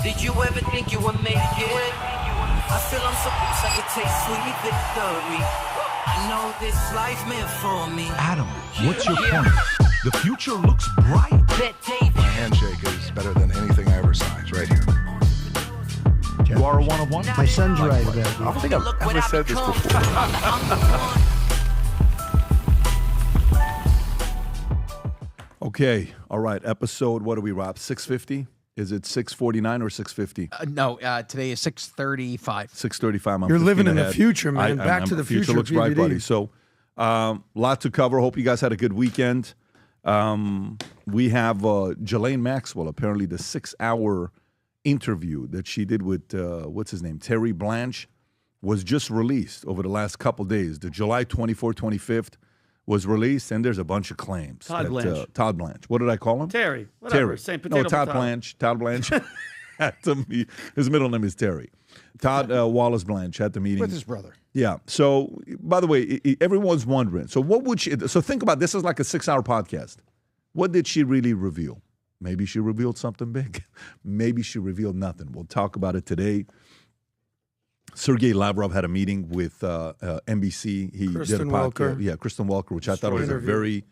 Did you ever think you would make it? I feel I'm supposed I could taste sweet victory. I know this life meant for me. Adam, what's your point? The future looks bright. My handshake is better than anything I ever saw. It's right here. You are a one-of-one? My son's right about I it. don't think I've ever said this before. Okay, all right. Episode, what do we wrap? 650? Is it 649 or 650? No, today is 6:35. 635. You're living in the future, man. Back to the future, looks bright, PBD. buddy. So, lot to cover. Hope you guys had a good weekend. We have Ghislaine Maxwell, apparently the 6-hour interview that she did with, what's his name, Terry Blanche, was just released over the last couple days. The July 24th, 25th was released, and there's a bunch of claims. Todd Blanche. Todd Blanche. What did I call him? Terry. Whatever. Terry. Same potato. No, Todd Blanche. Todd Blanche at the meet. His middle name is Terry. Todd Wallace Blanche at the meeting. With his brother. Yeah. So, by the way, everyone's wondering. So, what would she? So, think about this is like a 6-hour podcast. What did she really reveal? Maybe she revealed something big. Maybe she revealed nothing. We'll talk about it today. Sergey Lavrov had a meeting with NBC. He Kristen did a podcast. Welker. Yeah, Kristen Welker, which I thought was a very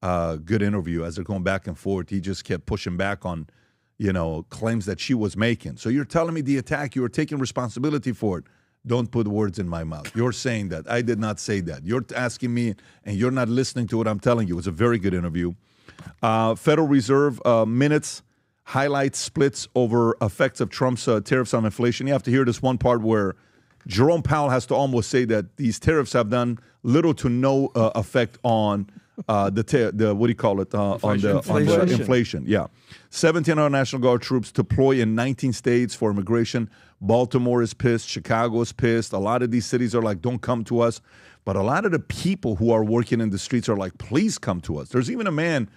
good interview. As they're going back and forth, he just kept pushing back on, claims that she was making. So you're telling me the attack, you were taking responsibility for it. Don't put words in my mouth. You're saying that. I did not say that. You're asking me, and you're not listening to what I'm telling you. It was a very good interview. Federal Reserve minutes highlights splits over effects of Trump's tariffs on inflation. You have to hear this one part where Jerome Powell has to almost say that these tariffs have done little to no effect on on the inflation. Yeah, 1,700 National Guard troops deploy in 19 states for immigration. Baltimore is pissed. Chicago is pissed. A lot of these cities are like, don't come to us. But a lot of the people who are working in the streets are like, please come to us. There's even a man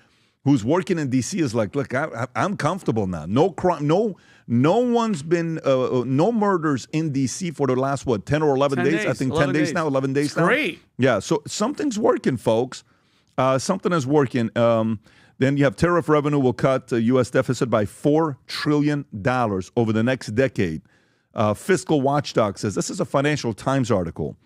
who's working in D.C. is like, look, I'm comfortable now. No crime, no one's been, no murders in D.C. for the last, 10 or 11 days? I think 10 days now, 11 days now. Great. Yeah, so something's working, folks. Something is working. Then you have tariff revenue will cut the U.S. deficit by $4 trillion over the next decade. Fiscal Watchdog says, this is a Financial Times article.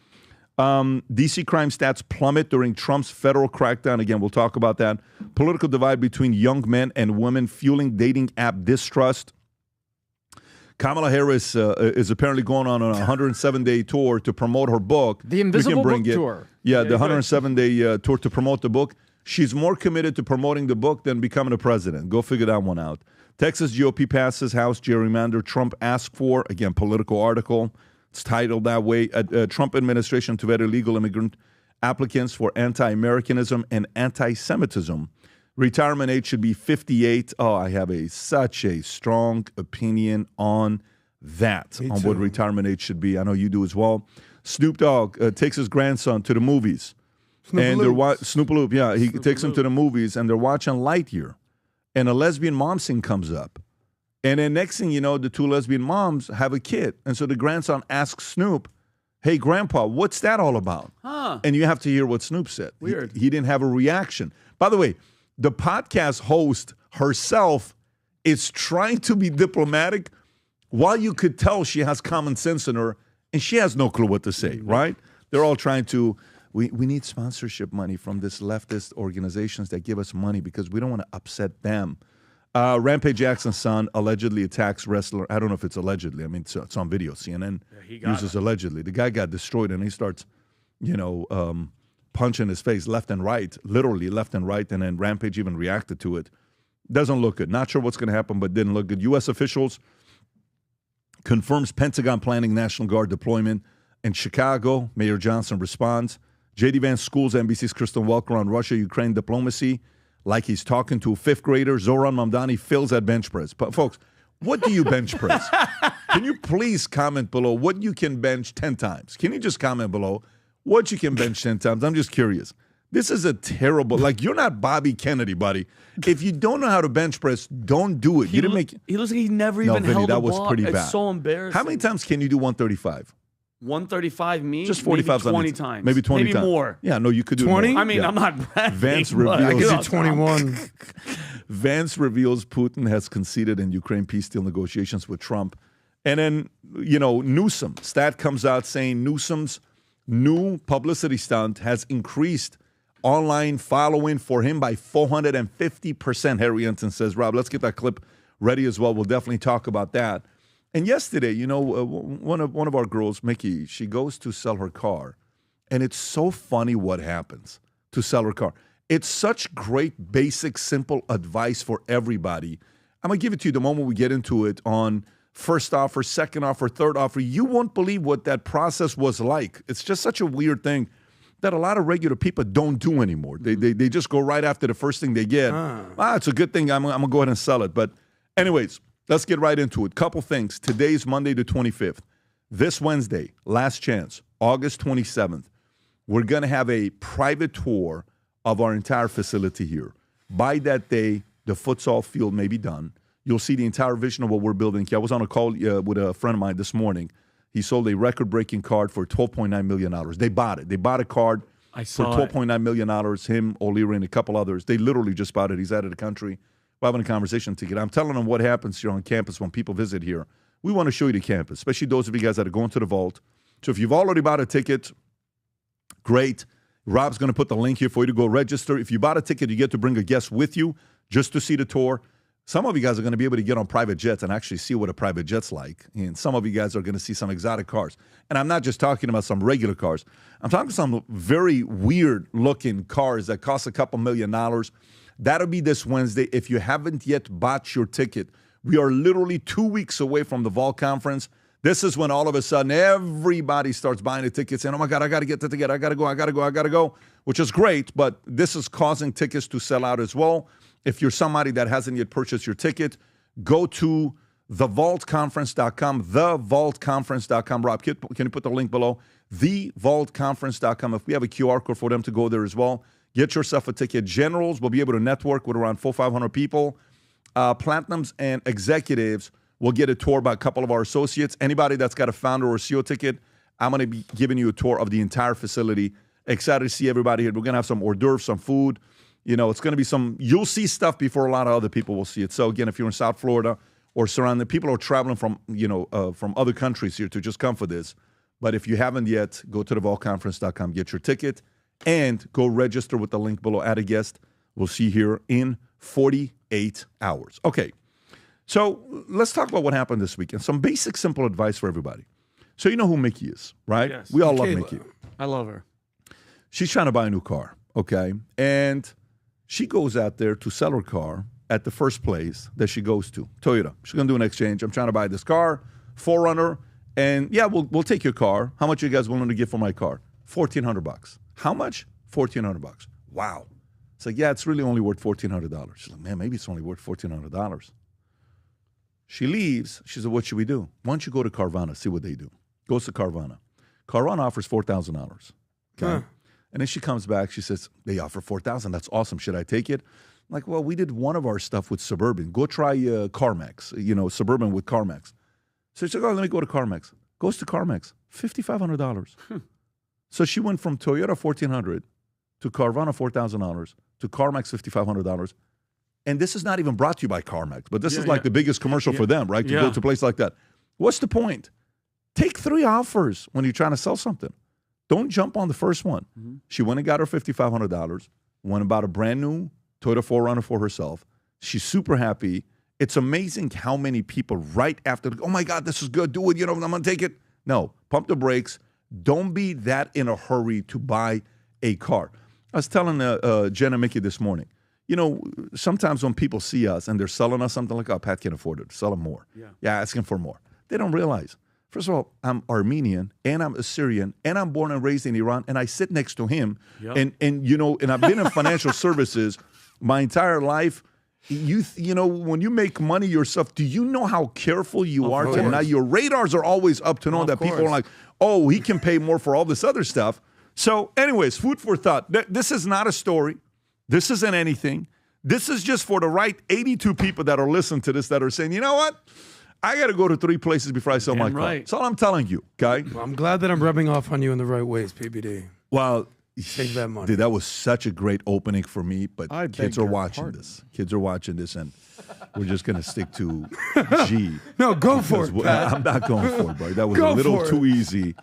D.C. crime stats plummet during Trump's federal crackdown. Again, we'll talk about that. Political divide between young men and women fueling dating app distrust. Kamala Harris is apparently going on a 107-day tour to promote her book. The Invisible Book Tour. Yeah, the 107-day tour to promote the book. She's more committed to promoting the book than becoming a president. Go figure that one out. Texas GOP passes House gerrymander Trump asked for. Again, political article. It's titled that way. Trump administration to vet illegal immigrant applicants for anti-Americanism and anti-Semitism. Retirement age should be 58. Oh, I have such a strong opinion on that, on what retirement age should be. I know you do as well. Snoop Dogg takes his grandson to the movies. Snoop, yeah. He takes him to the movies, and they're watching Lightyear. And a lesbian mom scene comes up. And then next thing you know, the two lesbian moms have a kid. And so the grandson asks Snoop, hey, Grandpa, what's that all about? Huh. And you have to hear what Snoop said. Weird. He didn't have a reaction. By the way, the podcast host herself is trying to be diplomatic while you could tell she has common sense in her, and she has no clue what to say, right? They're all trying to, we need sponsorship money from this leftist organizations that give us money because we don't want to upset them. Rampage Jackson's son allegedly attacks wrestler. I don't know if it's allegedly. I mean, it's on video. CNN uses allegedly. The guy got destroyed, and he starts, punching his face left and right, literally left and right, and then Rampage even reacted to it. Doesn't look good. Not sure what's going to happen, but didn't look good. U.S. officials confirms Pentagon planning National Guard deployment in Chicago. Mayor Johnson responds. J.D. Vance schools NBC's Kristen Welker on Russia-Ukraine diplomacy like he's talking to a fifth grader. Zoran Mamdani fails at bench press. But folks, what do you bench press? Can you please comment below what you can bench 10 times? Can you just comment below what you can bench 10 times? I'm just curious. This is a terrible, you're not Bobby Kennedy, buddy. If you don't know how to bench press, don't do it. He looks like he never even Vinny, held that a was ball. pretty bad. It's so embarrassing. How many times can you do 135? 135 means just 45 maybe 20 times. Maybe 20 maybe times. more. Yeah, no, you could do 20? more. I mean, I'm not bragging. Vance I reveals. could do 21. Vance reveals Putin has conceded in Ukraine peace deal negotiations with Trump. And then, Newsom, stat comes out saying Newsom's new publicity stunt has increased online following for him by 450%, Harry Enton says. Rob, let's get that clip ready as well. We'll definitely talk about that. And yesterday, one of our girls, Mickey, she goes to sell her car. And it's so funny what happens to sell her car. It's such great, basic, simple advice for everybody. I'm going to give it to you the moment we get into it on first offer, second offer, third offer. You won't believe what that process was like. It's just such a weird thing that a lot of regular people don't do anymore. They just go right after the first thing they get. It's a good thing. I'm going to go ahead and sell it. But anyways, let's get right into it. Couple things. Today's Monday the 25th. This Wednesday, last chance, August 27th, we're going to have a private tour of our entire facility here. By that day, the futsal field may be done. You'll see the entire vision of what we're building. I was on a call with a friend of mine this morning. He sold a record-breaking card for $12.9 million. They bought it. They bought a card for $12.9 million. Him, O'Leary, and a couple others. They literally just bought it. He's out of the country. We're having a conversation ticket. I'm telling them what happens here on campus when people visit here. We want to show you the campus, especially those of you guys that are going to the vault. So if you've already bought a ticket, great. Rob's going to put the link here for you to go register. If you bought a ticket, you get to bring a guest with you just to see the tour. Some of you guys are going to be able to get on private jets and actually see what a private jet's like. And some of you guys are going to see some exotic cars. And I'm not just talking about some regular cars. I'm talking some very weird-looking cars that cost a couple $1 million. That'll be this Wednesday. If you haven't yet bought your ticket, we are literally 2 weeks away from the Vault Conference. This is when all of a sudden everybody starts buying the tickets and, oh, my God, I got to get the ticket. I got to go, which is great. But this is causing tickets to sell out as well. If you're somebody that hasn't yet purchased your ticket, go to thevaultconference.com, thevaultconference.com. Rob, can you put the link below? Thevaultconference.com. If we have a QR code for them to go there as well, get yourself a ticket. Generals will be able to network with around 400-500 people. Platinums and executives will get a tour by a couple of our associates. Anybody that's got a founder or CEO ticket, I'm going to be giving you a tour of the entire facility. Excited to see everybody here. We're going to have some hors d'oeuvres, some food. It's going to be you'll see stuff before a lot of other people will see it. So again, if you're in South Florida or surrounding, people are traveling from other countries here to just come for this. But if you haven't yet, go to thevaultconference.com, get your ticket, and go register with the link below. Add a guest. We'll see you here in 48 hours. Okay, so let's talk about what happened this weekend. Some basic, simple advice for everybody. So you know who Mickey is, right? Yes. We all love Mickey. I love her. She's trying to buy a new car, okay? And she goes out there to sell her car at the first place that she goes to, Toyota. She's going to do an exchange. I'm trying to buy this car, 4Runner, and yeah, we'll take your car. How much are you guys willing to give for my car? $1,400. How much? $1,400. Wow. It's like, yeah, it's really only worth $1,400. She's like, man, maybe it's only worth $1,400. She leaves. She said, what should we do? Why don't you go to Carvana, see what they do? Goes to Carvana. Carvana offers $4,000. Okay. Huh. And then she comes back. She says, they offer $4,000. That's awesome. Should I take it? I'm like, well, we did one of our stuff with Suburban. Go try CarMax, Suburban with CarMax. So she's like, oh, let me go to CarMax. Goes to CarMax, $5,500. So she went from Toyota $1,400 to Carvana $4,000 to CarMax $5,500. And this is not even brought to you by CarMax, but this is like the biggest commercial for them, right? To go to a place like that. What's the point? Take 3 offers when you're trying to sell something. Don't jump on the first one. Mm-hmm. She went and got her $5,500, went and bought a brand new Toyota 4Runner for herself. She's super happy. It's amazing how many people right after, oh my God, this is good, do it, I'm going to take it. No, pump the brakes. Don't be that in a hurry to buy a car. I was telling Jen and Mickey this morning, sometimes when people see us and they're selling us something like, oh, Pat can't afford it, sell them more. Yeah, asking for more. They don't realize. First of all, I'm Armenian, and I'm Assyrian, and I'm born and raised in Iran, and I sit next to him. Yep. And I've been in financial services my entire life. When you make money yourself, do you know how careful you are to now? Your radars are always up to know that people are like, oh, he can pay more for all this other stuff. So anyways, food for thought. This is not a story. This isn't anything. This is just for the right 82 people that are listening to this that are saying, you know what? I got to go to 3 places before I sell my car. That's all I'm telling you, okay? Well, I'm glad that I'm rubbing off on you in the right ways, PBD. Well, Save that money. Dude, that was such a great opening for me, but I kids beg are your watching pardon. this. Kids are watching this, and we're just going to stick to G. No, go for it, Pat. I'm not going for it, bro. That was Go a little for too it. easy,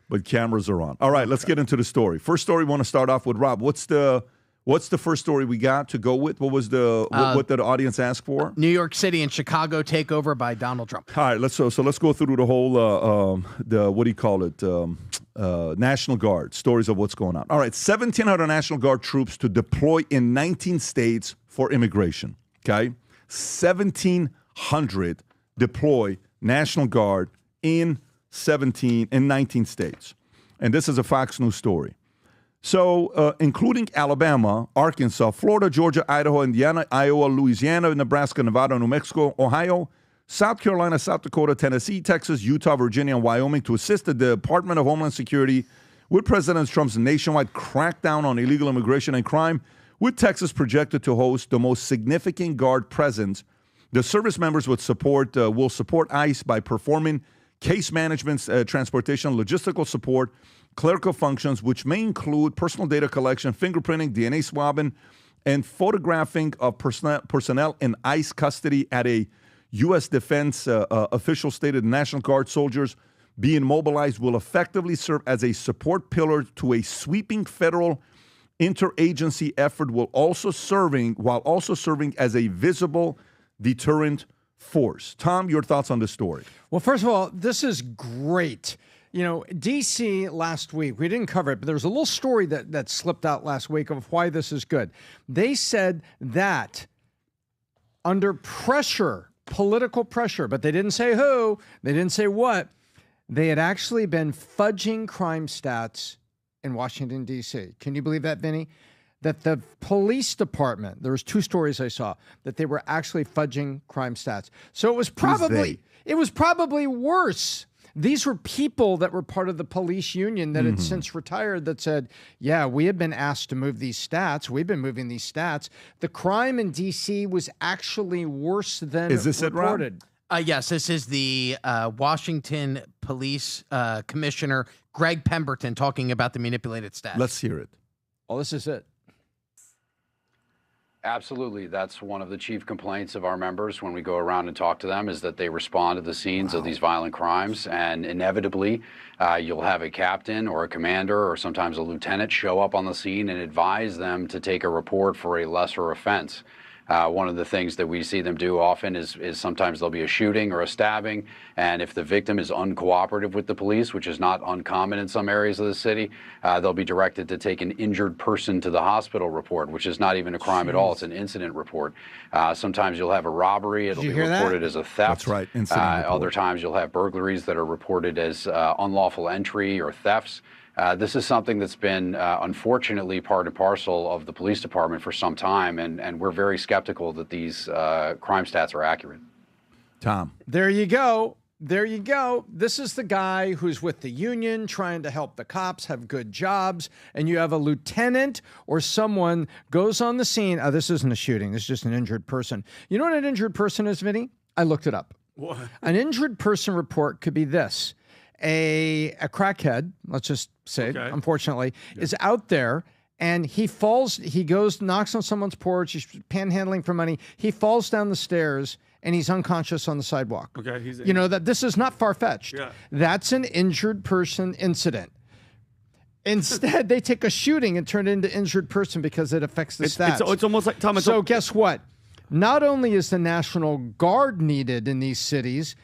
but cameras are on. All right, let's get into the story. First story, we want to start off with Rob. What's the first story we got to go with? What was what did the audience ask for? New York City and Chicago takeover by Donald Trump. All right, let's go through the whole what do you call it? National Guard stories of what's going on. All right, 1,700 National Guard troops to deploy in 19 states for immigration. Okay, 1,700 deploy National Guard in 19 states, and this is a Fox News story. So, including Alabama, Arkansas, Florida, Georgia, Idaho, Indiana, Iowa, Louisiana, Nebraska, Nevada, New Mexico, Ohio, South Carolina, South Dakota, Tennessee, Texas, Utah, Virginia, and Wyoming to assist the Department of Homeland Security with President Trump's nationwide crackdown on illegal immigration and crime, with Texas projected to host the most significant Guard presence. The service members will support ICE by performing case management, transportation, logistical support, clerical functions, which may include personal data collection, fingerprinting, DNA swabbing, and photographing of personnel in ICE custody at a U.S. defense official stated National Guard soldiers being mobilized will effectively serve as a support pillar to a sweeping federal interagency effort while also serving as a visible deterrent force. Tom, your thoughts on this story? Well, first of all, this is great. You know, D.C. last week, we didn't cover it, but there was a little story that slipped out last week of why this is good. They said that under pressure, political pressure, but they didn't say who, they didn't say what, they had actually been fudging crime stats in Washington, D.C. Can you believe that, Vinny? That the police department, there was two stories I saw, that they were actually fudging crime stats. So it was probably worse. These were people that were part of the police union that had since retired that said, yeah, we have been asked to move these stats. We've been moving these stats. The crime in D.C. was actually worse than reported. Yes, this is the Washington Police Commissioner Greg Pemberton talking about the manipulated stats. Let's hear it. Oh, this is it. Absolutely. That's one of the chief complaints of our members when we go around and talk to them is that they respond to the scenes of these violent crimes. And inevitably, you'll have a captain or a commander or sometimes a lieutenant show up on the scene and advise them to take a report for a lesser offense. One of the things that we see them do often is sometimes there'll be a shooting or a stabbing, and if the victim is uncooperative with the police, which is not uncommon in some areas of the city, they'll be directed to take an injured person to the hospital report, which is not even a crime at all. It's an incident report. Sometimes you'll have a robbery. It'll be reported as a theft. That's right, incident report. Other times you'll have burglaries that are reported as unlawful entry or thefts. This is something that's been, unfortunately, part and parcel of the police department for some time, and we're very skeptical that these crime stats are accurate. Tom. There you go. There you go. This is the guy who's with the union trying to help the cops have good jobs, and you have a lieutenant or someone goes on the scene. Oh, this isn't a shooting. This is just an injured person. You know what an injured person is, Vinny? I looked it up. What? An injured person report could be this. A crackhead, let's just say, unfortunately, is out there and he falls, he goes, knocks on someone's porch, he's panhandling for money. He falls down the stairs and he's unconscious on the sidewalk. Okay. You know, that this is not far-fetched. Yeah. That's an injured person incident. Instead, they take a shooting and turn it into injured person because it affects the stats. It's almost like, Tom, so guess what? Not only is the National Guard needed in these cities,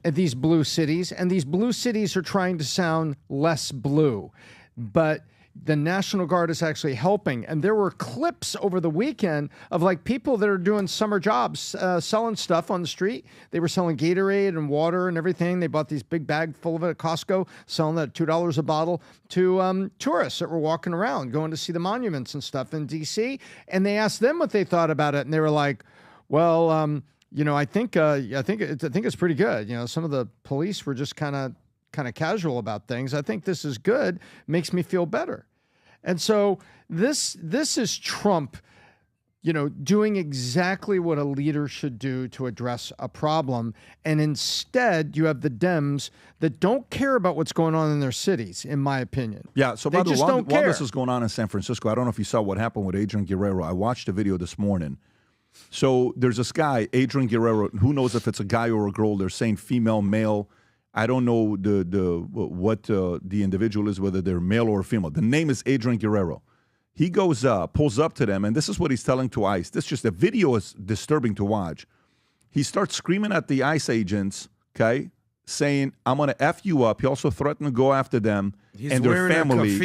these blue cities, and these blue cities are trying to sound less blue, but the National Guard is actually helping. And there were clips over the weekend of like people that are doing summer jobs, selling stuff on the street. They were selling Gatorade and water and everything. They bought these big bag full of it at Costco, selling that $2 a bottle to tourists that were walking around, going to see the monuments and stuff in D.C. And they asked them what they thought about it, and they were like, well, you know, I think it's pretty good. You know, some of the police were just kind of casual about things. I think this is good. Makes me feel better. And so this is Trump doing exactly what a leader should do to address a problem. And instead, you have the Dems that don't care about what's going on in their cities, in my opinion. Yeah, so they by the way, just while don't care. this is going on in San Francisco, I don't know if you saw what happened with Adrian Guerrero. I watched a video this morning. So there's this guy, Adrian Guerrero, who knows if it's a guy or a girl. They're saying female, male. I don't know what the individual is, whether they're male or female. The name is Adrian Guerrero. He goes up, pulls up to them, and this is what he's telling to ICE. The video is disturbing to watch. He starts screaming at the ICE agents, okay, saying, I'm going to F you up. He also threatened to go after them and their family,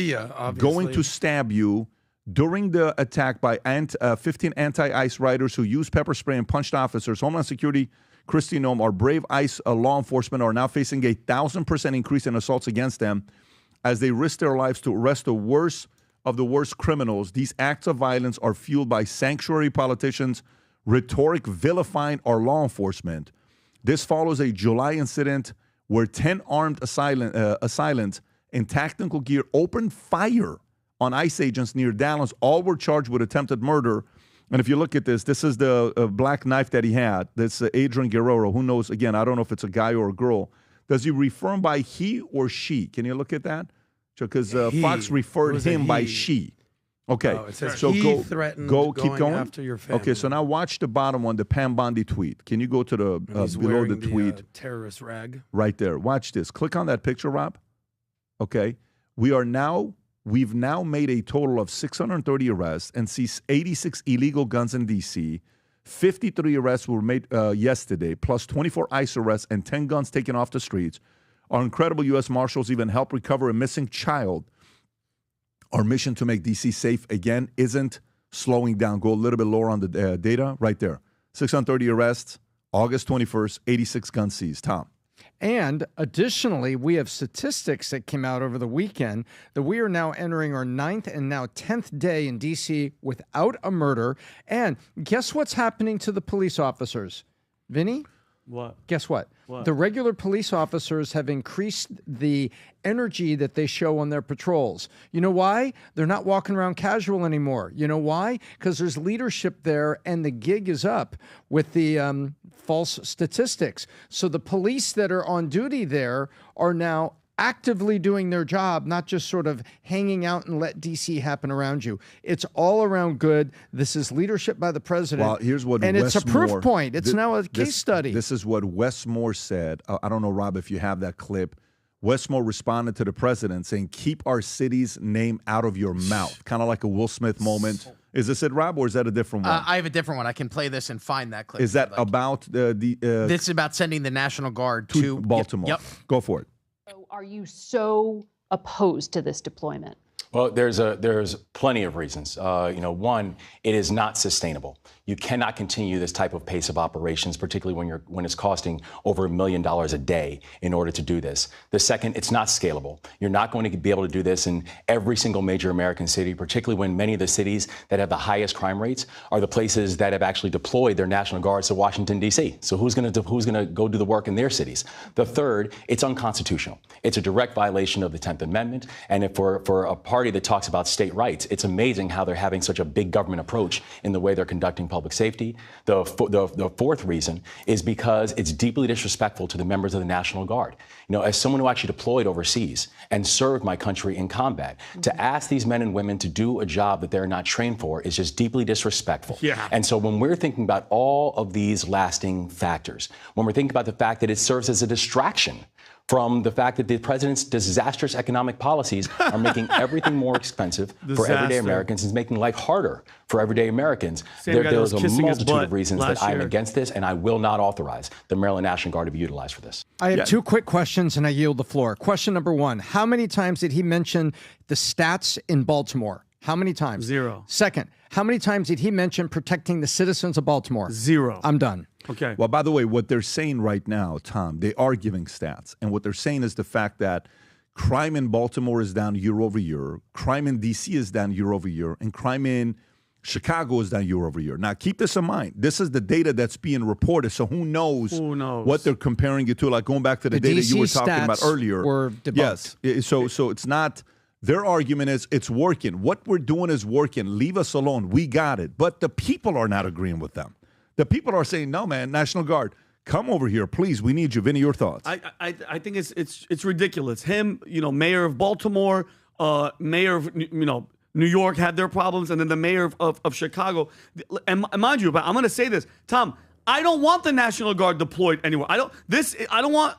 going to stab you. During the attack by 15 anti-ICE riders who used pepper spray and punched officers, Homeland Security, Kristi Noem, our brave ICE law enforcement are now facing a 1,000% increase in assaults against them as they risk their lives to arrest the worst of the worst criminals. These acts of violence are fueled by sanctuary politicians' rhetoric vilifying our law enforcement. This follows a July incident where 10 armed assailants in tactical gear opened fire on ICE agents near Dallas. All were charged with attempted murder. And if you look at this is the black knife that he had. That's Adrian Guerrero. Who knows? Again, I don't know if it's a guy or a girl. Does he refer him by he or she? Can you look at that? Because Fox referred him by she. Okay, it says so he threatened keep going after your family. Okay, so now watch the bottom one, the Pam Bondi tweet. Can you go to the below the tweet? Terrorist rag. Right there. Watch this. Click on that picture, Rob. Okay, we've now made a total of 630 arrests and seized 86 illegal guns in D.C. 53 arrests were made yesterday, plus 24 ICE arrests and 10 guns taken off the streets. Our incredible U.S. Marshals even helped recover a missing child. Our mission to make D.C. safe again isn't slowing down. Go a little bit lower on the data right there. 630 arrests, August 21st, 86 guns seized. Tom. And additionally, we have statistics that came out over the weekend that we are now entering our 9th and now 10th day in D.C. without a murder. And guess what's happening to the police officers? Vinny? What? Guess what? What? The regular police officers have increased the energy that they show on their patrols. You know why? They're not walking around casual anymore. You know why? Because there's leadership there and the gig is up with the false statistics. So the police that are on duty there are now actively doing their job, not just sort of hanging out and let DC happen around you. It's all around good. This is leadership by the president. Well, here's what and Wes it's a proof Moore, point. It's now a case study. This is what Wes Moore said. I don't know, Rob, if you have that clip. Wes Moore responded to the president saying, keep our city's name out of your mouth. Kind of like a Will Smith moment. Is this it, Rob, or is that a different one? I have a different one. I can play this and find that clip. Is that about this is about sending the National Guard to Baltimore? Yep. Go for it. Are you so opposed to this deployment? Well, there's plenty of reasons. One, it is not sustainable. You cannot continue this type of pace of operations, particularly when it's costing over $1 million a day in order to do this. The second, it's not scalable. You're not going to be able to do this in every single major American city, particularly when many of the cities that have the highest crime rates are the places that have actually deployed their National Guards to Washington, D.C. So who's going to go do the work in their cities? The third, it's unconstitutional. It's a direct violation of the 10th Amendment. And if for a party that talks about state rights, it's amazing how they're having such a big government approach in the way they're conducting public safety. The fourth reason is because it's deeply disrespectful to the members of the National Guard. As someone who actually deployed overseas and served my country in combat, to ask these men and women to do a job that they're not trained for is just deeply disrespectful. Yeah. And so when we're thinking about all of these lasting factors, when we're thinking about the fact that it serves as a distraction from the fact that the president's disastrous economic policies are making everything more expensive for everyday Americans and making life harder for everyday Americans. There's a multitude of reasons that I'm against this, and I will not authorize the Maryland National Guard to be utilized for this. I have two quick questions, and I yield the floor. Question number one, how many times did he mention the stats in Baltimore? How many times? 0. Second, how many times did he mention protecting the citizens of Baltimore? 0. I'm done. Okay. Well, by the way, what they're saying right now, Tom, they are giving stats. And what they're saying is the fact that crime in Baltimore is down year over year, crime in D.C. is down year over year, and crime in Chicago is down year over year. Now, keep this in mind. This is the data that's being reported, so who knows what they're comparing it to, like going back to the data DC you were talking about earlier. Were debunked. Yes. So it's not Their argument is it's working. What we're doing is working. Leave us alone. We got it. But the people are not agreeing with them. The people are saying, no, man, National Guard, come over here, please. We need you. Vinny, your thoughts? I think it's ridiculous. Him, mayor of Baltimore, mayor of, New York had their problems, and then the mayor of Chicago. And mind you, but I'm going to say this, Tom, I don't want the National Guard deployed anywhere. I don't want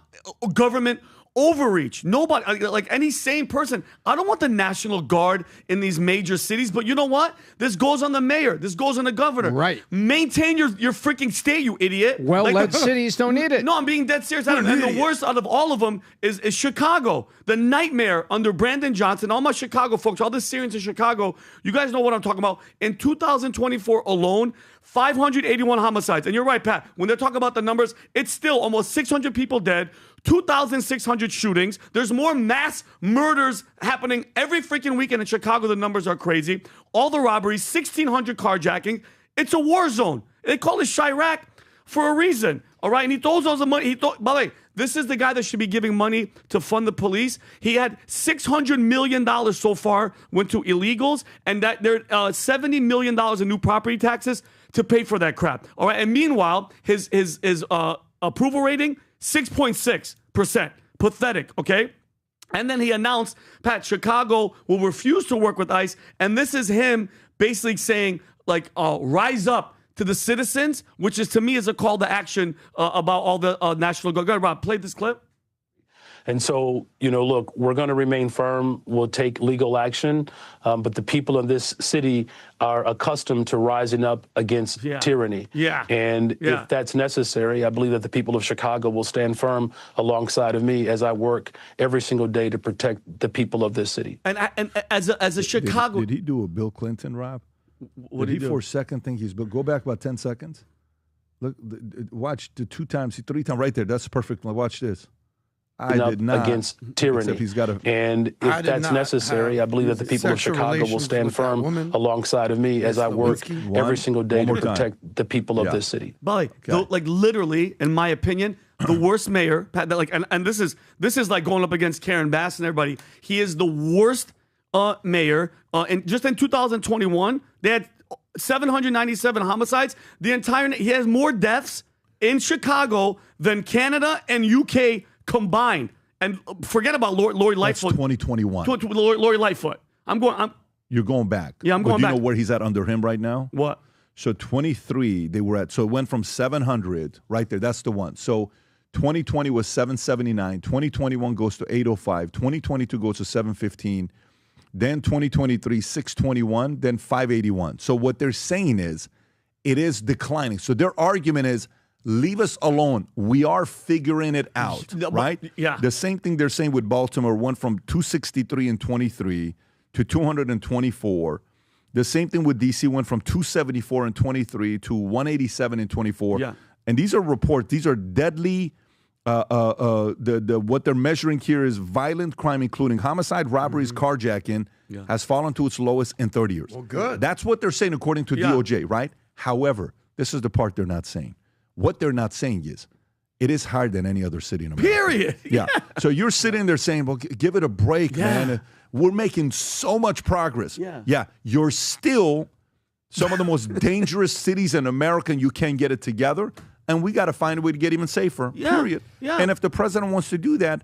government overreach. Nobody, like any sane person, I don't want the National Guard in these major cities. But you know what? This goes on the mayor. This goes on the governor. Right. Maintain your freaking state, you idiot. Well-led cities don't need it. No, I'm being dead serious. And the worst out of all of them is Chicago. The nightmare under Brandon Johnson. All my Chicago folks, all the Syrians in Chicago, you guys know what I'm talking about. In 2024 alone, 581 homicides. And you're right, Pat. When they're talking about the numbers, it's still almost 600 people dead, 2,600 shootings. There's more mass murders happening every freaking weekend in Chicago. The numbers are crazy. All the robberies, 1,600 carjacking. It's a war zone. They call it Chirac for a reason. All right, and he throws all the money. By the way, this is the guy that should be giving money to fund the police. He had $600 million so far went to illegals, and that there $70 million in new property taxes to pay for that crap. All right, and meanwhile, his approval rating 6.6%. Pathetic. Okay. And then he announced, Pat, Chicago will refuse to work with ICE, and this is him basically saying, like, rise up to the citizens, which is to me is a call to action about all the National Guard. Go ahead, Rob, play this clip. And so, look, we're going to remain firm. We'll take legal action. But the people of this city are accustomed to rising up against tyranny. Yeah. And if that's necessary, I believe that the people of Chicago will stand firm alongside of me as I work every single day to protect the people of this city. And as a Chicago... Did he do a Bill Clinton, Rob? What did he do? For a second think he's... Go back about 10 seconds. Look, watch the 2 times, 3 times, right there. That's perfect. Watch this. I did not. Against tyranny. And if that's necessary, I believe that the people of Chicago will stand firm alongside of me as I work every single day to protect the people of this city. But like literally, in my opinion, the worst mayor, and this is like going up against Karen Bass and everybody. He is the worst mayor. And just in 2021, they had 797 homicides. He has more deaths in Chicago than Canada and UK combined. And forget about Lori Lightfoot. That's 2021. Lori Lightfoot. You're going back. Yeah, I'm going back. Do you know where he's at under him right now? What? So 23, they were at. So it went from 700 right there. That's the one. So 2020 was 779. 2021 goes to 805. 2022 goes to 715. Then 2023, 621. Then 581. So what they're saying is it is declining. So their argument is, leave us alone. We are figuring it out, right? Yeah. The same thing they're saying with Baltimore went from 263 in 23 to 224. The same thing with D.C. went from 274 in 23 to 187 in 24. Yeah. And these are reports. These are deadly. What they're measuring here is violent crime, including homicide, robberies, carjacking, has fallen to its lowest in 30 years. Well, good. That's what they're saying according to DOJ, right? However, this is the part they're not saying. What they're not saying is it is higher than any other city in America. Period. Yeah. So you're sitting there saying, well, give it a break, man. We're making so much progress. Yeah. You're still some of the most dangerous cities in America, and you can't get it together. And we got to find a way to get even safer, period. Yeah. And if the president wants to do that,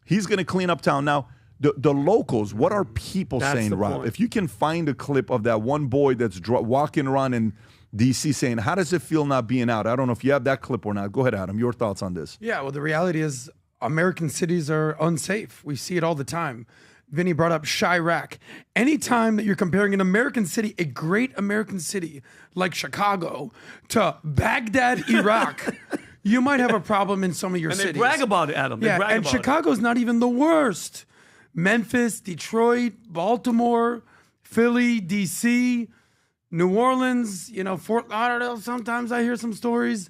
he's going to clean up town. Now, the locals, what are people saying, Rob? Point. If you can find a clip of that one boy that's walking around in D.C. saying, how does it feel not being out? I don't know if you have that clip or not. Go ahead, Adam. Your thoughts on this? Yeah, well, the reality is American cities are unsafe. We see it all the time. Vinny brought up Chirac. Anytime that you're comparing an American city, a great American city like Chicago, to Baghdad, Iraq, you might have a problem in some of your cities. And they brag about it, Adam. And Chicago's not even the worst. Memphis, Detroit, Baltimore, Philly, D.C., New Orleans, Fort Lauderdale, sometimes I hear some stories.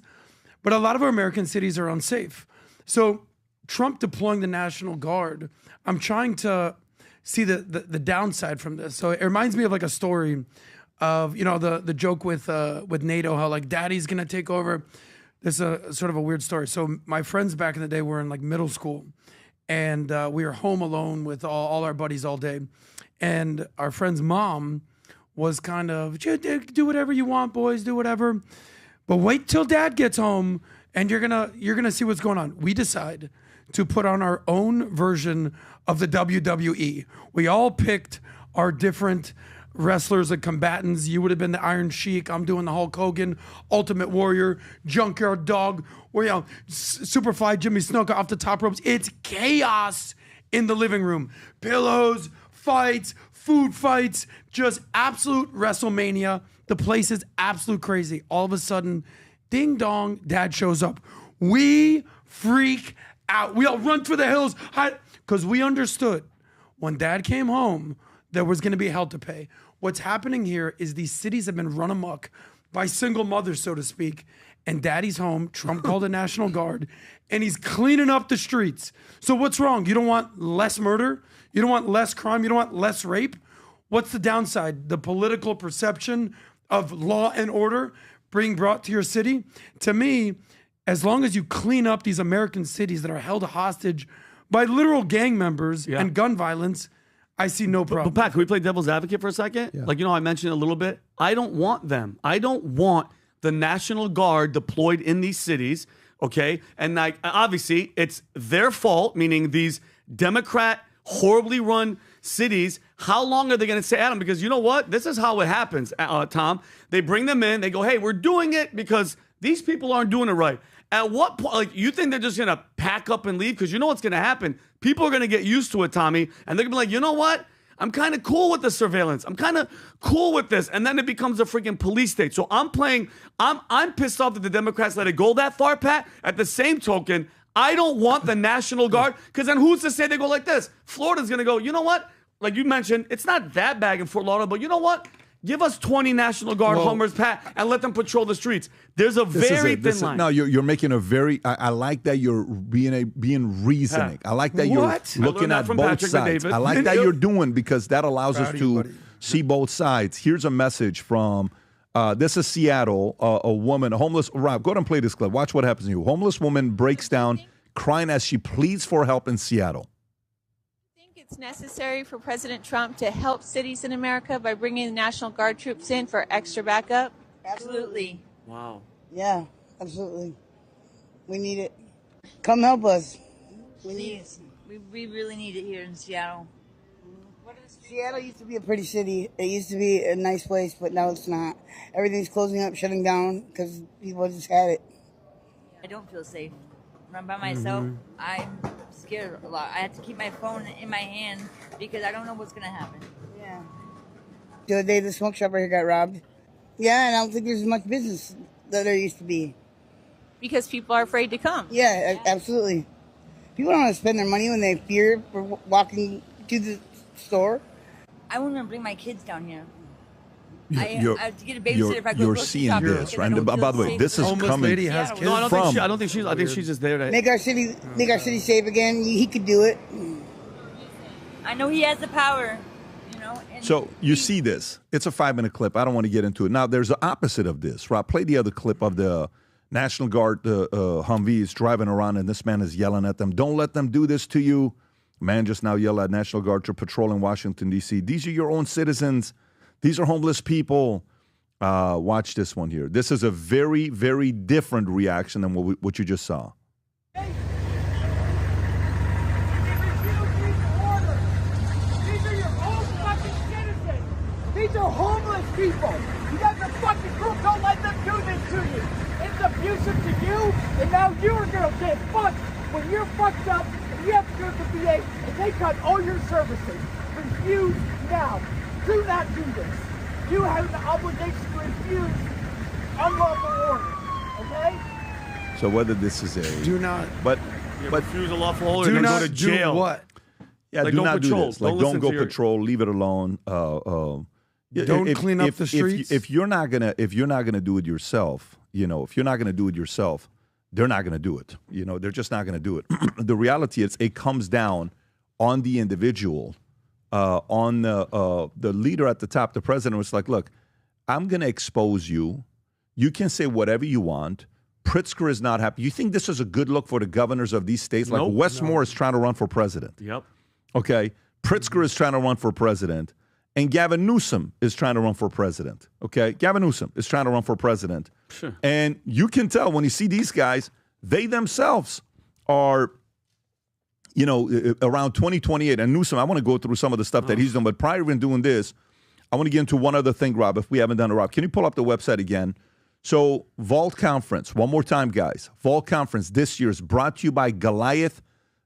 But a lot of our American cities are unsafe. So Trump deploying the National Guard, I'm trying to see the downside from this. So it reminds me of like a story of, the joke with NATO, how like daddy's going to take over. This is a sort of a weird story. So my friends back in the day were in like middle school, and we were home alone with all our buddies all day. And our friend's mom was kind of, do whatever you want, boys, do whatever. But wait till dad gets home and you're gonna see what's going on. We decide to put on our own version of the WWE. We all picked our different wrestlers and combatants. You would have been the Iron Sheik. I'm doing the Hulk Hogan, Ultimate Warrior, Junkyard Dog, Superfly Jimmy Snuka off the top ropes. It's chaos in the living room. Pillows, fights, food fights, just absolute WrestleMania. The place is absolute crazy. All of a sudden, ding dong, dad shows up. We freak out. We all run for the hills because we understood when dad came home, there was going to be hell to pay. What's happening here is these cities have been run amok by single mothers, so to speak, and daddy's home. Trump called the National Guard, and he's cleaning up the streets. So what's wrong? You don't want less murder? You don't want less crime? You don't want less rape? What's the downside? The political perception of law and order being brought to your city? To me, as long as you clean up these American cities that are held hostage by literal gang members and gun violence, I see no problem. But Pat, can we play devil's advocate for a second? Yeah. Like, I mentioned a little bit. I don't want them. I don't want the National Guard deployed in these cities, okay? And obviously, it's their fault, meaning these Democrat, horribly run cities. How long are they going to stay at them? Because you know what? This is how it happens, Tom. They bring them in. They go, hey, we're doing it because these people aren't doing it right. At what point, you think they're just going to pack up and leave? Because you know what's going to happen. People are going to get used to it, Tommy. And they're going to be like, you know what? I'm kind of cool with the surveillance. I'm kind of cool with this. And then it becomes a freaking police state. So I'm pissed off that the Democrats let it go that far, Pat. At the same token, I don't want the National Guard. Because then who's to say they go like this? Florida's going to go, you know what? Like you mentioned, it's not that bad in Fort Lauderdale, but you know what? Give us 20 National Guard Hummers, Pat, and let them patrol the streets. There's a very thin line. No, you're making a very. I like that you're being reasoning. I like that you're looking at both sides. I like that you're doing because that allows us to see both sides. Here's a message from. This is Seattle. A woman, a homeless. Rob, go ahead and play this clip. Watch what happens to you. Homeless woman breaks down, crying as she pleads for help in Seattle. It's necessary for President Trump to help cities in America by bringing the National Guard troops in for extra backup? Absolutely. Wow. Yeah, absolutely. We need it. Come help us. We really need it here in Seattle. Seattle used to be a pretty city. It used to be a nice place, but now it's not. Everything's closing up, shutting down because people just had it. I don't feel safe. When I'm by myself, I'm scared a lot. I have to keep my phone in my hand because I don't know what's going to happen. Yeah. The other day, the smoke shop right here got robbed. Yeah, and I don't think there's as much business that there used to be. Because people are afraid to come. Yeah, absolutely. People don't want to spend their money when they fear for walking to the store. I wouldn't even bring my kids down here. I have to get a babysitter if I go You're grocery seeing shopping this, right? And by the way, this is Homeless coming. lady has kids. No, I don't think she's. I think she's just there to make our city safe again. He could do it. I know he has the power. And So you see this. It's a 5-minute clip. I don't want to get into it. Now, there's the opposite of this. Rob, play the other clip of the National Guard Humvees driving around, and this man is yelling at them. Don't let them do this to you. Man just now yelled at National Guard to patrol in Washington, D.C. These are your own citizens. These are homeless people. Watch this one here. This is a very, very different reaction than what you just saw. These are homeless people. You guys are fucking crook. Don't let them do this to you. It's abusive to you, and now you're gonna get fucked when you're fucked up and you have to go to the VA and they cut all your services. Refuse now. Do not do this. You have the obligation to refuse unlawful orders. Okay? So whether this is a do not, but refuse a lawful order, do and not go to jail. do what? Yeah, Like, do don't not patrol. do this. Like, Don't don't listen go to your- patrol. Leave it alone. Don't clean up the streets. If you're not gonna do it yourself, if you're not gonna do it yourself, they're not gonna do it. They're just not gonna do it. The reality is, it comes down on the individual, on the leader at the top. The president was like, "Look, I'm gonna expose you. You can say whatever you want." Pritzker is not happy. You think this is a good look for the governors of these states? Like Nope. Wes Moore is trying to run for president. Yep. Okay. Pritzker is trying to run for president, and Gavin Newsom is trying to run for president. Okay, Gavin Newsom is trying to run for president. Sure. And you can tell when you see these guys, they themselves are, around 2028. And Newsom, I want to go through some of the stuff that he's doing. But prior to even doing this, I want to get into one other thing, Rob, if we haven't done it, Rob. Can you pull up the website again? So, Vault Conference, one more time, guys. Vault Conference this year is brought to you by Goliath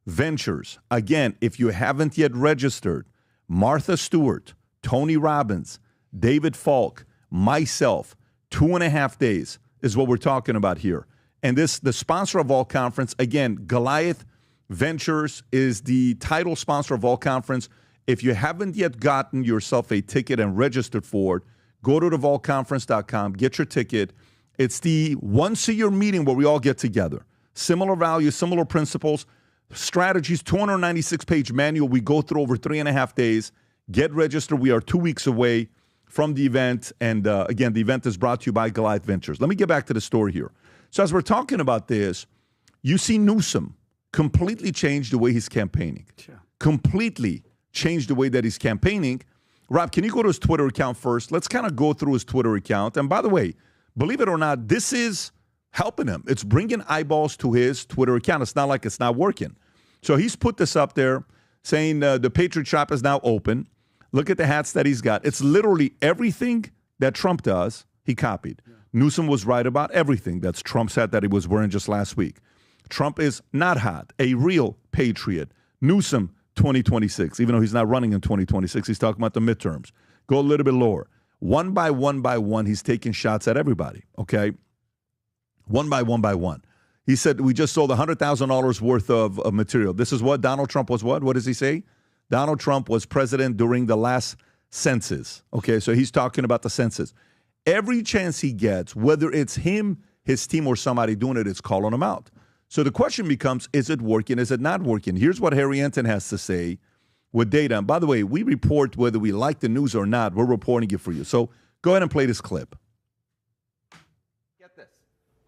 Ventures. Again, if you haven't yet registered, Martha Stewart, Tony Robbins, David Falk, myself, 2.5 days is what we're talking about here. And the sponsor of Vault Conference, again, Goliath Ventures is the title sponsor of Vault Conference. If you haven't yet gotten yourself a ticket and registered for it, go to thevaultconference.com, get your ticket. It's the once-a-year meeting where we all get together. Similar values, similar principles, strategies, 296-page manual. We go through over 3.5 days. Get registered. We are 2 weeks away from the event. And again, the event is brought to you by Goliath Ventures. Let me get back to the story here. So as we're talking about this, you see Newsom completely change the way he's campaigning. Sure. Completely change the way that he's campaigning. Rob, can you go to his Twitter account first? Let's kind of go through his Twitter account. And by the way, believe it or not, this is helping him. It's bringing eyeballs to his Twitter account. It's not like it's not working. So he's put this up there saying the Patriot Shop is now open. Look at the hats that he's got. It's literally everything that Trump does, he copied. Yeah. Newsom was right about everything. That's Trump's hat that he was wearing just last week. Trump is not hot, a real patriot. Newsom, 2026, even though he's not running in 2026, he's talking about the midterms. Go a little bit lower. One by one, he's taking shots at everybody, okay? One by one. He said, we just sold $100,000 worth of material. This is what Donald Trump was what? What does he say? Donald Trump was president during the last census. Okay, so he's talking about the census. Every chance he gets, whether it's him, his team, or somebody doing it, it's calling him out. So the question becomes, is it working? Is it not working? Here's what Harry Anton has to say with data. And by the way, we report whether we like the news or not. We're reporting it for you. So go ahead and play this clip. Get this.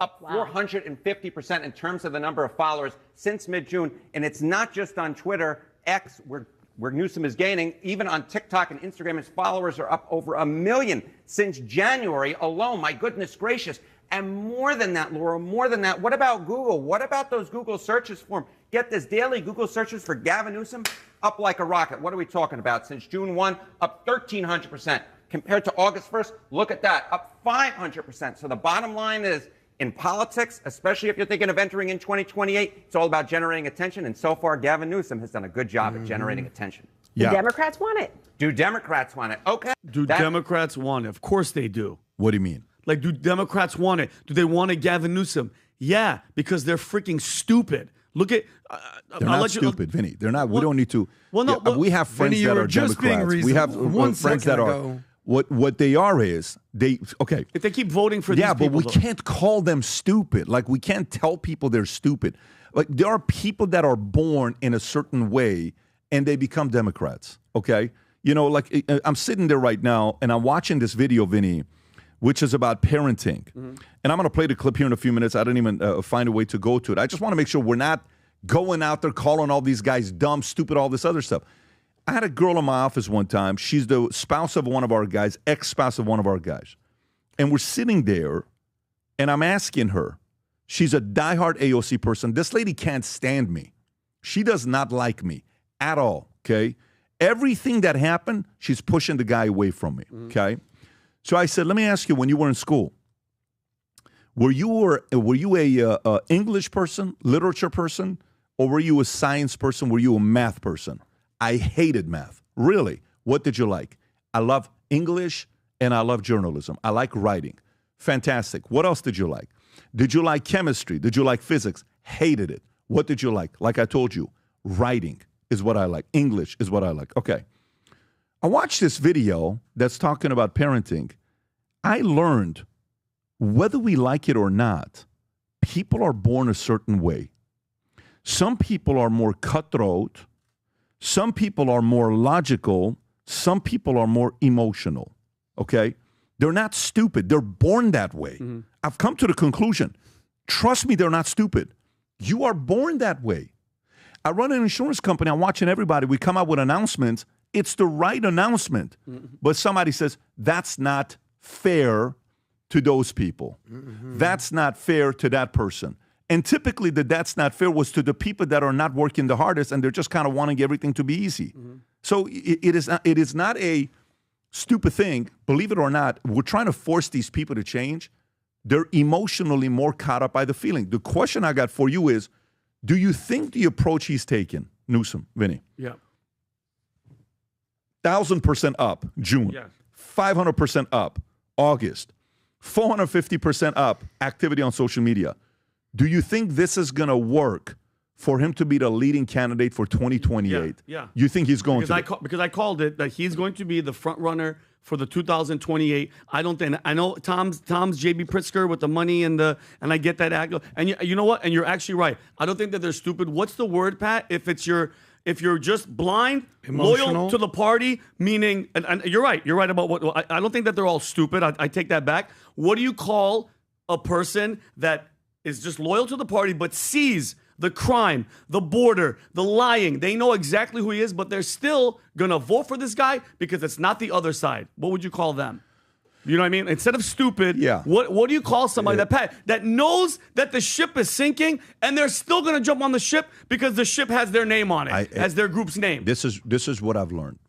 Up 450% in terms of the number of followers since mid-June. And it's not just on Twitter, X, where Newsom is gaining. Even on TikTok and Instagram, his followers are up over 1 million since January alone. My goodness gracious. And more than that, Laura, more than that, what about Google? What about those Google searches for him? Get this, daily Google searches for Gavin Newsom up like a rocket. What are we talking about? Since June 1, up 1,300%. Compared to August 1st, look at that, up 500%. So the bottom line is, in politics, especially if you're thinking of entering in 2028, it's all about generating attention. And so far, Gavin Newsom has done a good job at generating attention. The Democrats want it. Do Democrats want it? Okay. Do Democrats want it? Of course they do. What do you mean? Like, do Democrats want it? Do they want a Gavin Newsom? Yeah, because they're freaking stupid. Look at... They're not stupid, Vinny. They're not. We don't need to... Well, no, we have friends Vinny, that are just Democrats. We have friends that are... What they are is, okay. If they keep voting for these people... Yeah, but we can't call them stupid. Like, we can't tell people they're stupid. Like, there are people that are born in a certain way, and they become Democrats, okay? You know, like, I'm sitting there right now, and I'm watching this video, Vinny, which is about parenting. Mm-hmm. And I'm going to play the clip here in a few minutes. I didn't even find a way to go to it. I just want to make sure we're not going out there calling all these guys dumb, stupid, all this other stuff. I had a girl in my office one time. She's the spouse of one of our guys, ex-spouse of one of our guys. And we're sitting there, and I'm asking her. She's a diehard AOC person. This lady can't stand me. She does not like me at all, okay? Everything that happened, she's pushing the guy away from me, okay? So I said, let me ask you, when you were in school, were you a English person, literature person, or were you a science person? Were you a math person? I hated math. Really? What did you like? I love English and I love journalism. I like writing. Fantastic. What else did you like? Did you like chemistry? Did you like physics? Hated it. What did you like? Like I told you, writing is what I like. English is what I like. Okay. I watched this video that's talking about parenting. I learned, whether we like it or not, people are born a certain way. Some people are more cutthroat. Some people are more logical. Some people are more emotional. Okay? They're not stupid. They're born that way. Mm-hmm. I've come to the conclusion. Trust me, they're not stupid. You are born that way. I run an insurance company. I'm watching everybody. We come out with announcements. It's the right announcement. But somebody says, that's not fair to those people. That's not fair to that person. And typically, that's not fair was to the people that are not working the hardest, and they're just kind of wanting everything to be easy. So it is not a stupid thing. Believe it or not, we're trying to force these people to change. They're emotionally more caught up by the feeling. The question I got for you is, do you think the approach he's taken, Newsom, Vinny, Yeah. 1,000% up, June, Yes. 500% up, August, 450% up, activity on social media. Do you think this is going to work for him to be the leading candidate for 2028? Yeah. You think he's going to? Because I called it that he's going to be the front runner for the 2028. I don't think I know Tom's JB Pritzker with the money and I get that act. And you know what? And you're actually right. I don't think that they're stupid. What's the word, Pat? If you're just blind, Emotional. loyal to the party, meaning, and you're right. You're right about what. I don't think that they're all stupid. I take that back. What do you call a person that is just loyal to the party but sees the crime, the border, the lying? They know exactly who he is, but they're still going to vote for this guy because it's not the other side. What would you call them? You know what I mean? Instead of stupid, what do you call somebody that knows that the ship is sinking and they're still going to jump on the ship because the ship has their name on it, has their group's name? This is what I've learned.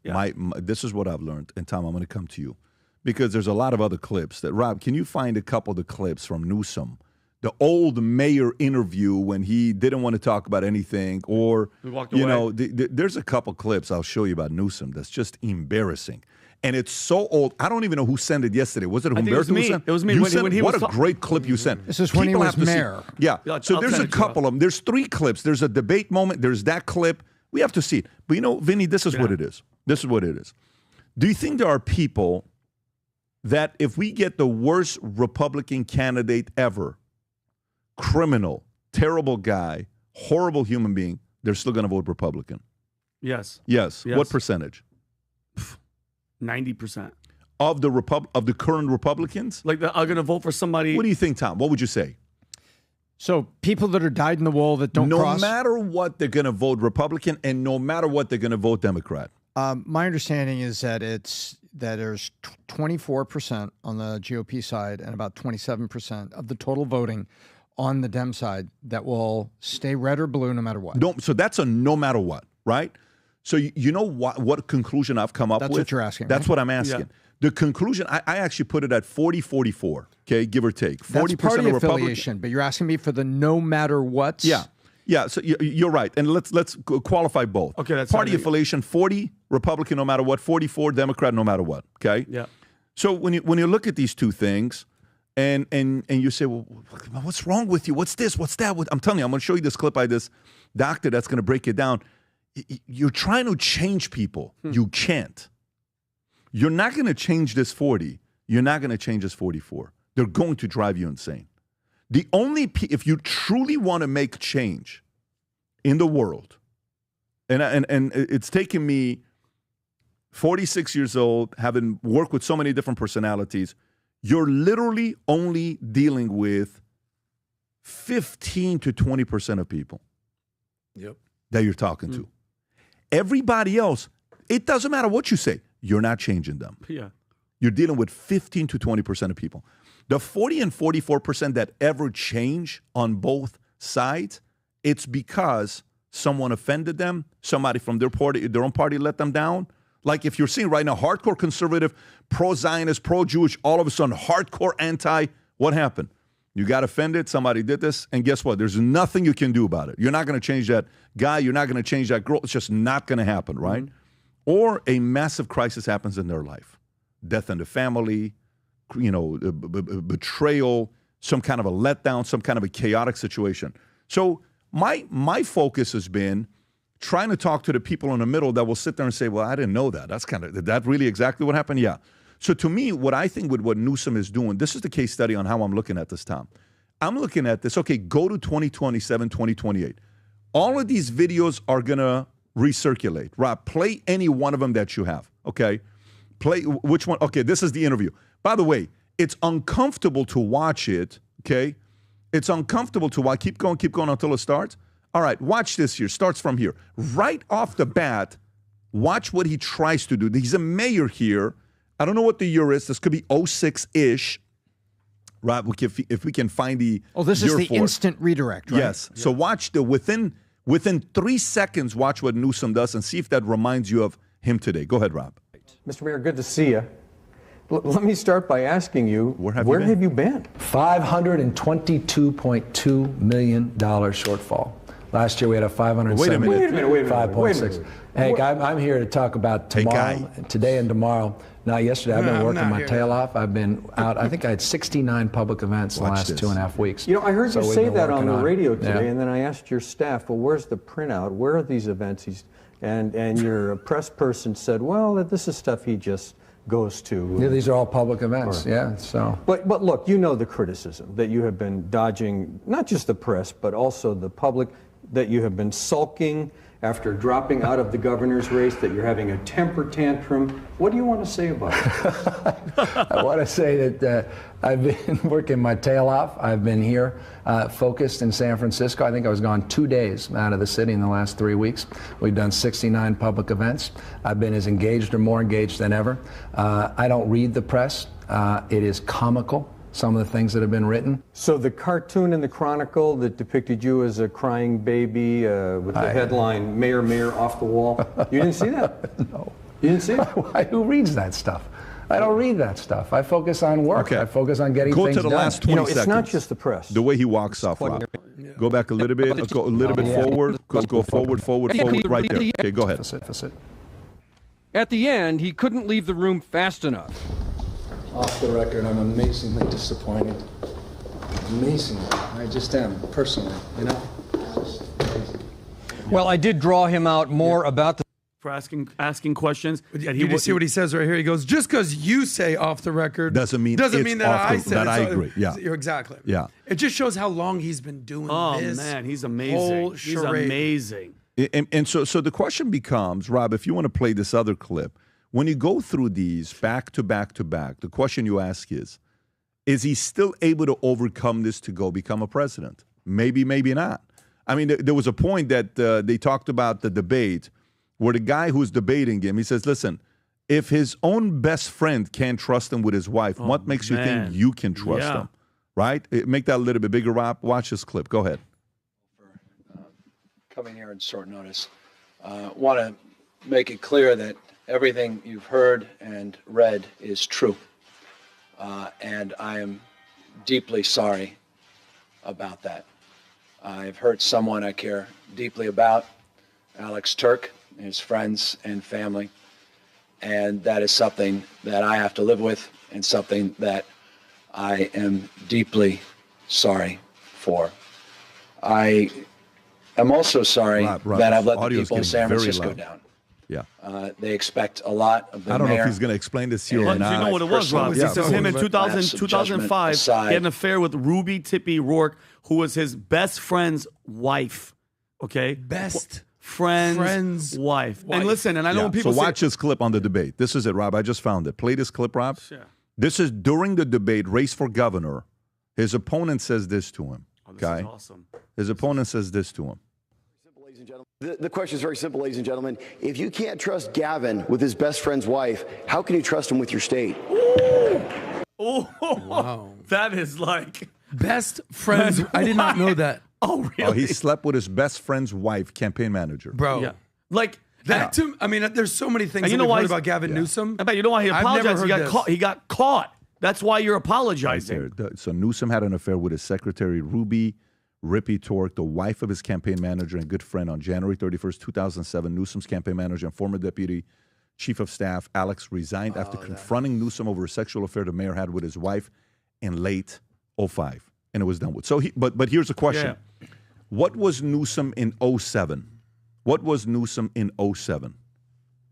This is what I've learned. And Tom, I'm going to come to you because there's a lot of other clips that, Rob, can you find a couple of the clips from Newsom? The old mayor interview when he didn't want to talk about anything, or, you know, there's a couple clips I'll show you about Newsom that's just embarrassing. And it's so old. I don't even know who sent it yesterday. Was it Humberto who sent? It was me. When he what a great clip you sent. This is when he was mayor. Yeah. So there's a couple of them. There's 3 clips. There's a debate moment. There's that clip. We have to see it. But you know, Vinny, this is what it is. This is what it is. Do you think there are people that if we get the worst Republican candidate ever, criminal, terrible guy, horrible human being, they're still going to vote Republican? Yes. Yes. What percentage? 90%. Of the current Republicans? Like, are going to vote for somebody. What do you think, Tom? What would you say? So people that are dyed in the wool that don't cross? No matter what, they're going to vote Republican, and no matter what, they're going to vote Democrat. My understanding is that there's 24% on the GOP side and about 27% of the total voting on the Dem side that will stay red or blue no matter what. So that's a no matter what, right? So you know what conclusion I've come up with? That's what you're asking. That's right? what I'm asking. Yeah. The conclusion, I actually put it at 40-44, okay, give or take. 40% That's party of affiliation, but you're asking me for the no matter what. Yeah, so you're right. And let's qualify both. Okay, that's party affiliation, 40 Republican no matter what, 44 Democrat no matter what, okay? Yeah. So when you look at these two things and you say, well, what's wrong with you? What's this? What's that? I'm telling you, I'm going to show you this clip by this doctor that's going to break it down. You're trying to change people. You can't. You're not going to change this 40. You're not going to change this 44. They're going to drive you insane. If you truly want to make change in the world, and it's taken me 46 years old, having worked with so many different personalities, you're literally only dealing with 15 to 20% of people that you're talking to. Everybody else, it doesn't matter what you say, you're not changing them. Yeah. You're dealing with 15 to 20% of people. The 40 and 44% that ever change on both sides, it's because someone offended them, somebody from their own party let them down. Like if you're seeing right now, hardcore conservative, pro-Zionist, pro-Jewish, all of a sudden hardcore anti, what happened? You got offended, somebody did this, and guess what? There's nothing you can do about it. You're not going to change that guy. You're not going to change that girl. It's just not going to happen, right? Or a massive crisis happens in their life. Death in the family, betrayal, some kind of a letdown, some kind of a chaotic situation. So my focus has been trying to talk to the people in the middle that will sit there and say, well, I didn't know that. Did that really exactly what happened? Yeah. So to me, what I think with what Newsom is doing, this is the case study on how I'm looking at this, Tom. I'm looking at this, okay, go to 2027, 2028. All of these videos are going to recirculate. Rob, play any one of them that you have, okay? Play which one? Okay, this is the interview. By the way, it's uncomfortable to watch it, okay? It's uncomfortable to watch. Keep going until it starts. All right, watch this here. Starts from here. Right off the bat, watch what he tries to do. He's a mayor here. I don't know what the year is. This could be 06-ish. Right, if we can find the this is the instant redirect, right? Yes. Yeah. So watch within 3 seconds, watch what Newsom does and see if that reminds you of him today. Go ahead, Rob. Mr. Mayor, good to see you. Let me start by asking you, where have you been? $522.2 million shortfall. Last year we had a 507. Wait a minute. 5.6. Hank, I'm here to talk about tomorrow, today and tomorrow. Now, yesterday I've been working my tail off. I've been out. I think I had 69 public events in the last 2.5 weeks. You know, I heard you say that on the radio today, and then I asked your staff, well, where's the printout? Where are these events? And your press person said, well, this is stuff he just goes to. Yeah, these are all public events. Yeah. So. But look, you know the criticism that you have been dodging, not just the press, but also the public, that you have been sulking after dropping out of the governor's race, that you're having a temper tantrum. What do you want to say about it? I want to say that I've been working my tail off. I've been here focused in San Francisco. I think I was gone 2 days out of the city in the last 3 weeks. We've done 69 public events. I've been as engaged or more engaged than ever. I don't read the press. It is comical, some of the things that have been written. So the cartoon in the Chronicle that depicted you as a crying baby with the headline, Mayor, off the wall, you didn't see that? No. You didn't see it? Who reads that stuff? I don't read that stuff. I focus on work. Okay. I focus on getting things done. Go to the last 20 seconds. It's not just the press. The way he walks off, Rob. Go back a little bit. Go a little bit forward. Go forward. Right there. Okay, go ahead. At the end, he couldn't leave the room fast enough. Off the record, I'm amazingly disappointed. Amazingly. I just am, personally, you know? Well, I did draw him out more about the... For asking questions. Did you see what he says right here? He goes, just because you say off the record doesn't mean that I said that I agree. Yeah. You're exactly. Yeah. It just shows how long he's been doing this. Oh, man, he's amazing. Whole He's charade. amazing. And so the question becomes, Rob, if you want to play this other clip, when you go through these back to back to back, the question you ask is he still able to overcome this to go become a president? Maybe, maybe not. I mean, there was a point that they talked about the debate where the guy who's debating him, he says, listen, if his own best friend can't trust him with his wife, what makes you think you can trust him? Right? Make that a little bit bigger, Rob. Watch this clip. Go ahead. Coming here in short notice. Want to make it clear that everything you've heard and read is true. And I am deeply sorry about that. I've hurt someone I care deeply about, Alex Turk, his friends and family. And that is something that I have to live with and something that I am deeply sorry for. I am also sorry that I've let the people of San Francisco down. Yeah. They expect a lot of the I don't mayor. know if he's going to explain this here or not. You know what it was, Rob? He says him in 2005, he had an affair with Ruby Tippy Rourke, who was his best friend's wife. Okay? Best friend's wife. And listen, and I know when people So watch this clip on the debate. This is it, Rob. I just found it. Play this clip, Rob. Sure. This is during the debate, race for governor. His opponent says this to him. This is awesome. His opponent says this to him. The question is very simple, ladies and gentlemen. If you can't trust Gavin with his best friend's wife, how can you trust him with your state? Oh, wow. That is like... Best friends. I did not know that. Oh, really? Oh, he slept with his best friend's wife, campaign manager. Bro. Yeah. Like... That too, I mean, there's so many things And you that know we've why heard about Gavin Newsom. I bet you know why he I've never apologized. heard He got caught. That's why you're apologizing. Right there. So Newsom had an affair with his secretary, Ruby Rippy Torque, the wife of his campaign manager and good friend. On January 31st, 2007, Newsom's campaign manager and former deputy chief of staff, Alex, resigned after confronting Newsom over a sexual affair the mayor had with his wife in late 2005. And it was done with. So, but here's a question. Yeah. What was Newsom in 2007? What was Newsom in 2007?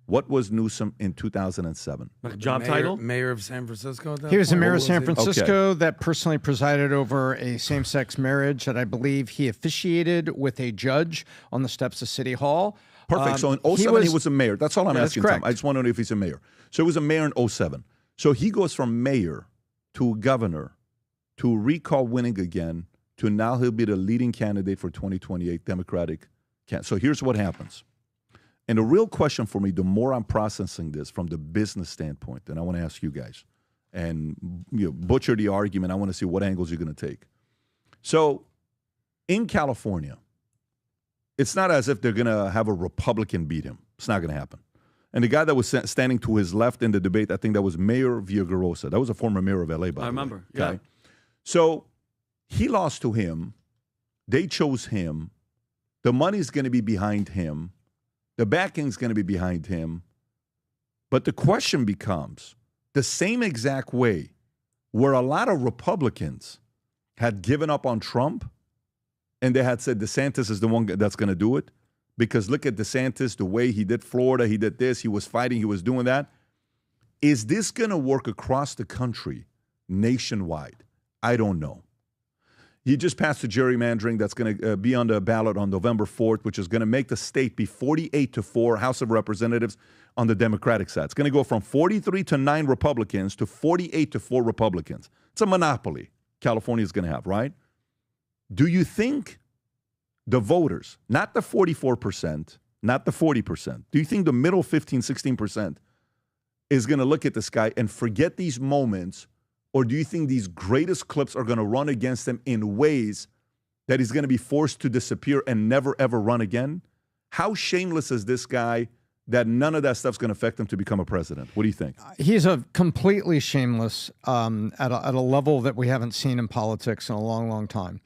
What was Newsom in 2007? Like job title? Mayor of San Francisco? He was the mayor of San Francisco that personally presided over a same-sex marriage that I believe he officiated with a judge on the steps of City Hall. Perfect. So in 2007, he was a mayor. That's all I'm asking, Tom. I just want to know if he's a mayor. So he was a mayor in 2007. So he goes from mayor to governor to recall winning again to now he'll be the leading candidate for 2028 Democratic. So here's what happens. And the real question for me, the more I'm processing this from the business standpoint, and I want to ask you guys, and butcher the argument, I want to see what angles you're going to take. So in California, it's not as if they're going to have a Republican beat him. It's not going to happen. And the guy that was standing to his left in the debate, I think that was Mayor Villagrosa. That was a former mayor of LA, by the way. I remember, Okay? So he lost to him. They chose him. The money's going to be behind him. The backing's going to be behind him. But the question becomes, the same exact way where a lot of Republicans had given up on Trump and they had said DeSantis is the one that's going to do it, because look at DeSantis, the way he did Florida, he did this, he was fighting, he was doing that. Is this going to work across the country, nationwide? I don't know. He just passed a gerrymandering that's going to be on the ballot on November 4th, which is going to make the state be 48-4 House of Representatives on the Democratic side. It's going to go from 43-9 Republicans to 48-4 Republicans. It's a monopoly California is going to have, right? Do you think the voters, not the 44%, not the 40%, do you think the middle 15, 16% is going to look at this guy and forget these moments? Or do you think these greatest clips are going to run against him in ways that he's going to be forced to disappear and never, ever run again? How shameless is this guy that none of that stuff's going to affect him to become a president? What do you think? He's a completely shameless at a level that we haven't seen in politics in a long, long time.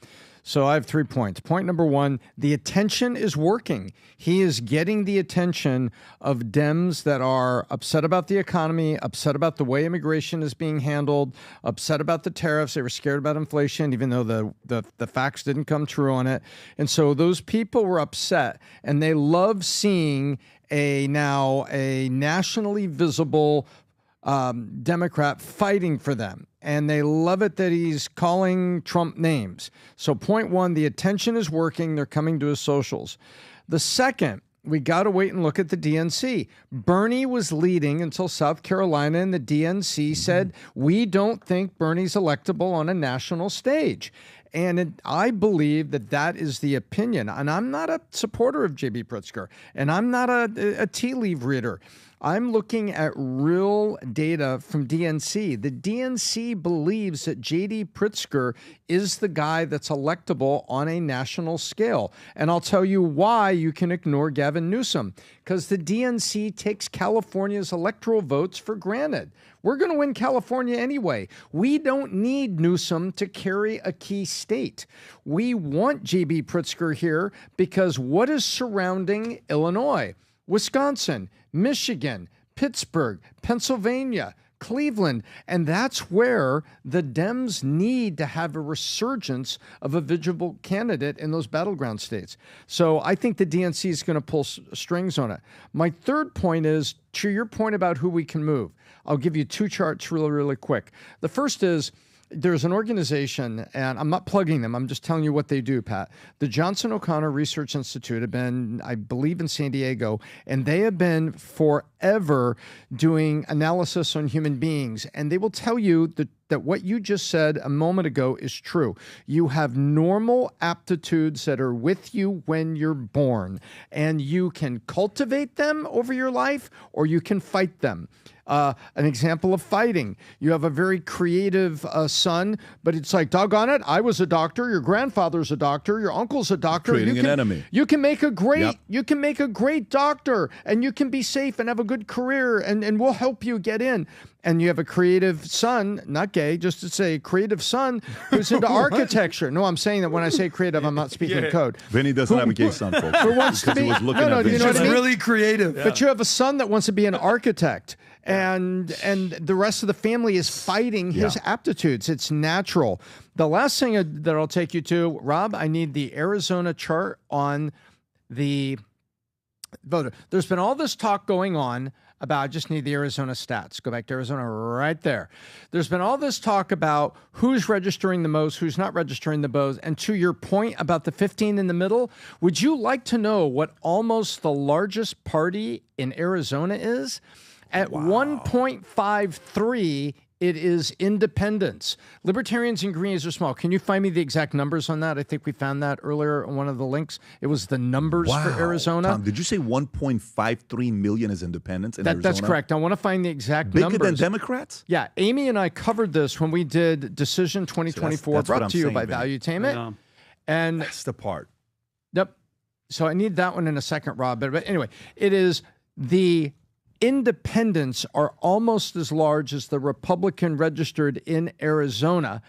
So I have 3 points. Point number one, the attention is working. He is getting the attention of Dems that are upset about the economy, upset about the way immigration is being handled, upset about the tariffs. They were scared about inflation, even though the facts didn't come true on it. And so those people were upset, and they love seeing a nationally visible Democrat fighting for them. And they love it that he's calling Trump names. So point one, the attention is working. They're coming to his socials. The second, we got to wait and look at the DNC. Bernie was leading until South Carolina, and the DNC said, we don't think Bernie's electable on a national stage. And I believe that is the opinion. And I'm not a supporter of J.B. Pritzker, and I'm not a tea leaf reader. I'm looking at real data from DNC. The DNC believes that J.D. Pritzker is the guy that's electable on a national scale. And I'll tell you why you can ignore Gavin Newsom. Because the DNC takes California's electoral votes for granted. We're going to win California anyway. We don't need Newsom to carry a key state. We want J.B. Pritzker here because what is surrounding Illinois, Wisconsin, Michigan, Pittsburgh, Pennsylvania, Cleveland, and that's where the Dems need to have a resurgence of a visible candidate in those battleground states. So I think the DNC is going to pull strings on it. My third point is, to your point about who we can move, I'll give you two charts really, really quick. The first is, there's an organization, and I'm not plugging them, I'm just telling you what they do, Pat. The Johnson O'Connor Research Institute have been, I believe, in San Diego, and they have been forever doing analysis on human beings. And they will tell you that what you just said a moment ago is true. You have normal aptitudes that are with you when you're born, and you can cultivate them over your life, or you can fight them. An example of fighting. You have a very creative son, but it's like, doggone it, I was a doctor, your grandfather's a doctor, your uncle's a doctor. Creating an enemy. You can make a great doctor, and you can be safe and have a good career, and we'll help you get in. And you have a creative son, not gay, just to say creative son who's into architecture. No, I'm saying that when I say creative, I'm not speaking in code. Vinny doesn't have a gay son, folks. Who wants to be, he was looking you know what I mean? Really creative. But you have a son that wants to be an architect. And the rest of the family is fighting his aptitudes. It's natural. The last thing that I'll take you to, Rob, I need the Arizona chart on the voter. There's been all this talk going on about, I just need the Arizona stats. Go back to Arizona right there. There's been all this talk about who's registering the most, who's not registering the most. And to your point about the 15 in the middle, would you like to know what almost the largest party in Arizona is? At 1.53, It is independents. Libertarians and Greens are small. Can you find me the exact numbers on that? I think we found that earlier on one of the links. It was the numbers for Arizona. Tom, did you say 1.53 million is independents in Arizona? That's correct. I want to find the exact Bigger numbers. than Democrats? Yeah. Amy and I covered this when we did Decision 2024, that's brought what to I'm you saying, by Vinny. Valuetainment. And that's the part. Yep. So I need that one in a second, Rob. But anyway, it is the independents are almost as large as the Republican registered in Arizona.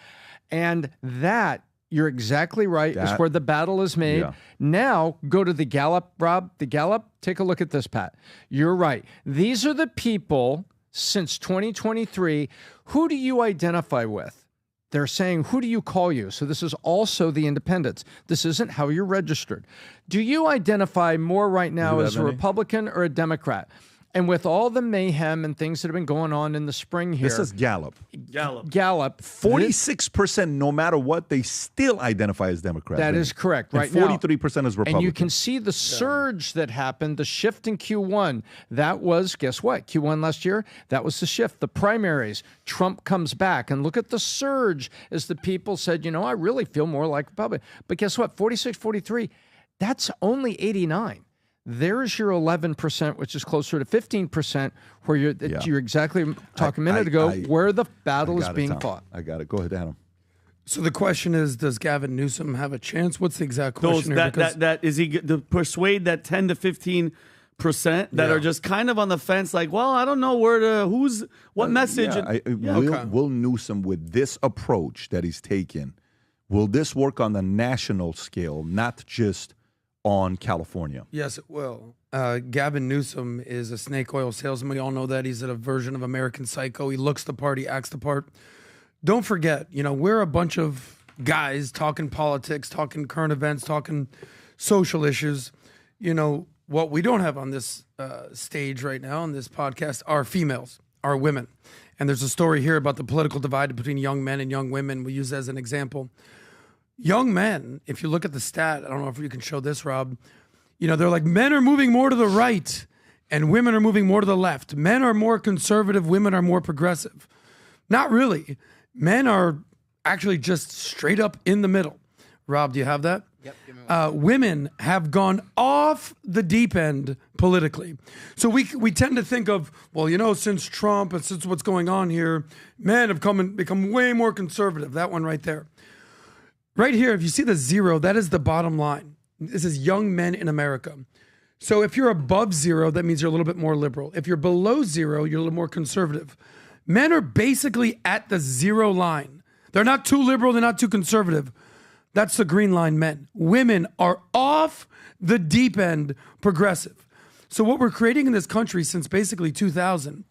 And that, you're exactly right, is where the battle is made. Yeah. Now, go to the Gallup, Rob. The Gallup, take a look at this, Pat. You're right. These are the people since 2023. Who do you identify with? They're saying, who do you call you? So this is also the independents. This isn't how you're registered. Do you identify more right now as a Republican or a Democrat? And with all the mayhem and things that have been going on in the spring here. This is Gallup. Gallup. 46%, no matter what, they still identify as Democrats. That is correct. And Right now. 43% is Republican. And you can see the surge that happened, the shift in Q1. That was, guess what? Q1 last year, that was the shift. The primaries, Trump comes back. And look at the surge as the people said, I really feel more like Republican. But guess what? 46, 43, that's only 89. There's your 11%, which is closer to 15%, where you're exactly talking a minute ago, where the battle is being fought. I got it. Go ahead, Adam. So the question is, does Gavin Newsom have a chance? What's the exact question here? That is he to persuade that 10 to 15% that are just kind of on the fence, like, well, I don't know what message. Will Newsom, with this approach that he's taken, will this work on the national scale, not just on California? Yes, it will. Gavin Newsom is a snake oil salesman. We all know that. He's a version of American Psycho. He looks the part, he acts the part. Don't forget, we're a bunch of guys talking politics, talking current events, talking social issues. What we don't have on this stage right now, on this podcast, are females, are women. And there's a story here about the political divide between young men and young women. We use that as an example. Young men, if you look at the stat, I don't know if you can show this, Rob, they're like, men are moving more to the right and women are moving more to the left. Men are more conservative, women are more progressive. Not really. Men are actually just straight up in the middle. Rob, do you have that? Yep. Women have gone off the deep end politically. So we tend to think of, since Trump and since what's going on here, men have become way more conservative. That one right there. Right here, if you see the 0, that is the bottom line. This is young men in America. So if you're above 0, that means you're a little bit more liberal. If you're below 0, you're a little more conservative. Men are basically at the 0 line. They're not too liberal, they're not too conservative. That's the green line men. Women are off the deep end progressive. So what we're creating in this country since basically 2000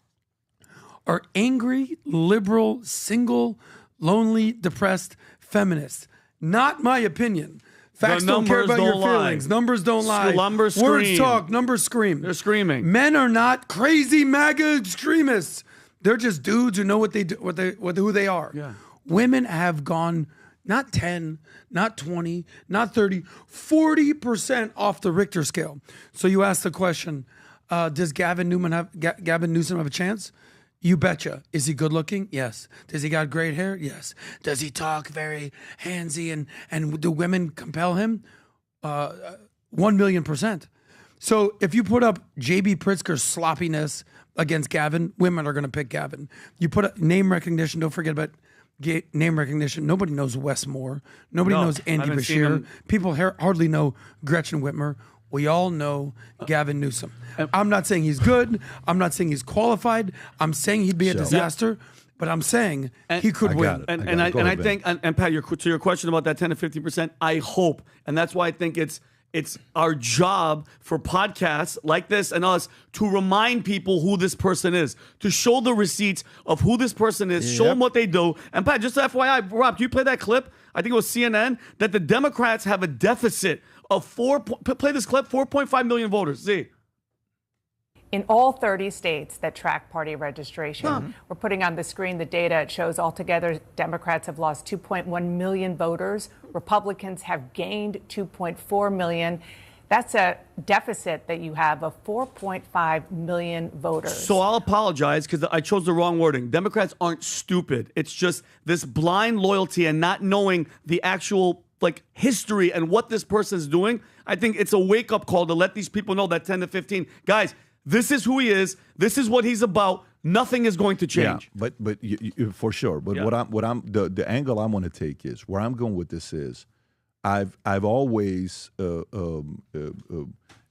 are angry, liberal, single, lonely, depressed feminists. Not my opinion. Facts don't care about your feelings. Numbers don't lie. Numbers scream. Words talk. Numbers scream. They're screaming. Men are not crazy MAGA extremists. They're just dudes who know what they do, who they are. Yeah. Women have gone not 10, not 20, not 30, 40% off the Richter scale. So you ask the question, does Gavin Newsom have a chance? You betcha. Is he good looking? Yes. Does he got great hair? Yes. Does he talk very handsy and do women compel him? 1,000,000%. So if you put up J.B. Pritzker's sloppiness against Gavin, women are going to pick Gavin. You put up name recognition. Don't forget about name recognition. Nobody knows Wes Moore. Nobody knows Andy Bashir. People hardly know Gretchen Whitmer. We all know Gavin Newsom. I'm not saying he's good. I'm not saying he's qualified. I'm saying he'd be a disaster. But I'm saying he could win. And I think, and Pat, to your question about that 10 to 15%, I hope, and that's why I think it's our job for podcasts like this and us to remind people who this person is, to show the receipts of who this person is, show them what they do. And Pat, just FYI, Rob, do you play that clip? I think it was CNN, that the Democrats have a deficit of play this clip, 4.5 million voters. See. In all 30 states that track party registration, we're putting on the screen the data. It shows altogether Democrats have lost 2.1 million voters. Republicans have gained 2.4 million. That's a deficit that you have of 4.5 million voters. So I'll apologize because I chose the wrong wording. Democrats aren't stupid. It's just this blind loyalty and not knowing the actual history and what this person's doing. I think it's a wake-up call to let these people know that 10 to 15 guys, this is who he is. This is what he's about. Nothing is going to change. Yeah, but you, for sure. But the angle I want to take is where I'm going with this is, I've always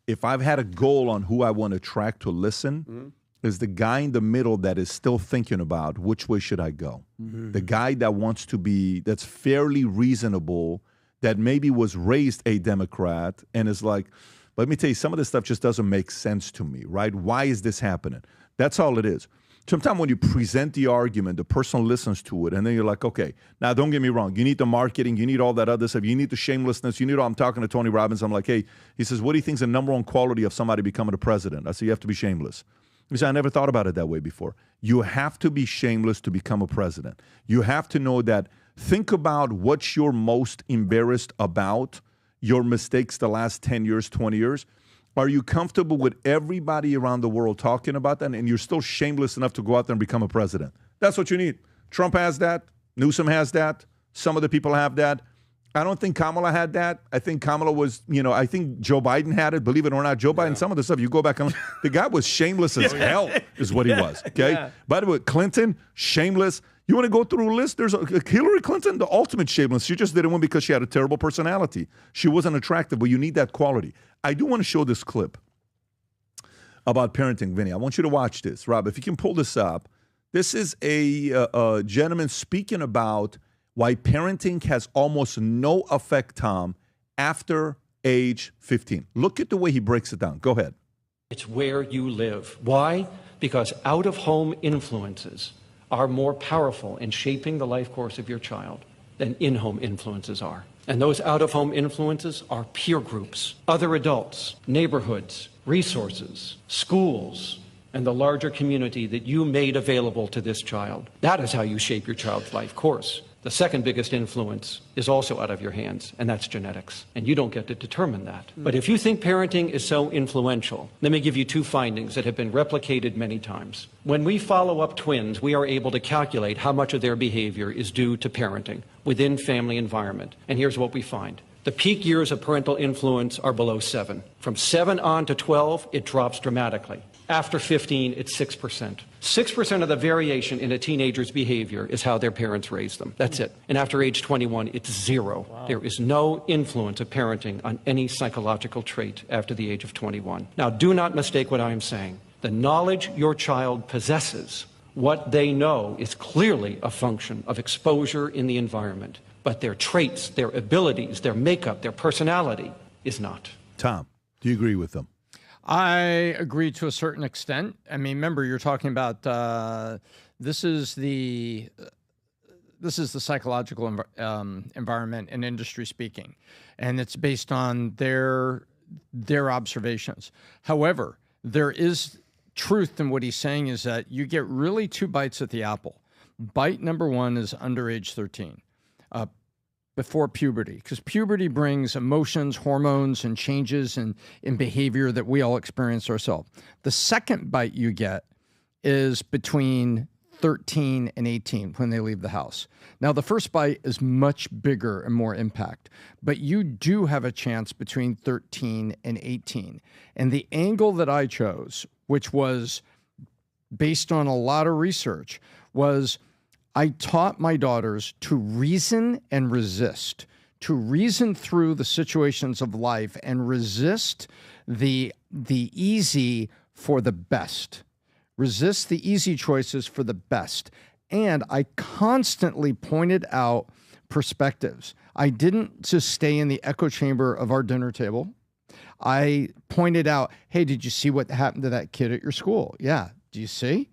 if I've had a goal on who I want to attract to listen, is the guy in the middle that is still thinking about which way should I go. The guy that wants to be, that's fairly reasonable, that maybe was raised a Democrat and is like, let me tell you, some of this stuff just doesn't make sense to me, right? Why is this happening? That's all it is. Sometimes when you present the argument, the person listens to it, and then you're like, okay, now don't get me wrong. You need the marketing. You need all that other stuff. You need the shamelessness. You need all, I'm talking to Tony Robbins. I'm like, hey, he says, what do you think is the number one quality of somebody becoming a president? I say, you have to be shameless. He said, I never thought about it that way before. You have to be shameless to become a president. You have to know that, think about what you're most embarrassed about, your mistakes the last 10 years, 20 years. Are you comfortable with everybody around the world talking about that, and you're still shameless enough to go out there and become a president? That's what you need. Trump has that. Newsom has that. Some of the people have that. I don't think Kamala had that. I think Kamala was, I think Joe Biden had it. Believe it or not, Joe Biden, some of the stuff, you go back and the guy was shameless as hell is what he was, okay? Yeah. By the way, Clinton, shameless. You want to go through a list? There's Hillary Clinton, the ultimate shameless. She just didn't win because she had a terrible personality. She wasn't attractive, but you need that quality. I do want to show this clip about parenting, Vinny. I want you to watch this. Rob, if you can pull this up. This is a gentleman speaking about why parenting has almost no effect, Tom, after age 15. Look at the way he breaks it down. Go ahead. It's where you live. Why? Because out-of-home influences are more powerful in shaping the life course of your child than in-home influences are. And those out-of-home influences are peer groups, other adults, neighborhoods, resources, schools, and the larger community that you made available to this child. That is how you shape your child's life course. The second biggest influence is also out of your hands, and that's genetics. And you don't get to determine that. But if you think parenting is so influential, let me give you two findings that have been replicated many times. When we follow up twins, we are able to calculate how much of their behavior is due to parenting within family environment. And here's what we find. The peak years of parental influence are below 7. From 7 on to 12, it drops dramatically. After 15, it's 6%. 6% of the variation in a teenager's behavior is how their parents raised them. That's it. And after age 21, it's 0. Wow. There is no influence of parenting on any psychological trait after the age of 21. Now, do not mistake what I am saying. The knowledge your child possesses, what they know, is clearly a function of exposure in the environment. But their traits, their abilities, their makeup, their personality is not. Tom, do you agree with them? I agree to a certain extent. I mean, remember, you're talking about this is the psychological environment and industry speaking, and it's based on their observations. However, there is truth in what he's saying is that you get really 2 bites at the apple. Bite number 1 is under age 13. Before puberty, because puberty brings emotions, hormones, and changes in behavior that we all experience ourselves. The second bite you get is between 13 and 18 when they leave the house. Now, the first bite is much bigger and more impact, but you do have a chance between 13 and 18. And the angle that I chose, which was based on a lot of research, was I taught my daughters to reason and resist, to reason through the situations of life and resist the easy for the best. Resist the easy choices for the best. And I constantly pointed out perspectives. I didn't just stay in the echo chamber of our dinner table. I pointed out, hey, did you see what happened to that kid at your school? Yeah. Do you see?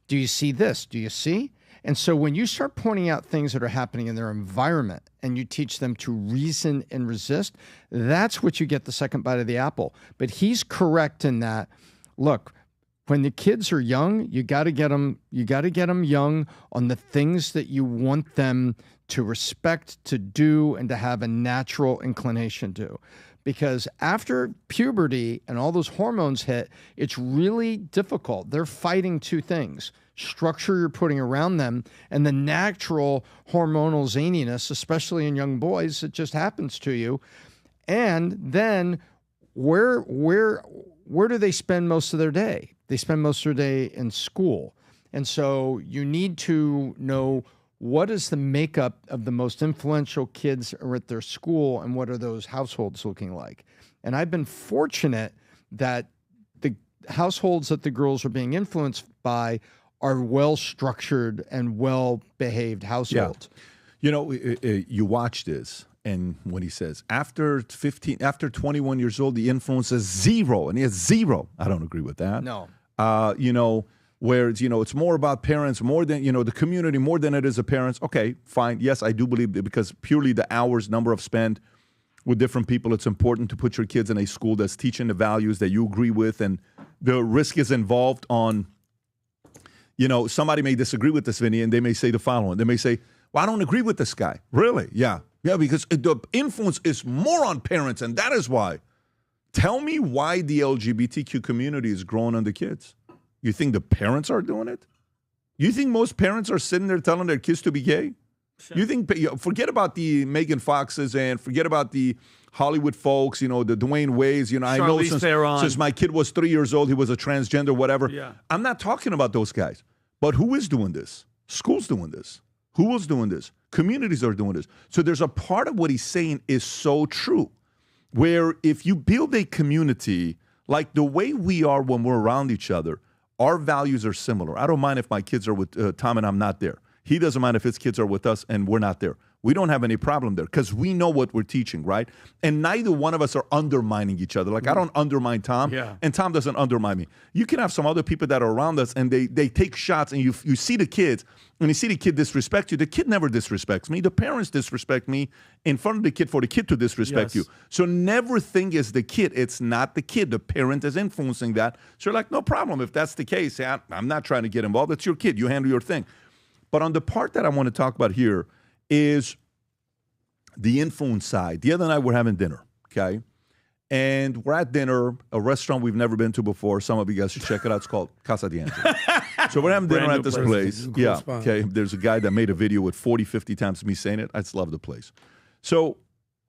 Do you see this? Do you see? And so when you start pointing out things that are happening in their environment and you teach them to reason and resist, that's what you get the second bite of the apple. But he's correct in that, look, when the kids are young, you got to get them young on the things that you want them to respect, to do, and to have a natural inclination to. Because after puberty and all those hormones hit, it's really difficult. They're fighting two things: structure you're putting around them and the natural hormonal zaniness, especially in young boys. It just happens to you. And then where do they spend most of their day? They spend most of their day in school. And so you need to know, what is the makeup of the most influential kids are at their school, and what are those households looking like? And I've been fortunate that the households that the girls are being influenced by are well-structured and well-behaved households. Yeah. You know, you watch this, and when he says, after 21 years old, the influence is zero, and he has zero. I don't agree with that. No. You know, where it's, it's more about parents, more than, the community, more than it is the parents. Okay, fine. Yes, I do believe that, because purely the hours, number of spent with different people, it's important to put your kids in a school that's teaching the values that you agree with, and the risk is involved on, somebody may disagree with this, Vinny, and they may say the following. They may say, well, I don't agree with this guy. Really? Yeah. Yeah, because the influence is more on parents, and that is why. Tell me why the LGBTQ community is growing on the kids. You think the parents are doing it? You think most parents are sitting there telling their kids to be gay? Sure. You think, forget about the Megan Foxes and forget about the Hollywood folks, the Dwayne Wades. I know since my kid was 3 years old, he was a transgender, whatever. Yeah. I'm not talking about those guys. But who is doing this? Schools doing this. Who is doing this? Communities are doing this. So there's a part of what he's saying is so true, where if you build a community like the way we are when we're around each other, our values are similar. I don't mind if my kids are with Tom and I'm not there. He doesn't mind if his kids are with us and we're not there. We don't have any problem there because we know what we're teaching, right? And neither one of us are undermining each other. Like, I don't undermine Tom, and Tom doesn't undermine me. You can have some other people that are around us and they take shots, and you see the kids, and you see the kid disrespect you. The kid never disrespects me. The parents disrespect me in front of the kid for the kid to disrespect you. So never think it's the kid. It's not the kid. The parent is influencing that. So you're like, no problem. If that's the case, I'm not trying to get involved. It's your kid. You handle your thing. But on the part that I want to talk about here is the influence side. The other night we're having dinner, okay? And we're at dinner, a restaurant we've never been to before. Some of you guys should check it out. It's called Casa de Angelo. So we're having dinner at this place. Yeah, okay. There's a guy that made a video with 40, 50 times me saying it. I just love the place. So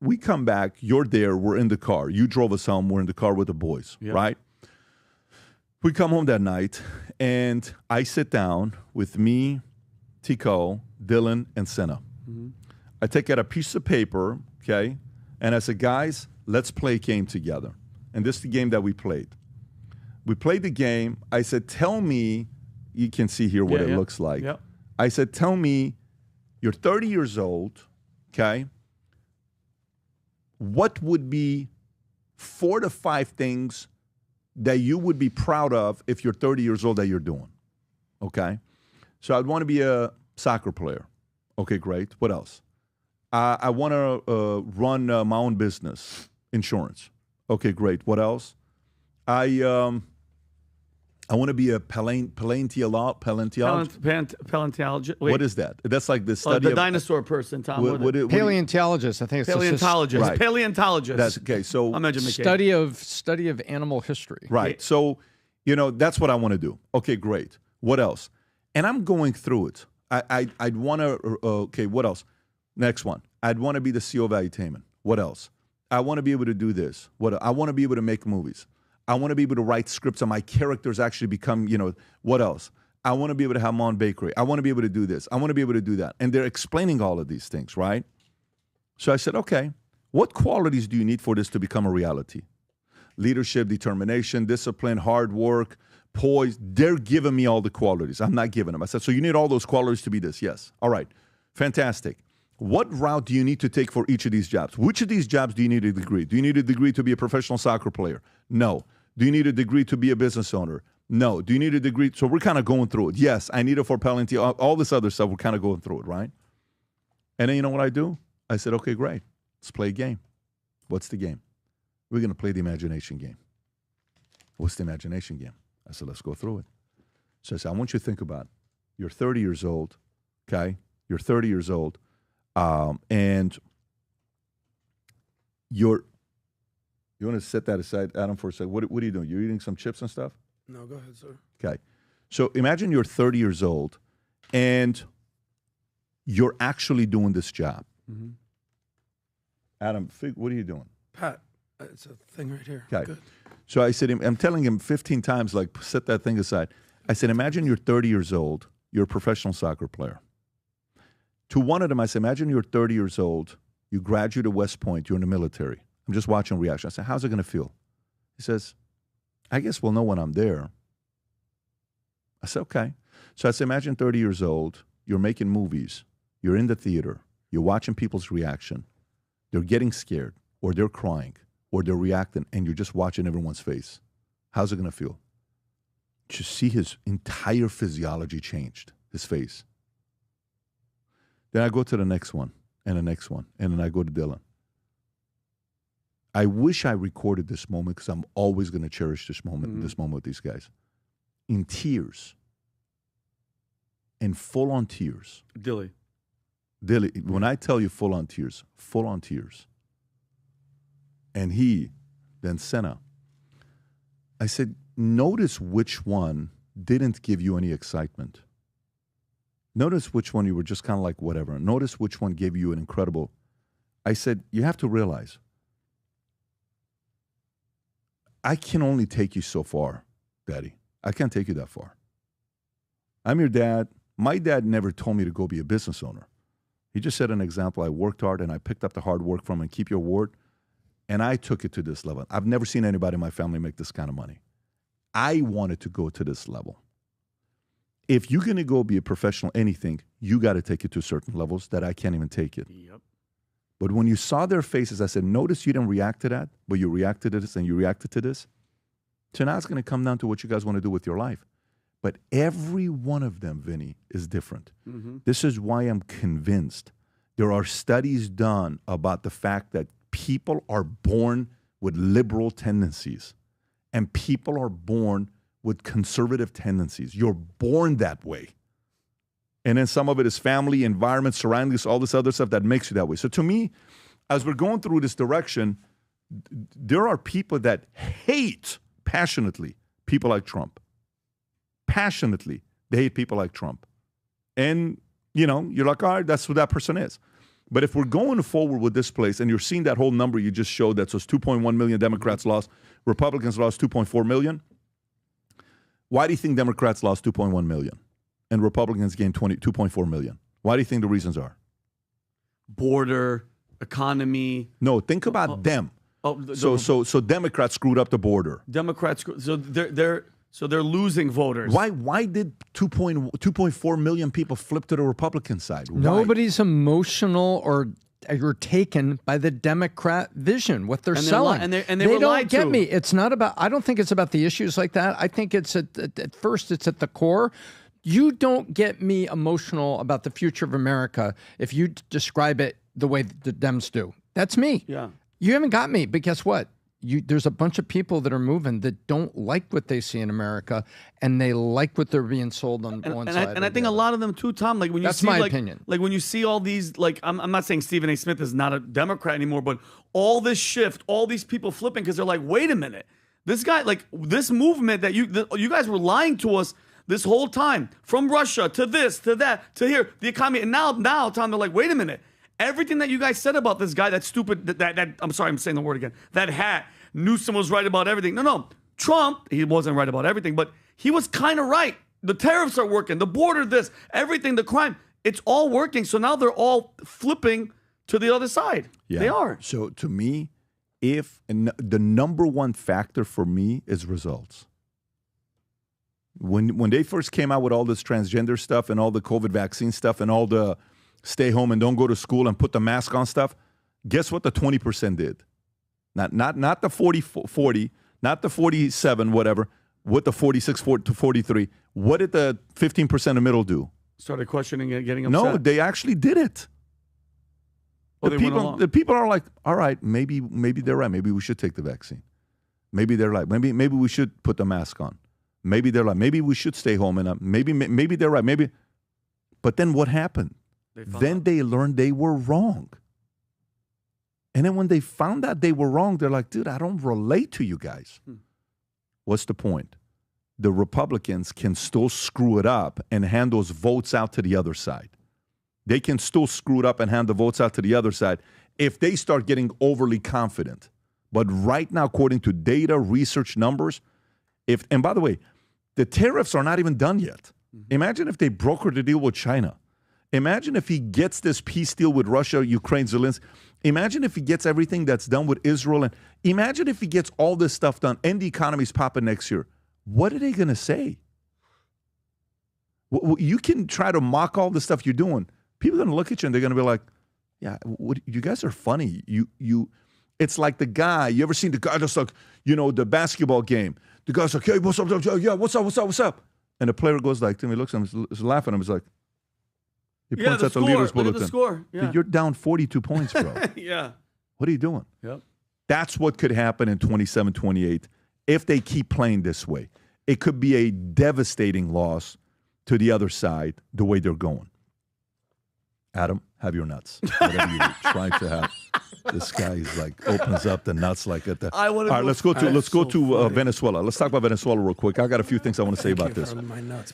we come back. You're there. We're in the car. You drove us home. We're in the car with the boys, right? We come home that night, and I sit down with me, Tico, Dylan, and Senna. I take out a piece of paper, okay, and I said, guys, let's play a game together. And this is the game that we played. We played the game. I said, tell me, you can see here what it looks like. I said, tell me, you're 30 years old, okay, what would be 4 to 5 things that you would be proud of if you're 30 years old that you're doing, okay? So I'd want to be a soccer player. Okay, great. What else? I want to run my own business, insurance. Okay, great. What else? I want to be a paleontologist. Wait. What is that? That's like the study the dinosaur person, Tom. Paleontologist. I think it's paleontologist. Right. Paleontologist. That's okay. So study of animal history. Right. So that's what I want to do. Okay, great. What else? And I'm going through it. I'd want to. Okay, what else? Next one. I'd want to be the CEO of Valuetainment. What else? I want to be able to do this. I want to be able to make movies. I want to be able to write scripts and my characters actually become, what else? I want to be able to have my own bakery. I want to be able to do this. I want to be able to do that. And they're explaining all of these things, right? So I said, okay, what qualities do you need for this to become a reality? Leadership, determination, discipline, hard work, poise. They're giving me all the qualities. I'm not giving them. I said, so you need all those qualities to be this? Yes. All right. Fantastic. What route do you need to take for each of these jobs? Which of these jobs do you need a degree? Do you need a degree to be a professional soccer player? No. Do you need a degree to be a business owner? No. Do you need a degree? So we're kind of going through it. Yes, I need it for paleontology. All this other stuff, we're kind of going through it, right? And then you know what I do? I said, okay, great. Let's play a game. What's the game? We're going to play the imagination game. What's the imagination game? I said, let's go through it. So I said, I want you to think about it. You're 30 years old, okay? You're 30 years old. And you want to set that aside, Adam, for a second? What are you doing? You're eating some chips and stuff? No, go ahead, sir. Okay. So imagine you're 30 years old and you're actually doing this job. Mm-hmm. Adam, what are you doing? Pat, it's a thing right here. Okay. Good. So I said, I'm telling him 15 times, like, set that thing aside. I said, imagine you're 30 years old. You're a professional soccer player. To one of them, I said, imagine you're 30 years old. You graduate at West Point. You're in the military. I'm just watching reaction. I said, how's it going to feel? He says, I guess we'll know when I'm there. I said, okay. So I said, imagine 30 years old. You're making movies. You're in the theater. You're watching people's reaction. They're getting scared, or they're crying, or they're reacting, and you're just watching everyone's face. How's it going to feel? To see his entire physiology changed, his face. Then I go to the next one, and the next one, and then I go to Dylan. I wish I recorded this moment because I'm always going to cherish this moment, this moment with these guys. In tears. In full-on tears. Dilly, when I tell you full-on tears, full-on tears. And then Senna, I said, notice which one didn't give you any excitement. Notice which one you were just kind of like, whatever. Notice which one gave you an incredible. I said, you have to realize, I can only take you so far, Daddy. I can't take you that far. I'm your dad. My dad never told me to go be a business owner. He just set an example. I worked hard and I picked up the hard work from and keep your word. And I took it to this level. I've never seen anybody in my family make this kind of money. I wanted to go to this level. If you're going to go be a professional anything, you got to take it to certain levels that I can't even take it. Yep. But when you saw their faces, I said, notice you didn't react to that, but you reacted to this and you reacted to this. So now it's going to come down to what you guys want to do with your life. But every one of them, Vinny, is different. Mm-hmm. This is why I'm convinced there are studies done about the fact that people are born with liberal tendencies and people are born with conservative tendencies. You're born that way. And then some of it is family, environment, surroundings, all this other stuff that makes you that way. So to me, as we're going through this direction, there are people that hate passionately people like Trump. Passionately, they hate people like Trump. And, you're like, all right, that's who that person is. But if we're going forward with this place, and you're seeing that whole number you just showed, that says 2.1 million Democrats lost, Republicans lost 2.4 million. Why do you think Democrats lost 2.1 million and Republicans gained 2.4 million? Why do you think the reasons are? Border, economy. No, think about them. So Democrats screwed up the border. Democrats, so they're losing voters. Why did 2.4 million people flip to the Republican side? Why? Nobody's emotional or taken by the Democrat vision, what they're selling. They don't lied get to. me. It's not about, I don't think it's about the issues like that. I think it's at first, it's at the core. You don't get me emotional about the future of America if you describe it the way the Dems do. That's me. Yeah. You haven't got me, but guess what? There's a bunch of people that are moving that don't like what they see in America, and they like what they're being sold on one side. And I think a lot of them too, Tom. Like when you That's see, my like, opinion. Like when you see all these, like I'm not saying Stephen A. Smith is not a Democrat anymore, but all this shift, all these people flipping because they're like, wait a minute, this guy, like this movement that you guys were lying to us this whole time, from Russia to this to that to here, the economy, and now Tom, they're like, wait a minute, everything that you guys said about this guy, that's stupid, that I'm sorry, I'm saying the word again, that hat. Newsom was right about everything. No. Trump, he wasn't right about everything, but he was kind of right. The tariffs are working. The border, this, everything, the crime, it's all working. So now they're all flipping to the other side. Yeah. They are. So to me, the number one factor for me is results. When they first came out with all this transgender stuff and all the COVID vaccine stuff and all the stay home and don't go to school and put the mask on stuff, guess what the 20% did? Not the 40, not the 47, whatever. What the 46 to 43? What did the 15% in the middle do? Started questioning it, getting upset. No, they actually did it. Oh, The people are like, all right, maybe they're right. Maybe we should take the vaccine. Maybe they're like, maybe we should put the mask on. Maybe they're like, maybe we should stay home and maybe they're right. Maybe, but then what happened? then they learned they were wrong. And then when they found out they were wrong, they're like, dude, I don't relate to you guys. What's the point? The Republicans can still screw it up and hand those votes out to the other side. They can still screw it up and hand the votes out to the other side if they start getting overly confident. But right now, according to data, research, numbers, and by the way, the tariffs are not even done yet. Imagine if they brokered a deal with China. Imagine if he gets this peace deal with Russia, Ukraine, Zelensky. Imagine if he gets everything that's done with Israel. And imagine if he gets all this stuff done and the economy's popping next year. What are they going to say? You can try to mock all the stuff you're doing. People are going to look at you and they're going to be like, yeah, you guys are funny. It's like the guy, you ever seen the guy that's like, the basketball game. The guy's like, hey, what's up? Yeah, what's up? And the player goes like to me, looks at him, is laughing at him, he's like, he points at the leader's bulletin. Look at the score. Yeah. You're down 42 points, bro. Yeah. What are you doing? Yep. That's what could happen in 27, 28 if they keep playing this way. It could be a devastating loss to the other side the way they're going. Adam, have your nuts. Whatever you're trying to have. This guy is like opens up the nuts like at the. All right, let's go to Venezuela. Let's talk about Venezuela real quick. I got a few things I want to say about this.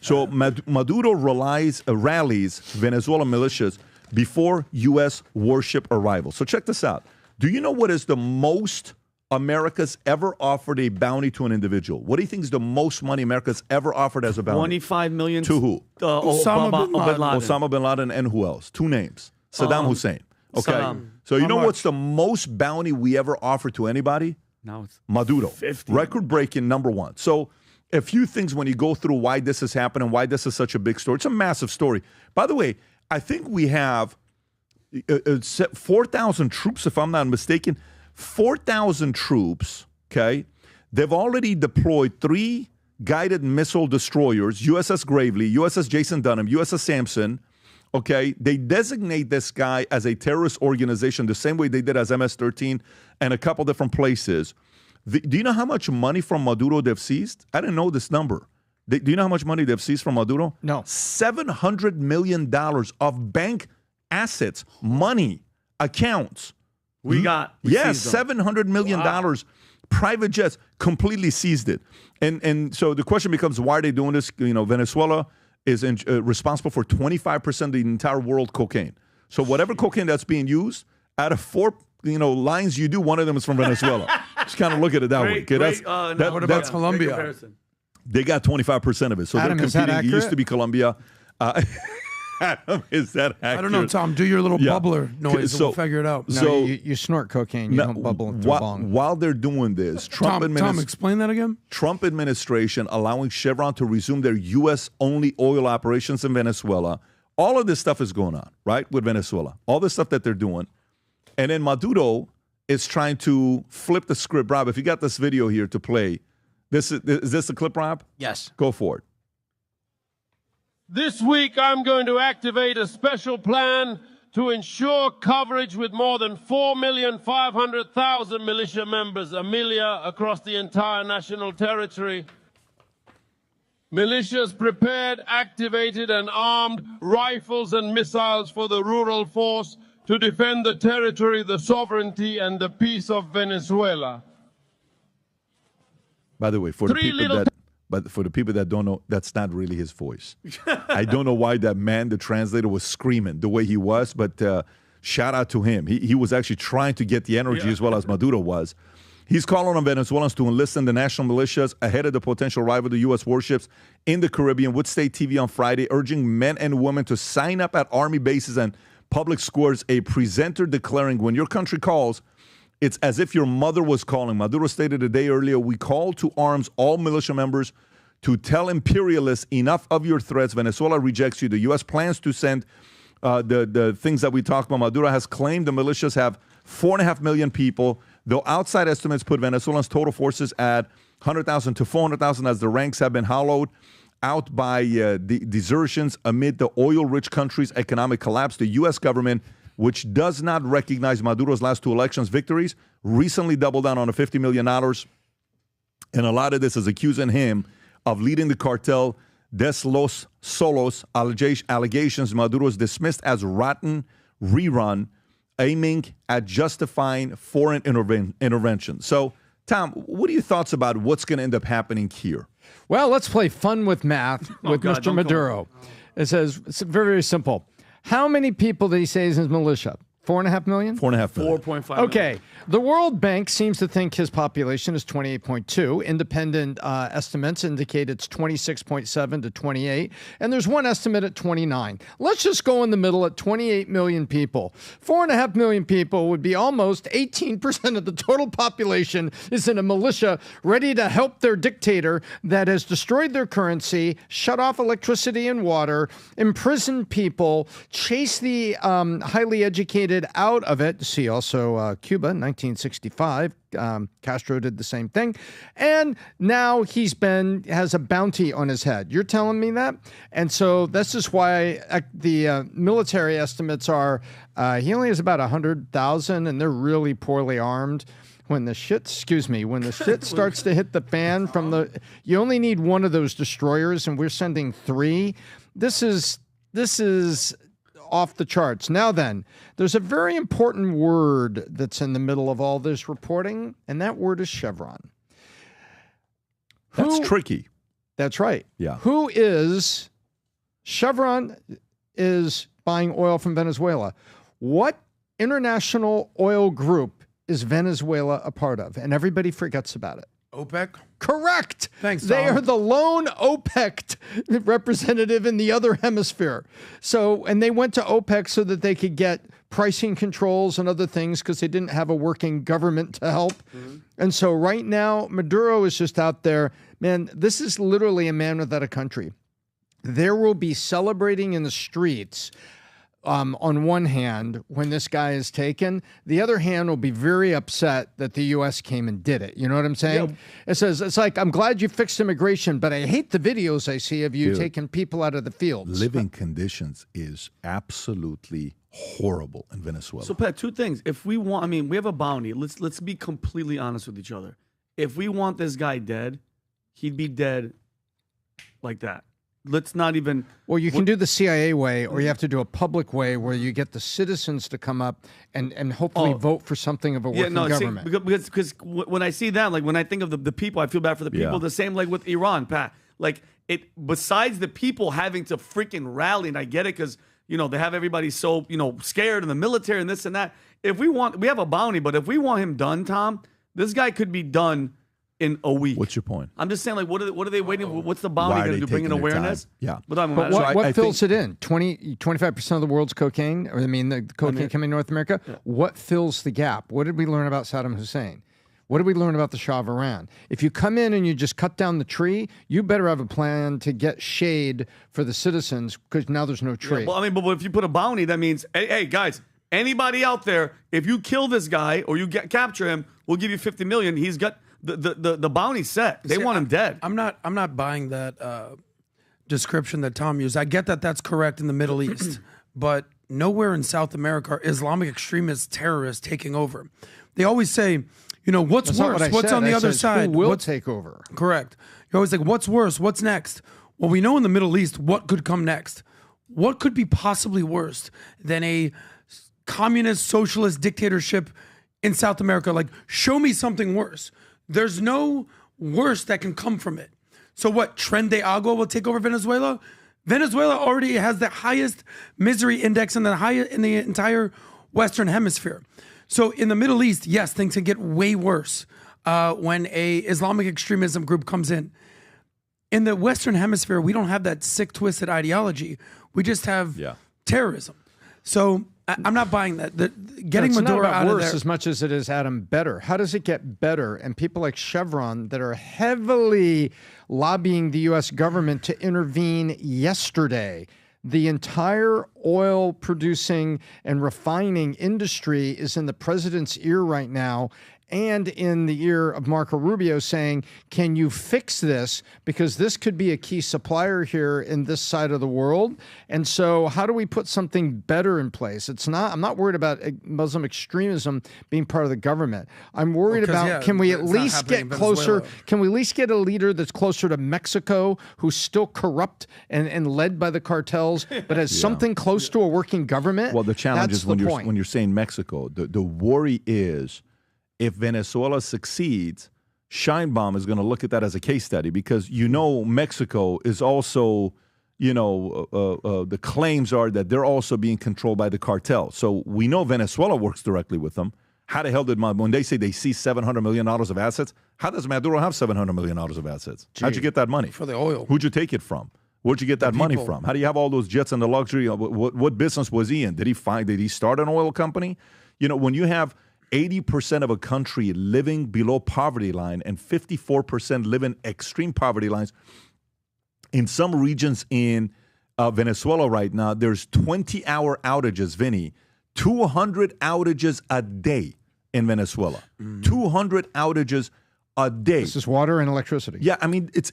So Maduro rallies Venezuelan militias before U.S. warship arrival. So check this out. Do you know what is the most America's ever offered a bounty to an individual? What do you think is the most money America's ever offered as a bounty? $25 million. To who? Osama bin Laden and who else? Two names. Saddam Hussein. Okay. So you know what's the most bounty we ever offered to anybody? Now it's Maduro. 50. Record-breaking -- So a few things when you go through why this has happened and why this is such a big story. It's a massive story. By the way, I think we have 4,000 troops, if I'm not mistaken. 4,000 troops, okay? They've already deployed 3 guided missile destroyers, USS Gravely, USS Jason Dunham, USS Sampson, okay? They designate this guy as a terrorist organization the same way they did as MS-13 and a couple different places. Do you know how much money from Maduro they've seized? I didn't know this number. Do you know how much money they've seized from Maduro? No. $700 million of bank assets, money, accounts. We $700 million. Wow. Private jets completely seized it. And so the question becomes, why are they doing this? Venezuela is responsible for 25% of the entire world cocaine. So whatever cocaine that's being used, out of 4 lines you do, one of them is from Venezuela. Just kind of look at it that way. Okay, what about Colombia? They got 25% of it. So Adam, they're competing. It used to be Colombia. Adam, is that accurate? I don't know, Tom. Do your little bubbler noise, and we'll figure it out. No, you snort cocaine. You don't bubble into a bong. While they're doing this, Tom, explain that again. Trump administration allowing Chevron to resume their U.S.-only oil operations in Venezuela. All of this stuff is going on, right, with Venezuela. All this stuff that they're doing. And then Maduro is trying to flip the script. Rob, if you got this video here to play, is this the clip, Rob? Yes. Go for it. This week, I'm going to activate a special plan to ensure coverage with more than 4,500,000 militia members, Amelia, across the entire national territory. Militias prepared, activated, and armed, rifles and missiles for the rural force to defend the territory, the sovereignty, and the peace of Venezuela. By the way, for the people that don't know, that's not really his voice. I don't know why that man, the translator, was screaming the way he was, but shout out to him. He was actually trying to get the energy as well as Maduro was. He's calling on Venezuelans to enlist in the national militias ahead of the potential arrival of the U.S. warships in the Caribbean with state TV on Friday, urging men and women to sign up at Army bases and public squares. A presenter declaring, when your country calls, it's as if your mother was calling. Maduro stated a day earlier, we call to arms all militia members to tell imperialists enough of your threats. Venezuela rejects you. The U.S. plans to send the things that we talked about. Maduro has claimed the militias have 4.5 million people, though outside estimates put Venezuela's total forces at 100,000 to 400,000 as the ranks have been hollowed out by desertions amid the oil-rich country's economic collapse. The U.S. government, which does not recognize Maduro's last 2 elections victories, recently doubled down on a $50 million. And a lot of this is accusing him of leading the cartel Des Los Solos allegations Maduro is dismissed as rotten rerun aiming at justifying foreign intervention. So, Tom, what are your thoughts about what's going to end up happening here? Well, let's play fun with math with Mr. Maduro. It says, it's very, very simple. How many people did he say is his militia? 4.5 million? 4.5 million. 4.5 million. Okay. The World Bank seems to think his population is 28.2. Independent estimates indicate it's 26.7 to 28. And there's one estimate at 29. Let's just go in the middle at 28 million people. 4.5 million people would be almost 18% of the total population is in a militia ready to help their dictator that has destroyed their currency, shut off electricity and water, imprisoned people, chased the highly educated out of it. See also Cuba, 1965. Castro did the same thing. And now has a bounty on his head. You're telling me that? And so this is why the military estimates are he only has about 100,000 and they're really poorly armed. When the shit starts to hit the fan you only need one of those destroyers and we're sending 3. This is off the charts. Now then, there's a very important word that's in the middle of all this reporting, and that word is Chevron. That's tricky. That's right. Yeah. Chevron is buying oil from Venezuela. What international oil group is Venezuela a part of? And everybody forgets about it. OPEC? Correct. Thanks, Tom. They are the lone OPEC representative in the other hemisphere. And they went to OPEC so that they could get pricing controls and other things because they didn't have a working government to help. Mm-hmm. And so right now, Maduro is just out there. Man, this is literally a man without a country. There will be celebrating in the streets on one hand, when this guy is taken. The other hand will be very upset that the U.S. came and did it. You know what I'm saying? Yep. It says, it's like, I'm glad you fixed immigration, but I hate the videos I see of you taking people out of the fields. Living conditions is absolutely horrible in Venezuela. So, Pat, 2 things. If we want, we have a bounty. Let's be completely honest with each other. If we want this guy dead, he'd be dead like that. Let's not even... Well, you can do the CIA way, or you have to do a public way where you get the citizens to come up and hopefully vote for something of a working government. Because when I see that, like when I think of the people, I feel bad for the people. The same like with Iran, Pat. Like besides the people having to freaking rally, and I get it because, they have everybody so, scared in the military and this and that. We have a bounty, but if we want him done, Tom, this guy could be done in a week. What's your point? I'm just saying, like, what are they waiting for? What's the bounty going to do? Bring in awareness? Yeah. But what fills it in? 25% of the world's cocaine? Or the cocaine coming to North America? Yeah. What fills the gap? What did we learn about Saddam Hussein? What did we learn about the Shah of Iran? If you come in and you just cut down the tree, you better have a plan to get shade for the citizens because now there's no tree. Yeah, but if you put a bounty, that means, hey, guys, anybody out there, if you kill this guy or you capture him, we'll give you $50 million. He's got... The bounty's set. They want him dead. I'm not buying that description that Tom used. I get that that's correct in the Middle East, but nowhere in South America are Islamic extremist terrorists taking over. They always say, what's worse? What's on the other side? Who will take over? Correct. You always like, what's worse? What's next? Well, we know in the Middle East what could come next. What could be possibly worse than a communist socialist dictatorship in South America? Like, show me something worse. There's no worse that can come from it. So what, Tren de Agua will take over Venezuela? Venezuela already has the highest misery index in the entire Western Hemisphere. So in the Middle East, yes, things can get way worse when a Islamic extremism group comes in. In the Western Hemisphere, we don't have that sick, twisted ideology. We just have terrorism. So I'm not buying that. Getting Maduro out of there as much as it is, Adam, better. How does it get better? And people like Chevron that are heavily lobbying the U.S. government to intervene yesterday. The entire oil producing and refining industry is in the president's ear right now. and in the ear of Marco Rubio saying, can you fix this? Because this could be a key supplier here in this side of the world. And so how do we put something better in place? I'm not worried about Muslim extremism being part of the government. I'm worried about, can we at least get closer? Can we at least get a leader that's closer to Mexico, who's still corrupt and led by the cartels, but has something close to a working government? Well, the challenge is when you're saying Mexico, the worry is if Venezuela succeeds, Scheinbaum is going to look at that as a case study because Mexico is also, the claims are that they're also being controlled by the cartel. So we know Venezuela works directly with them. How the hell did when they say they see $700 million of assets, how does Maduro have $700 million of assets? How'd you get that money? For the oil. Who'd you take it from? Where'd you get that money from? How do you have all those jets and the luxury? What business was he in? Did he start an oil company? When you have 80% of a country living below poverty line and 54% live in extreme poverty lines, in some regions in Venezuela right now, there's 20-hour outages, Vinny. 200 outages a day in Venezuela. 200 outages a day. This is water and electricity. Yeah, I mean, it's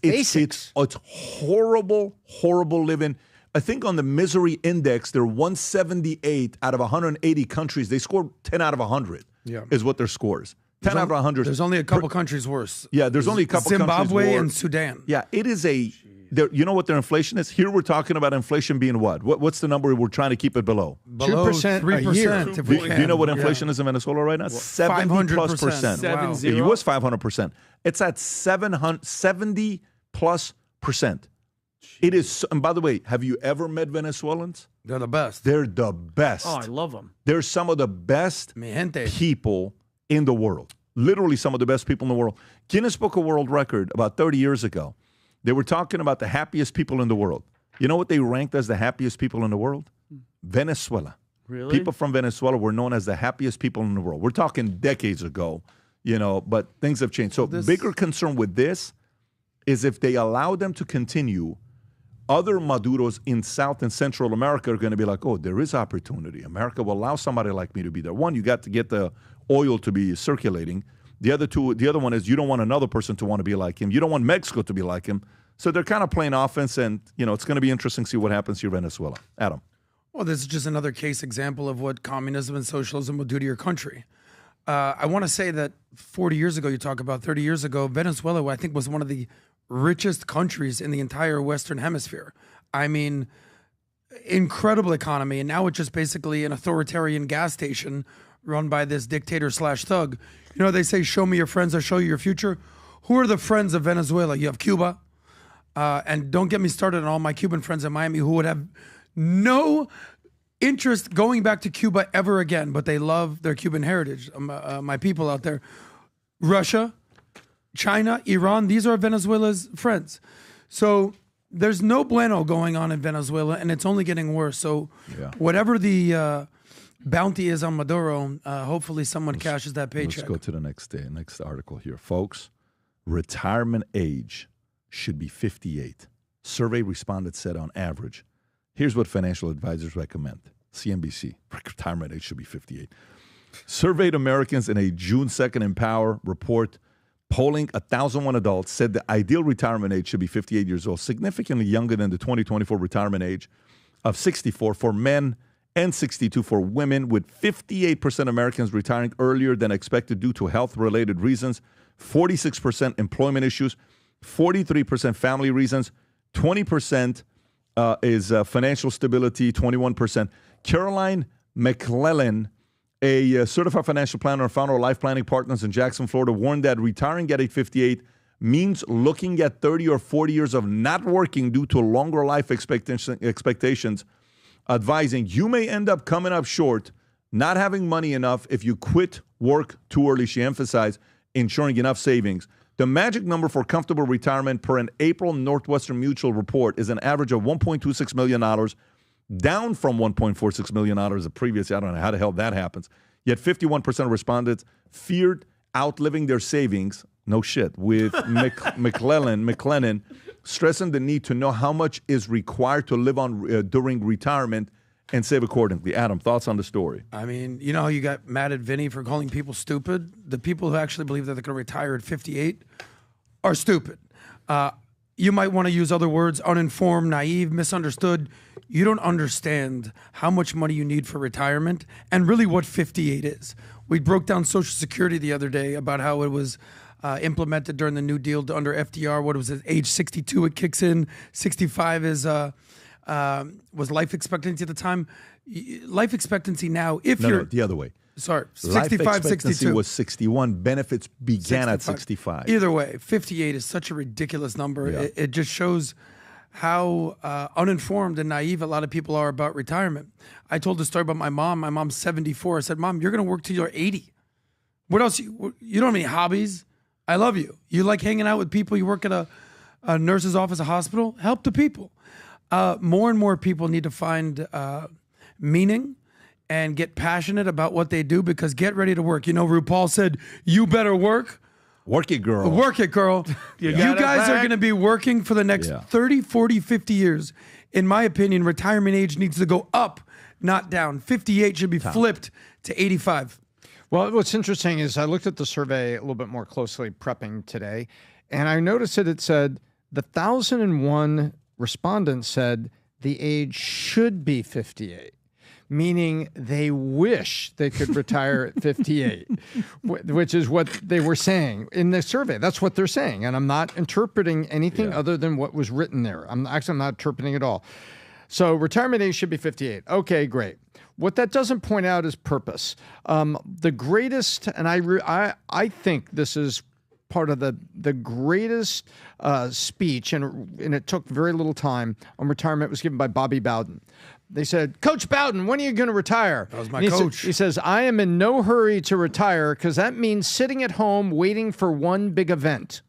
horrible, horrible living. I think on the misery index, they're 178 out of 180 countries. They scored 10 out of 100 is what their scores. 10 out of 100. There's only a couple countries worse. Yeah, there's only a couple countries worse. Zimbabwe and Sudan. Yeah, it is you know what their inflation is? Here we're talking about inflation being what? What's the number we're trying to keep it below? 2%, 3%. Do you know what inflation is in Venezuela right now? 70+%. Wow. It was 500%. It's at 70+%. It is, and by the way, have you ever met Venezuelans? They're the best. They're the best. Oh, I love them. They're some of the best people in the world. Literally some of the best people in the world. Guinness Book of World Record about 30 years ago. They were talking about the happiest people in the world. You know what they ranked as the happiest people in the world? Venezuela. Really? People from Venezuela were known as the happiest people in the world. We're talking decades ago, but things have changed. So bigger concern with this is if they allow them to continue, other Maduros in South and Central America are going to be like, oh, there is opportunity. America will allow somebody like me to be there. One, you got to get the oil to be circulating. The other one is you don't want another person to want to be like him. You don't want Mexico to be like him. So they're kind of playing offense, and it's going to be interesting to see what happens here in Venezuela. Adam. Well, this is just another case example of what communism and socialism will do to your country. I want to say that 40 years ago, you talk about 30 years ago, Venezuela, I think, was one of the richest countries in the entire Western Hemisphere. I mean, incredible economy, and now it's just basically an authoritarian gas station run by this dictator / thug. They say, show me your friends, I'll show you your future. Who are the friends of Venezuela? You have Cuba. And don't get me started on all my Cuban friends in Miami who would have no interest going back to Cuba ever again, but they love their Cuban heritage. My people out there. Russia, China, Iran, these are Venezuela's friends. So there's no bueno going on in Venezuela, and it's only getting worse. So whatever the bounty is on Maduro, hopefully someone cashes that paycheck. Let's go to the next article here. Folks, retirement age should be 58. Survey respondents said on average. Here's what financial advisors recommend. CNBC, retirement age should be 58. Surveyed Americans in a June 2nd Empower report polling 1,001 adults said the ideal retirement age should be 58 years old, significantly younger than the 2024 retirement age of 64 for men and 62 for women, with 58% Americans retiring earlier than expected due to health-related reasons, 46% employment issues, 43% family reasons, 20% is financial stability, 21%. Caroline McClellan, a certified financial planner and founder of Life Planning Partners in Jackson, Florida, warned that retiring at age 58 means looking at 30 or 40 years of not working due to longer life expectations, advising you may end up coming up short, not having money enough if you quit work too early. She emphasized ensuring enough savings. The magic number for comfortable retirement per an April Northwestern Mutual report is an average of $1.26 million, down from $1.46 million the previous year. I don't know how the hell that happens. Yet 51% of respondents feared outliving their savings. No shit. With McLennan stressing the need to know how much is required to live on during retirement and save accordingly. Adam, thoughts on the story? I mean, you know how you got mad at Vinny for calling people stupid? The people who actually believe that they're going to retire at 58 are stupid. You might want to use other words, uninformed, naive, misunderstood. You don't understand how much money you need for retirement and really what 58 is. We broke down Social Security the other day about how it was implemented during the New Deal under FDR. What was it? Age 62 it kicks in. 65 is was life expectancy at the time. Life expectancy now, if you're... No, the other way. Sorry, Life 65, expectancy 62. was 61. Benefits began at 65. Either way, 58 is such a ridiculous number. Yeah. It just shows how uninformed and naive a lot of people are about retirement. I told the story about my mom. My mom's 74. I said, Mom, you're going to work till you're 80. What else? You don't have any hobbies? I love you. You like hanging out with people? You work at a nurse's office, a hospital? Help the people. More and more people need to find meaning and get passionate about what they do, because get ready to work. You know, RuPaul said, you better work. Work it, girl. Work it, girl. You guys are going to be working for the next 30, 40, 50 years. In my opinion, retirement age needs to go up, not down. 58 should be flipped to 85. Well, what's interesting is I looked at the survey a little bit more closely prepping today, and I noticed that it said the 1,001 respondents said the age should be 58. Meaning they wish they could retire at 58, which is what they were saying in the survey. That's what they're saying. And I'm not interpreting anything other than what was written there. I'm not interpreting at all. So retirement age should be 58. Okay, great. What that doesn't point out is purpose. The greatest, and I think this is part of the greatest speech, and it took very little time on retirement, was given by Bobby Bowden. They said, Coach Bowden, when are you going to retire? That was my coach. He says, I am in no hurry to retire because that means sitting at home waiting for one big event.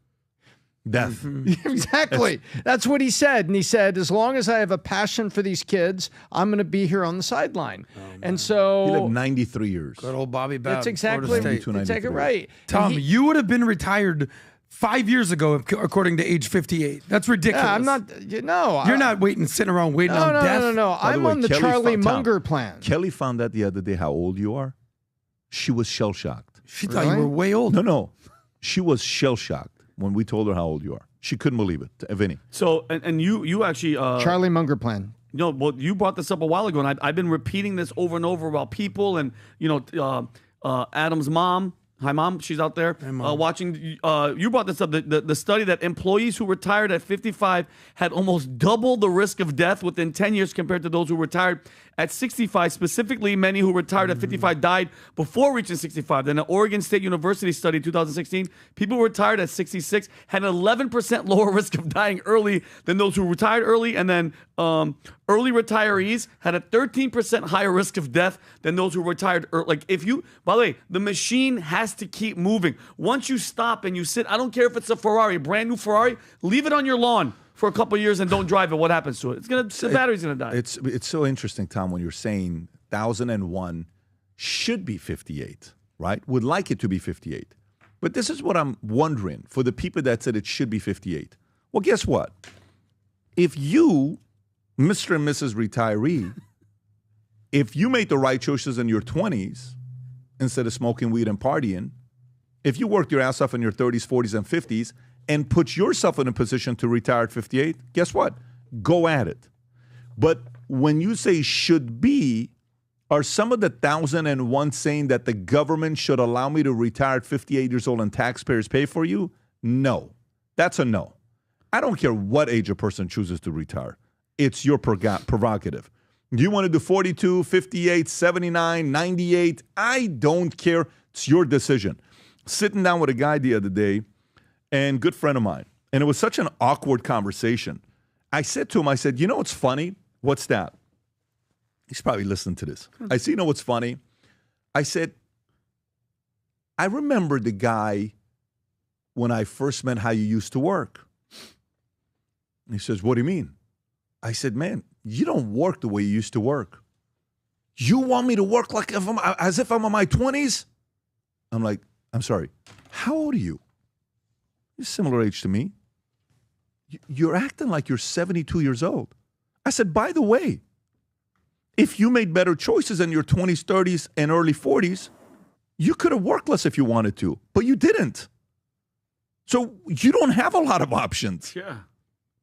Death. Exactly. That's what he said. And he said, as long as I have a passion for these kids, I'm going to be here on the sideline. And so... He lived 93 years. Good old Bobby Bowden. That's exactly right. Tom, you would have been retired 5 years ago, according to age 58. That's ridiculous. Yeah, I'm not, you're not sitting around waiting on death. No. I'm on the Charlie Munger plan. Kelly found out the other day how old you are. She was shell-shocked. She thought you were way old. No. She was shell-shocked when we told her how old you are. She couldn't believe it. Vinny. So, and you actually... Charlie Munger plan. No, well, you brought this up a while ago, and I've been repeating this over and over about people, and, Adam's mom... Hi, Mom. She's out there watching. You brought this up, the study that employees who retired at 55 had almost double the risk of death within 10 years compared to those who retired at 65. Specifically, many who retired at 55 died before reaching 65. Then an Oregon State University study in 2016, people who retired at 66 had an 11% lower risk of dying early than those who retired early. And then early retirees had a 13% higher risk of death than those who retired early. By the way, the machine has to keep moving. Once you stop and you sit, I don't care if it's a Ferrari, a brand new Ferrari, leave it on your lawn for a couple of years and don't drive it. What happens to it? The battery's gonna die. It's so interesting, Tom, when you're saying 1,001 should be 58, right? Would like it to be 58. But this is what I'm wondering for the people that said it should be 58. Well, guess what? If you, Mr. and Mrs. Retiree, if you made the right choices in your 20s instead of smoking weed and partying, if you worked your ass off in your 30s, 40s, and 50s and put yourself in a position to retire at 58, guess what? Go at it. But when you say should be, are some of the 1,001 saying that the government should allow me to retire at 58 years old and taxpayers pay for you? No. That's a no. I don't care what age a person chooses to retire. It's your prerogative. Do you want to do 42, 58, 79, 98? I don't care. It's your decision. Sitting down with a guy the other day, and good friend of mine, and it was such an awkward conversation. I said to him, I said, you know what's funny? What's that? He's probably listening to this. I said, you know what's funny? I said, I remember the guy when I first met how you used to work. And he says, what do you mean? I said, man, you don't work the way you used to work. You want me to work like as if I'm in my 20s? I'm like, I'm sorry. How old are you? You're similar age to me. You're acting like you're 72 years old. I said, by the way, If you made better choices in your 20s, 30s, and early 40s, you could have worked less if you wanted to, but you didn't. So you don't have a lot of options. Yeah.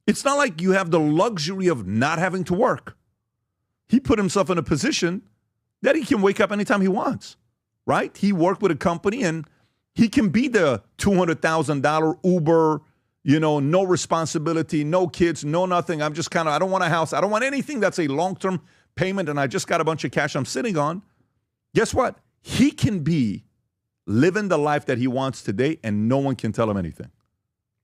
It's not like you have the luxury of not having to work. He put himself in a position that he can wake up anytime he wants, right? He worked with a company and he can be the $200,000 Uber, no responsibility, no kids, no nothing. I'm just I don't want a house. I don't want anything that's a long-term payment and I just got a bunch of cash I'm sitting on. Guess what? He can be living the life that he wants today and no one can tell him anything.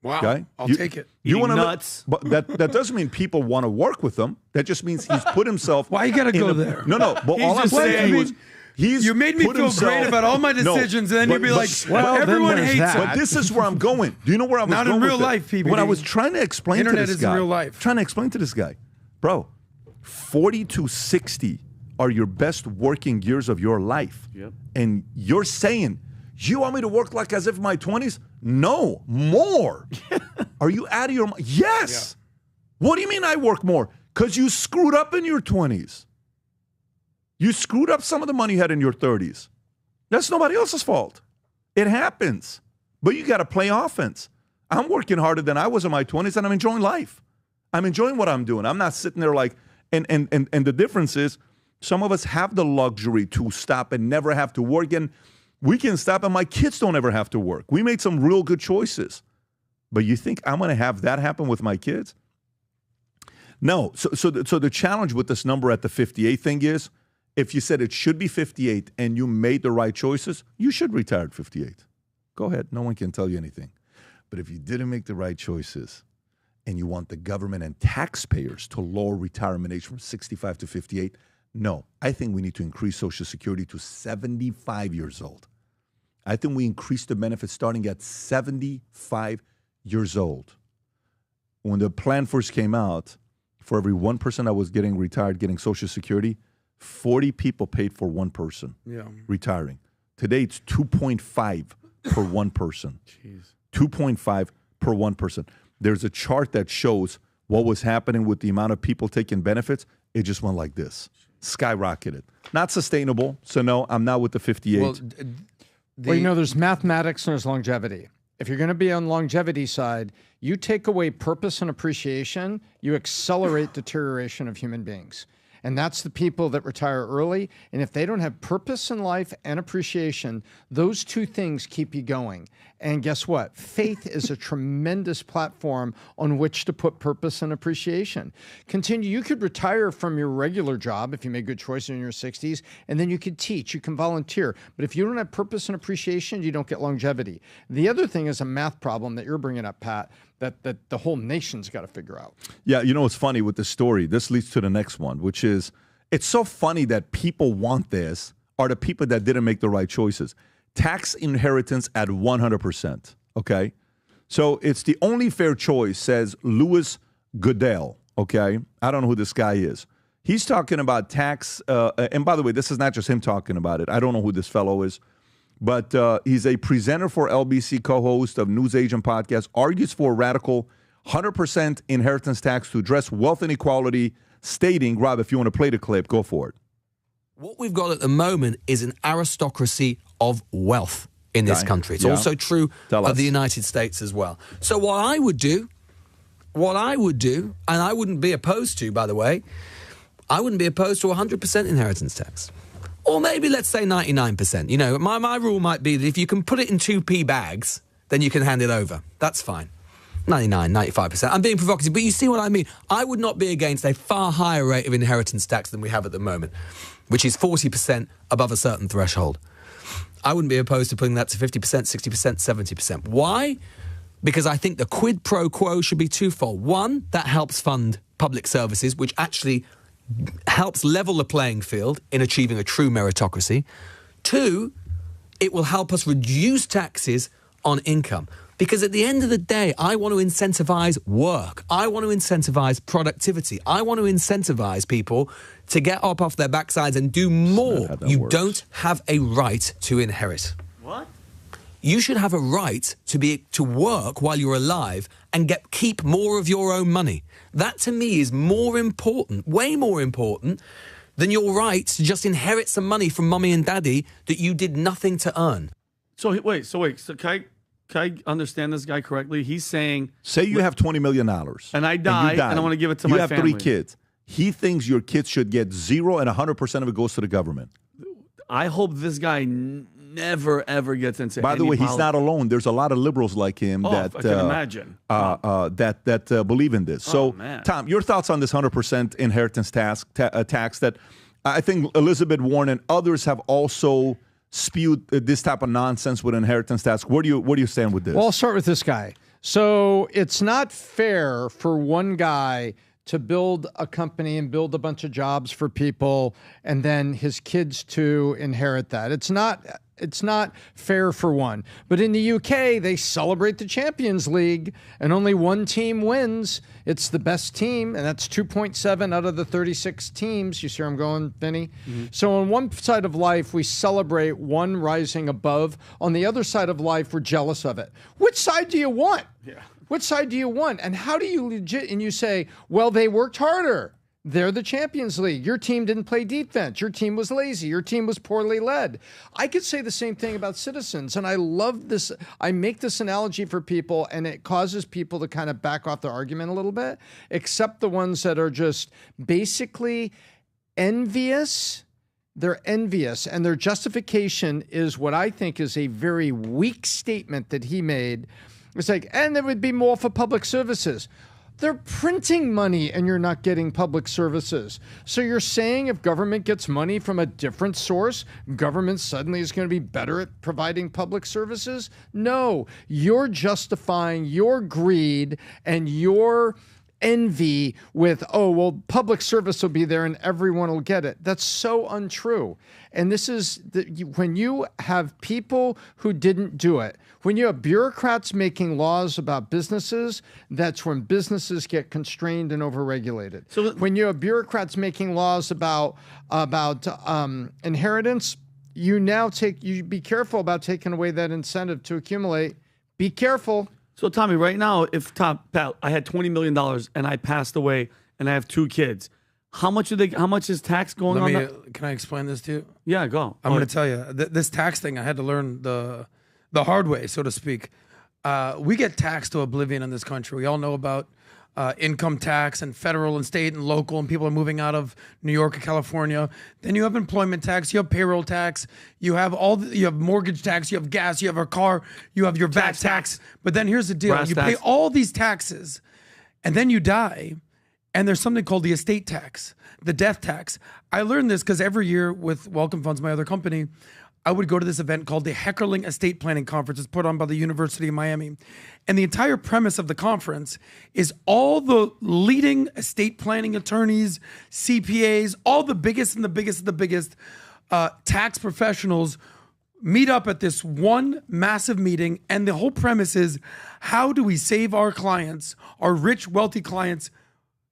Wow. Okay? I'll take it. You want nuts. But that doesn't mean people want to work with him. That just means he's put himself. Why you got to go there? No. But all I'm saying was you made me feel great about all my decisions, and then you'd be like, well, everyone hates it. But this is where I'm going. Do you know where I was going? Not in real with it? life, PBD. When I was trying to explain Internet to this is guy. in real life. Trying to explain to this guy, bro, 40 to 60 are your best working years of your life. Yep. And you're saying, you want me to work like as if my 20s? No, more. Are you out of your mind? Yes. Yeah. What do you mean I work more? Because you screwed up in your 20s. You screwed up some of the money you had in your 30s. That's nobody else's fault. It happens. But you got to play offense. I'm working harder than I was in my 20s, and I'm enjoying life. I'm enjoying what I'm doing. I'm not sitting there like, and the difference is, some of us have the luxury to stop and never have to work, and we can stop, and my kids don't ever have to work. We made some real good choices. But you think I'm going to have that happen with my kids? No. So the challenge with this number at the 58 thing is, if you said it should be 58 and you made the right choices, you should retire at 58. Go ahead. No one can tell you anything. But if you didn't make the right choices and you want the government and taxpayers to lower retirement age from 65 to 58, no. I think we need to increase Social Security to 75 years old. I think we increase the benefits starting at 75 years old. When the plan first came out, for every one person that was getting retired, getting Social Security, 40 people paid for one person retiring. Today, it's 2.5 per one person. 2.5 per one person. There's a chart that shows what was happening with the amount of people taking benefits. It just went like this. Skyrocketed. Not sustainable. So, no, I'm not with the 58. Well, there's mathematics and there's longevity. If you're going to be on longevity side, you take away purpose and appreciation, you accelerate deterioration of human beings. And that's the people that retire early. And if they don't have purpose in life and appreciation, those two things keep you going. And guess what? Faith is a tremendous platform on which to put purpose and appreciation. Continue. You could retire from your regular job if you made good choices in your 60s, and then you could teach, you can volunteer. But if you don't have purpose and appreciation, you don't get longevity. The other thing is a math problem that you're bringing up, Pat, that the whole nation's got to figure out. Yeah, it's funny with this story. This leads to the next one, which is, it's so funny that people want this are the people that didn't make the right choices. Tax inheritance at 100%, okay? So it's the only fair choice, says Louis Goodell, okay? I don't know who this guy is. He's talking about tax, and by the way, this is not just him talking about it. I don't know who this fellow is. But he's a presenter for LBC, co-host of News Agent Podcast, argues for radical 100% inheritance tax to address wealth inequality, stating, Rob, if you want to play the clip, go for it. What we've got at the moment is an aristocracy of wealth in this country. It's also true of the United States as well. So what I would do, and I wouldn't be opposed to, by the way, I wouldn't be opposed to 100% inheritance tax. Or maybe let's say 99%. My rule might be that if you can put it in 2p bags, then you can hand it over. That's fine. 99, 95%. I'm being provocative, but you see what I mean. I would not be against a far higher rate of inheritance tax than we have at the moment, which is 40% above a certain threshold. I wouldn't be opposed to putting that to 50%, 60%, 70%. Why? Because I think the quid pro quo should be twofold. One, that helps fund public services, which actually helps level the playing field in achieving a true meritocracy. Two, it will help us reduce taxes on income. Because at the end of the day, I want to incentivize work. I want to incentivize productivity. I want to incentivize people to get up off their backsides and do more. You don't have a right to inherit. What? You should have a right to work while you're alive and keep more of your own money. That to me is more important, way more important, than your right to just inherit some money from mommy and daddy that you did nothing to earn. So wait. So can I understand this guy correctly? He's saying, say you have $20 million and I die, and I want to give it to my family. You have 3 kids. He thinks your kids should get 0 and 100% of it goes to the government. I hope this guy never ever gets into. By the way, he's not alone. There's a lot of liberals like him that I can imagine that believe in this. So, Tom, your thoughts on this 100% inheritance tax that I think Elizabeth Warren and others have also spewed this type of nonsense with inheritance tax. Where do you stand with this? Well, I'll start with this guy. So it's not fair for one guy to build a company and build a bunch of jobs for people and then his kids to inherit that. It's not fair for one. But in the UK, they celebrate the Champions League and only one team wins. It's the best team, and that's 2.7 out of the 36 teams. You see where I'm going, Vinny? Mm-hmm. So on one side of life, we celebrate one rising above. On the other side of life, we're jealous of it. Which side do you want? Yeah. Which side do you want? And how do you legit, and you say, well, they worked harder. They're the Champions League. Your team didn't play defense. Your team was lazy. Your team was poorly led. I could say the same thing about citizens. And I love this. I make this analogy for people, and it causes people to kind of back off their argument a little bit, except the ones that are just basically envious. They're envious, and their justification is what I think is a very weak statement that he made. It's like, and there would be more for public services. They're printing money and you're not getting public services. So you're saying if government gets money from a different source, government suddenly is going to be better at providing public services? No, you're justifying your greed and your envy with, oh, well, public service will be there and everyone will get it. That's so untrue. And this is when you have people who didn't do it, when you have bureaucrats making laws about businesses, that's when businesses get constrained and overregulated. So when you have bureaucrats making laws about inheritance, you be careful about taking away that incentive to accumulate. Be careful. So Tommy, right now, if I had $20 million and I passed away and I have 2 kids, how much is tax going on that? Can I explain this to you? Yeah, go. I'm going to tell you. This tax thing, I had to learn the hard way, so to speak. We get taxed to oblivion in this country. We all know about income tax and federal and state and local, and people are moving out of New York and California. Then you have employment tax, you have payroll tax, you have you have mortgage tax, you have gas, you have a car, you have your VAT tax. But then here's the deal: you pay all these taxes, and then you die, and there's something called the estate tax, the death tax. I learned this because every year with Welcome Funds, my other company, I would go to this event called the Heckerling Estate Planning Conference. It's put on by the University of Miami. And the entire premise of the conference is all the leading estate planning attorneys, CPAs, all the biggest and the biggest and the biggest tax professionals meet up at this one massive meeting. And the whole premise is, how do we save our clients, our rich, wealthy clients,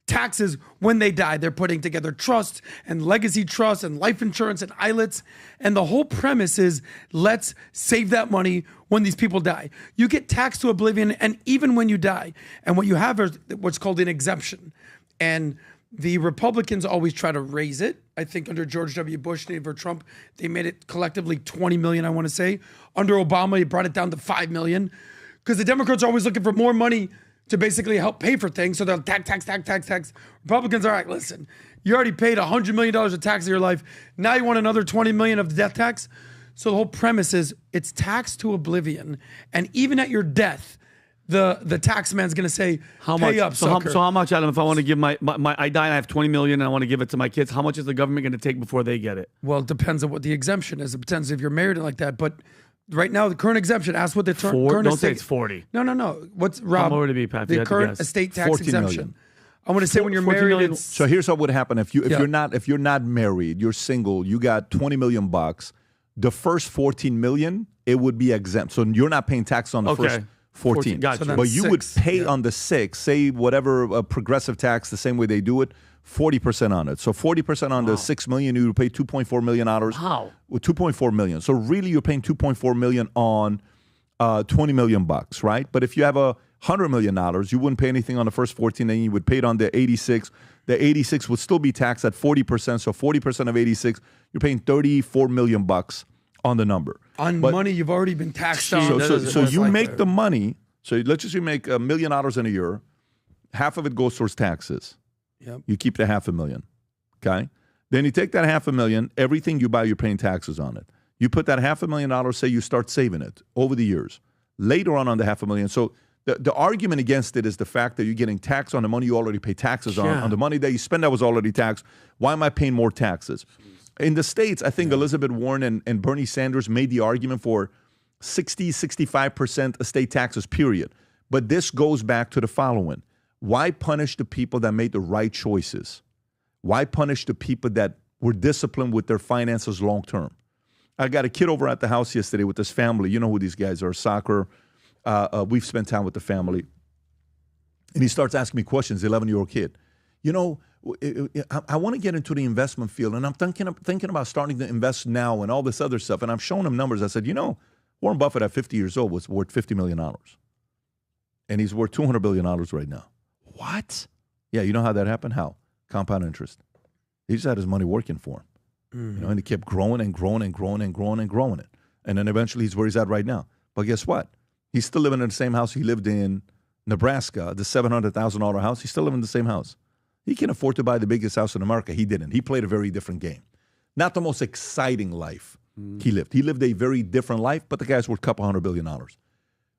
taxes when they die? They're putting together trusts and legacy trusts and life insurance and ILETs. And the whole premise is, let's save that money when these people die. You get taxed to oblivion, and even when you die. And what you have is what's called an exemption. And the Republicans always try to raise it. I think under George W. Bush and over Trump, they made it collectively 20 million, I want to say. Under Obama, he brought it down to 5 million. Because the Democrats are always looking for more money to basically help pay for things. So they'll tax. Republicans are like, listen, you already paid $100 million of tax in your life. Now you want another 20 million of death tax? So the whole premise is it's taxed to oblivion. And even at your death, the tax man's going to say, how pay much? Up, so how much, Adam, if I want to give my I die and I have 20 million and I want to give it to my kids, how much is the government going to take before they get it? Well, it depends on what the exemption is. It depends if you're married and like that. But right now, the current exemption, ask what the current don't say it's 40. No. What's, Rob? How much would it be, Pat? The current estate tax exemption. Million. I want to say when you're married, so here's what would happen if you're not married, you're single, you got $20 million bucks. The first 14 million, it would be exempt. So you're not paying tax on the first 14. Gotcha. So but you would pay on the 6, say whatever progressive tax, the same way they do it, 40% on it. So 40% on the 6 million, you would pay $2.4 million. Wow. With $2.4 million. So really you're paying $2.4 million on 20 million bucks, right? But if you have a $100 million, you wouldn't pay anything on the first 14, and you would pay it on the 86. The 86 would still be taxed at 40%. So 40% of 86, you're paying $34 million on the number. On money you've already been taxed on. So you make the money. So let's just say you make $1 million in a year. Half of it goes towards taxes. Yep. You keep the $500,000. Okay? Then you take that $500,000, everything you buy, you're paying taxes on it. You put that $500,000, say you start saving it over the years. Later on the $500,000. So the argument against it is the fact that you're getting taxed on the money you already pay taxes on the money that you spend that was already taxed. Why am I paying more taxes? In the States, I think Elizabeth Warren and Bernie Sanders made the argument for 65% estate taxes, period. But this goes back to the following. Why punish the people that made the right choices? Why punish the people that were disciplined with their finances long term? I got a kid over at the house yesterday with his family. You know who these guys are, soccer. We've spent time with the family. And he starts asking me questions, 11-year-old kid. You know, I want to get into the investment field, and I'm thinking about starting to invest now and all this other stuff. And I'm showing him numbers. I said, you know, Warren Buffett at 50 years old was worth $50 million. And he's worth $200 billion right now. What? Yeah, you know how that happened? How? Compound interest. He just had his money working for him. You know, and he kept growing and growing and growing and growing and growing it. And then eventually he's where he's at right now. But guess what? He's still living in the same house he lived in Nebraska, the $700,000 house. He's still living in the same house. He can afford to buy the biggest house in America. He didn't. He played a very different game. Not the most exciting life he lived. He lived a very different life, but the guy's worth a couple $100 billion.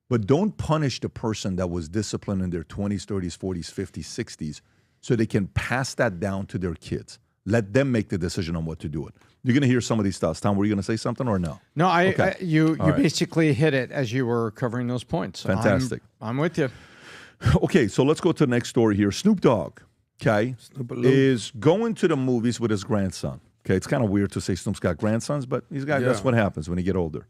But don't punish the person that was disciplined in their 20s, 30s, 40s, 50s, 60s so they can pass that down to their kids. Let them make the decision on what to do it. You're going to hear some of these thoughts. Tom, were you going to say something or no? No, you right. basically hit it as you were covering those points. Fantastic. I'm with you. Okay, so let's go to the next story here. Snoop Dogg, okay, is going to the movies with his grandson. Okay, it's kind of weird to say Snoop's got grandsons, but he's got. That's what happens when you get older.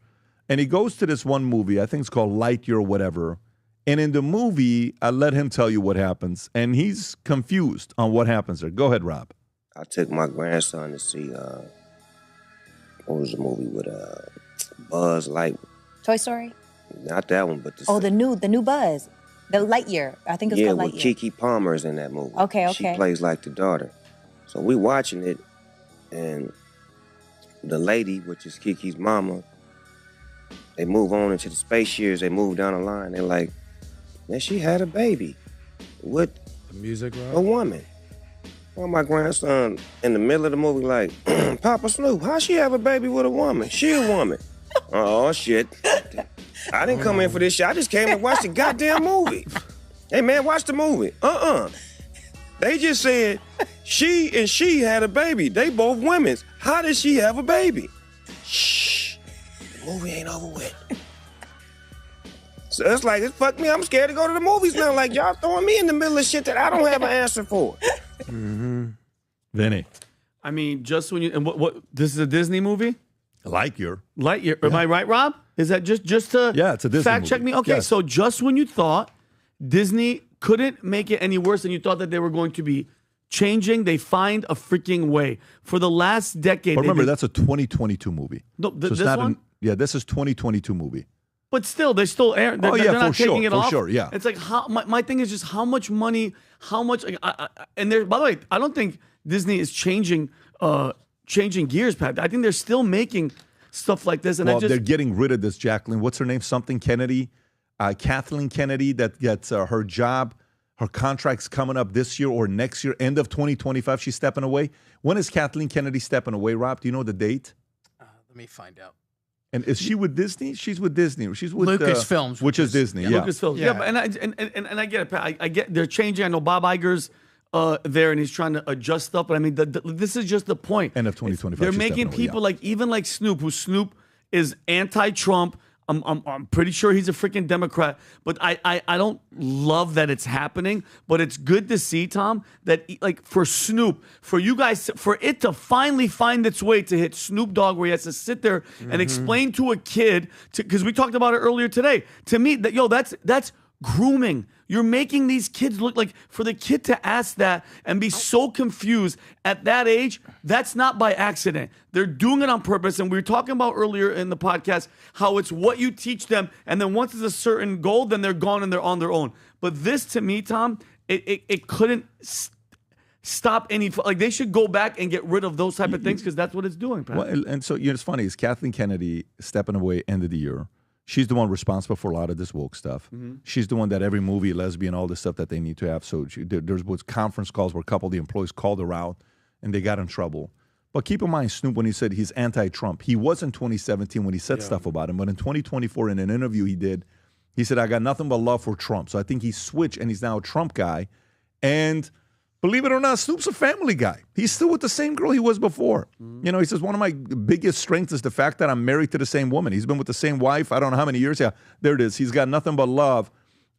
And he goes to this one movie, I think it's called Lightyear or whatever. And in the movie, I let him tell you what happens. And he's confused on what happens there. Go ahead, Rob. I took my grandson to see, what was the movie with Buzz Lightyear? Toy Story? Not that one, but the new Buzz. The Lightyear. I think it's called Lightyear. Yeah, with Kiki Palmer's in that movie. Okay. She plays like the daughter. So we watching it, and the lady, which is Kiki's mama, they move on into the space years. They move down the line. They're like, man, she had a baby with the music, a woman. Well, my grandson in the middle of the movie like, Papa Snoop, how she have a baby with a woman? She a woman. Oh, shit. I didn't come in for this shit. I just came to watch the goddamn movie. Hey, man, watch the movie. They just said she and she had a baby. They both women's. How did she have a baby? Shh. The movie ain't over with. So it's like, it fucked me. I'm scared to go to the movies now. Like, y'all throwing me in the middle of shit that I don't have an answer for. Vinny. I mean, just when you, and what this is a Disney movie? Lightyear. Lightyear. Am I right, Rob? Is that just to it's a Disney fact check movie. me? Okay, Yes. so just when you thought Disney couldn't make it any worse than you thought that they were going to be changing, they find a freaking way. For the last decade. But remember, that's a 2022 movie. No, So it's this not one? this is 2022 movie. But still, they still air. They're not taking it off. For sure, yeah. It's like my thing is just how much money, how much, and there. By the way, I don't think Disney is changing gears, Pat. I think they're still making stuff like this. And They're getting rid of this Jacqueline. What's her name? Something Kennedy, Kathleen Kennedy. That gets her job. Her contract's coming up this year or next year, end of 2025. She's stepping away. When is Kathleen Kennedy stepping away, Rob? Do you know the date? Let me find out. And is she with Disney? She's with Disney. She's with Lucasfilms, which is Disney. Yeah, Lucasfilms. Yeah, but and I get it, Pat. I get they're changing. I know Bob Iger's there, and he's trying to adjust stuff. But I mean, this is just the point. End of 2025. They're making people like even like Snoop, who Snoop is anti-Trump. I'm pretty sure he's a freaking Democrat, but I don't love that it's happening. But it's good to see, Tom, that like for Snoop, for you guys, for it to finally find its way to hit Snoop Dogg, where he has to sit there and explain to a kid, because we talked about it earlier today. To me, that's grooming. You're making these kids look like, for the kid to ask that and be so confused at that age, that's not by accident. They're doing it on purpose. And we were talking about earlier in the podcast how it's what you teach them. And then once it's a certain goal, then they're gone and they're on their own. But this, to me, Tom, it couldn't stop any, like they should go back and get rid of those type of things because that's what it's doing. Pat. Well, and so, it's funny, is Kathleen Kennedy stepping away end of the year. She's the one responsible for a lot of this woke stuff. Mm-hmm. She's the one that every movie, lesbian, all this stuff that they need to have. So there was conference calls where a couple of the employees called her out and they got in trouble. But keep in mind, Snoop, when he said he's anti-Trump, he was in 2017 when he said stuff about him. But in 2024, in an interview he did, he said, I got nothing but love for Trump. So I think he switched and he's now a Trump guy. And believe it or not, Snoop's a family guy. He's still with the same girl he was before. Mm-hmm. He says, one of my biggest strengths is the fact that I'm married to the same woman. He's been with the same wife, I don't know how many years. Yeah, there it is. He's got nothing but love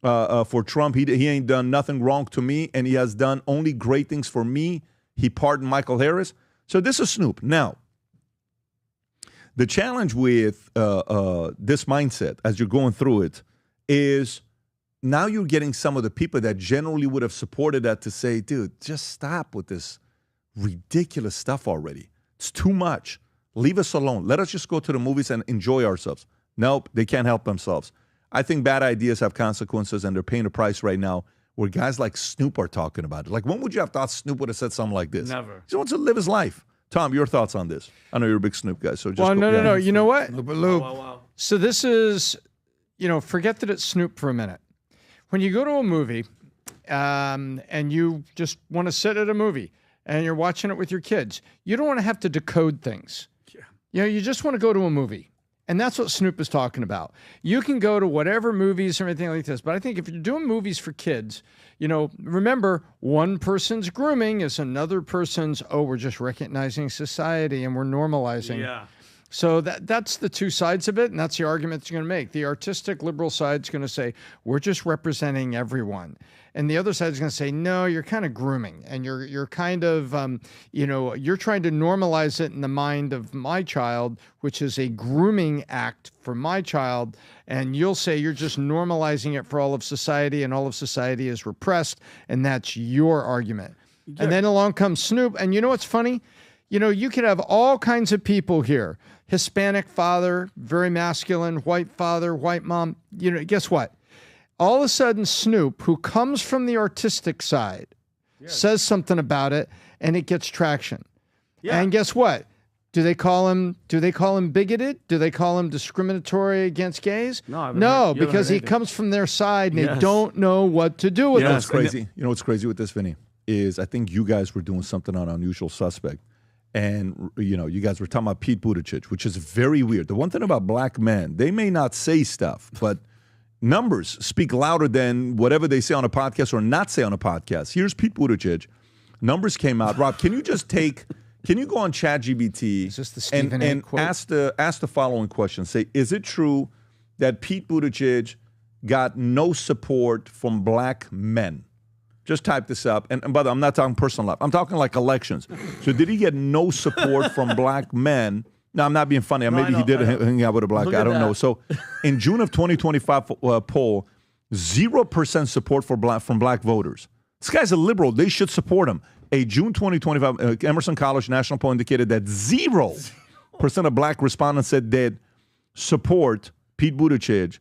for Trump. He ain't done nothing wrong to me, and he has done only great things for me. He pardoned Michael Harris. So this is Snoop. Now, the challenge with this mindset as you're going through it is now you're getting some of the people that generally would have supported that to say, dude, just stop with this ridiculous stuff already. It's too much. Leave us alone. Let us just go to the movies and enjoy ourselves. Nope, they can't help themselves. I think bad ideas have consequences, and they're paying a price right now where guys like Snoop are talking about it. Like, when would you have thought Snoop would have said something like this? Never. He wants to live his life. Tom, your thoughts on this? I know you're a big Snoop guy, so just no. You know what? Loop. Wow. So this is, forget that it's Snoop for a minute. When you go to a movie and you just want to sit at a movie and you're watching it with your kids, you don't want to have to decode things. Yeah. You just want to go to a movie. And that's what Snoop is talking about. You can go to whatever movies or anything like this. But I think if you're doing movies for kids, remember, one person's grooming is another person's, we're just recognizing society and we're normalizing. Yeah. So that's the two sides of it, and that's the argument that you're going to make. The artistic liberal side's going to say, we're just representing everyone. And the other side is going to say, no, you're kind of grooming, and you're kind of, you're trying to normalize it in the mind of my child, which is a grooming act for my child, and you'll say you're just normalizing it for all of society, and all of society is repressed, and that's your argument. Yeah. And then along comes Snoop, and you know what's funny? You could have all kinds of people here. Hispanic father, very masculine, white father, white mom. Guess what? All of a sudden, Snoop, who comes from the artistic side, says something about it, and it gets traction. Yeah. And guess what? Do they call him bigoted? Do they call him discriminatory against gays? No, because he comes from their side, and they don't know what to do with it. What's crazy? You know what's crazy with this, Vinny, is I think you guys were doing something on Unusual Suspect. And, you guys were talking about Pete Buttigieg, which is very weird. The one thing about black men, they may not say stuff, but numbers speak louder than whatever they say on a podcast or not say on a podcast. Here's Pete Buttigieg. Numbers came out. Rob, can you go on ChatGPT and ask the following question? Say, is it true that Pete Buttigieg got no support from black men? Just type this up. And by the way, I'm not talking personal life. I'm talking like elections. So did he get no support from black men? No, I'm not being funny. Maybe he did hang out with a black guy. I don't know. So in June of 2025 poll, 0% support from black voters. This guy's a liberal. They should support him. A June 2025 Emerson College national poll indicated that 0% of black respondents said they'd support Pete Buttigieg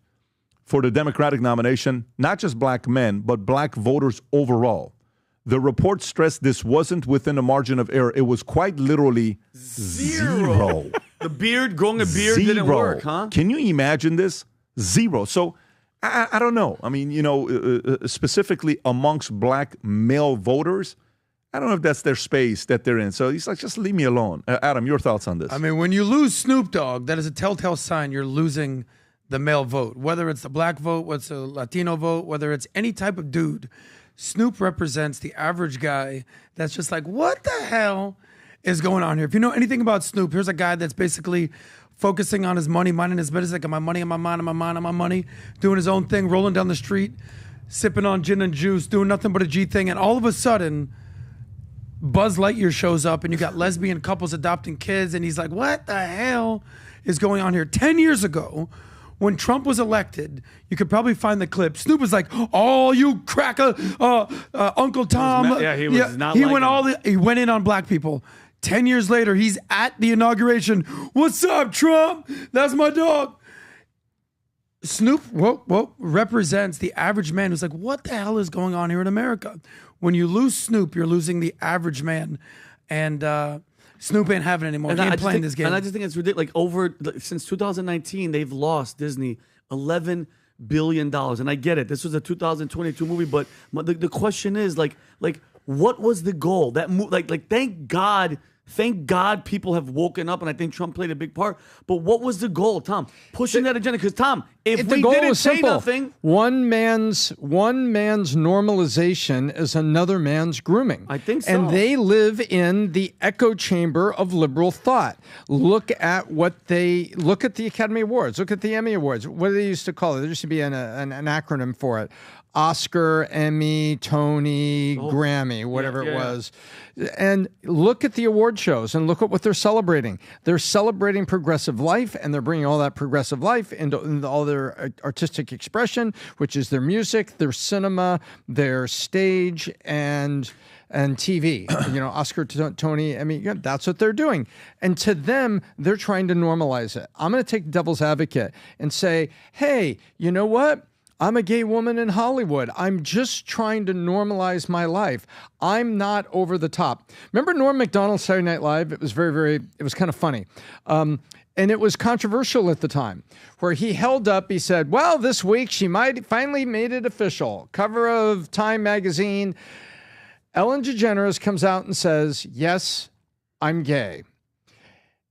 for the Democratic nomination, not just black men, but black voters overall. The report stressed this wasn't within a margin of error. It was quite literally zero. The growing a beard didn't work, huh? Can you imagine this? Zero. So I don't know. I mean, specifically amongst black male voters, I don't know if that's their space that they're in. So he's like, just leave me alone. Adam, your thoughts on this? I mean, when you lose Snoop Dogg, that is a telltale sign you're losing the male vote, whether it's the black vote, whether it's a Latino vote, whether it's any type of dude. Snoop represents the average guy that's just like, what the hell is going on here? If you know anything about Snoop, here's a guy that's basically focusing on his money, minding his business, like, my money on my mind, on my mind, on my money, doing his own thing, rolling down the street, sipping on gin and juice, doing nothing but a G thing. And all of a sudden, Buzz Lightyear shows up and you got lesbian couples adopting kids. And he's like, what the hell is going on here? 10 years ago, when Trump was elected, you could probably find the clip. Snoop was like, "Oh, you cracker, Uncle Tom." He was not. He liking he went in on black people. 10 years later, he's at the inauguration. What's up, Trump? That's my dog. Snoop represents the average man who's like, what the hell is going on here in America? When you lose Snoop, you're losing the average man. And Snoop ain't having it anymore. He ain't playing this game. And I just think it's ridiculous. Since 2019, they've lost Disney $11 billion. And I get it. This was a 2022 movie, but the question is, what was the goal? Thank God people have woken up, and I think Trump played a big part. But what was the goal, Tom? Pushing that agenda? Because, Tom, if we didn't say nothing... One man's normalization is another man's grooming. I think so. And they live in the echo chamber of liberal thought. Look at the Academy Awards. Look at the Emmy Awards. What do they used to call it? There used to be an acronym for it. Oscar, Emmy, Tony, Grammy, whatever it was. And look at the award shows and look at what they're celebrating. They're celebrating progressive life, and they're bringing all that progressive life into all their artistic expression, which is their music, their cinema, their stage, and TV. Oscar, Tony, Emmy, that's what they're doing. And to them, they're trying to normalize it. I'm going to take devil's advocate and say, hey, you know what? I'm a gay woman in Hollywood. I'm just trying to normalize my life. I'm not over the top. Remember Norm Macdonald's Saturday Night Live? It was it was kind of funny. And it was controversial at the time, where he said, well, this week she might finally made it official. Cover of Time magazine. Ellen DeGeneres comes out and says, yes, I'm gay.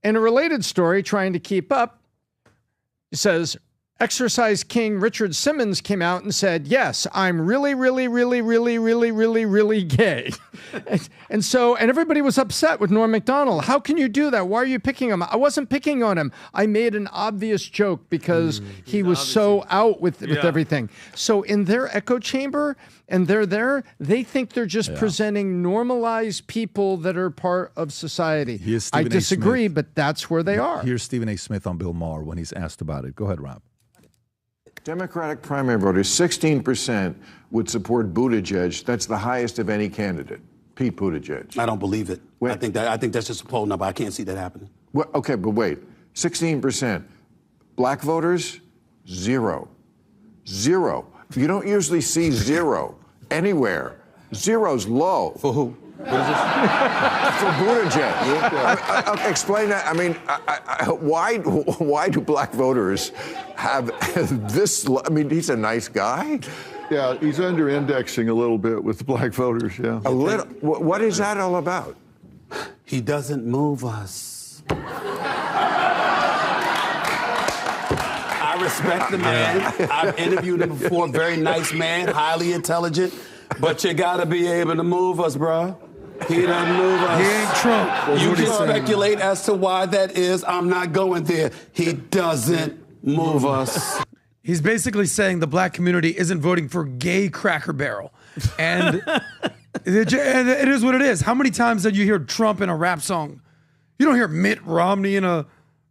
In a related story, trying to keep up, he says, Exercise King Richard Simmons came out and said, yes, I'm really, really, really, really, really, really, really gay. and everybody was upset with Norm Macdonald. How can you do that? Why are you picking him? I wasn't picking on him. I made an obvious joke because he was so out with everything. So in their echo chamber, and they're there, they think they're just presenting normalized people that are part of society. I disagree, but that's where they are. Here's Stephen A. Smith on Bill Maher when he's asked about it. Go ahead, Rob. Democratic primary voters, 16% would support Buttigieg. That's the highest of any candidate. Pete Buttigieg. I don't believe it. I think that's just a poll number. I can't see that happening. Well, okay, but wait. 16%. Black voters, 0. 0. You don't usually see 0 anywhere. 0's low. For who? What is this? For Buttigieg. Explain that. I mean, why do black voters have this? I mean, he's a nice guy. Yeah, he's under-indexing a little bit with black voters, yeah. A little? What is that all about? He doesn't move us. I respect the man. I've interviewed him before. Very nice man, highly intelligent. But you gotta be able to move us, bro. He doesn't move us. He ain't Trump. You can speculate as to why that is. I'm not going there. He doesn't move us. He's basically saying the black community isn't voting for gay Cracker Barrel. And it is what it is. How many times did you hear Trump in a rap song? You don't hear Mitt Romney in a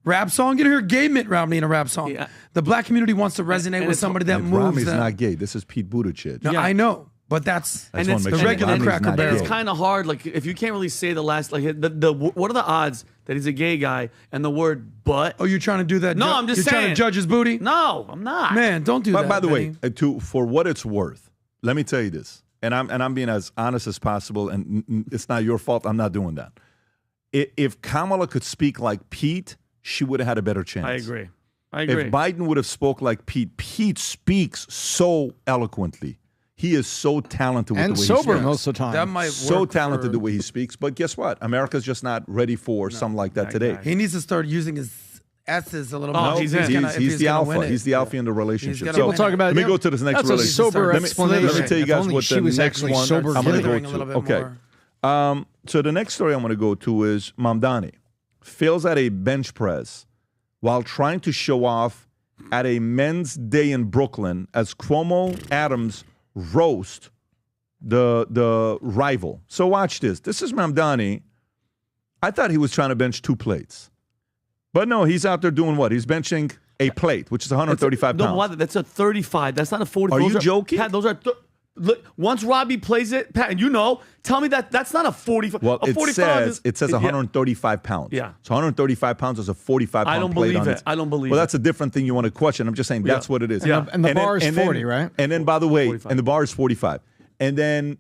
rap song. You don't hear gay Mitt Romney in a rap song. Yeah. The black community wants to resonate with somebody that moves. Romney's not gay. This is Pete Buttigieg. No, I know. But that's it's the regular Cracker Barrel. It's kind of hard. Like, if you can't really say the last, like, what are the odds that he's a gay guy and the word "but"? Oh, you're trying to do that? No, I'm just you're saying. Trying to judge his booty? No, I'm not. Man, don't do that. By the way, for what it's worth, let me tell you this, and I'm being as honest as possible, and it's not your fault. I'm not doing that. If Kamala could speak like Pete, she would have had a better chance. I agree. If Biden would have spoke like Pete speaks so eloquently. He is so talented with and the way sober he speaks. most of the time. That might so work talented the way he speaks. But guess what? America's just not ready for something like that today. He needs to start using his S's a little more. No, he's the alpha. He's the alpha in the relationship. People talk about. Let me go to this next that's relationship. A sober explanation. Let me tell you guys what the next one sober I'm going to go to. Okay. So the next story I'm going to go to is Mamdani fails at a bench press while trying to show off at a men's day in Brooklyn as Cuomo Adams roast the rival. So watch this. This is Mamdani. I thought he was trying to bench 2 plates. But no, he's out there doing what? He's benching A plate, which is 135 No, pounds. what? That's a 35. That's not a 40. Are Those you joking? Pat, those are. Look, once Robbie plays it, Pat, and you know, tell me that's not a 45. Well, a 45 it says 135 pounds. Yeah. So 135 pounds is a 45 pound I don't plate believe on it. I don't believe Well, it. that's a different thing you want to question. I'm just saying that's what it is. Yeah. And the bar is 40, right? And then, by the way, 45. and the bar is 45. And then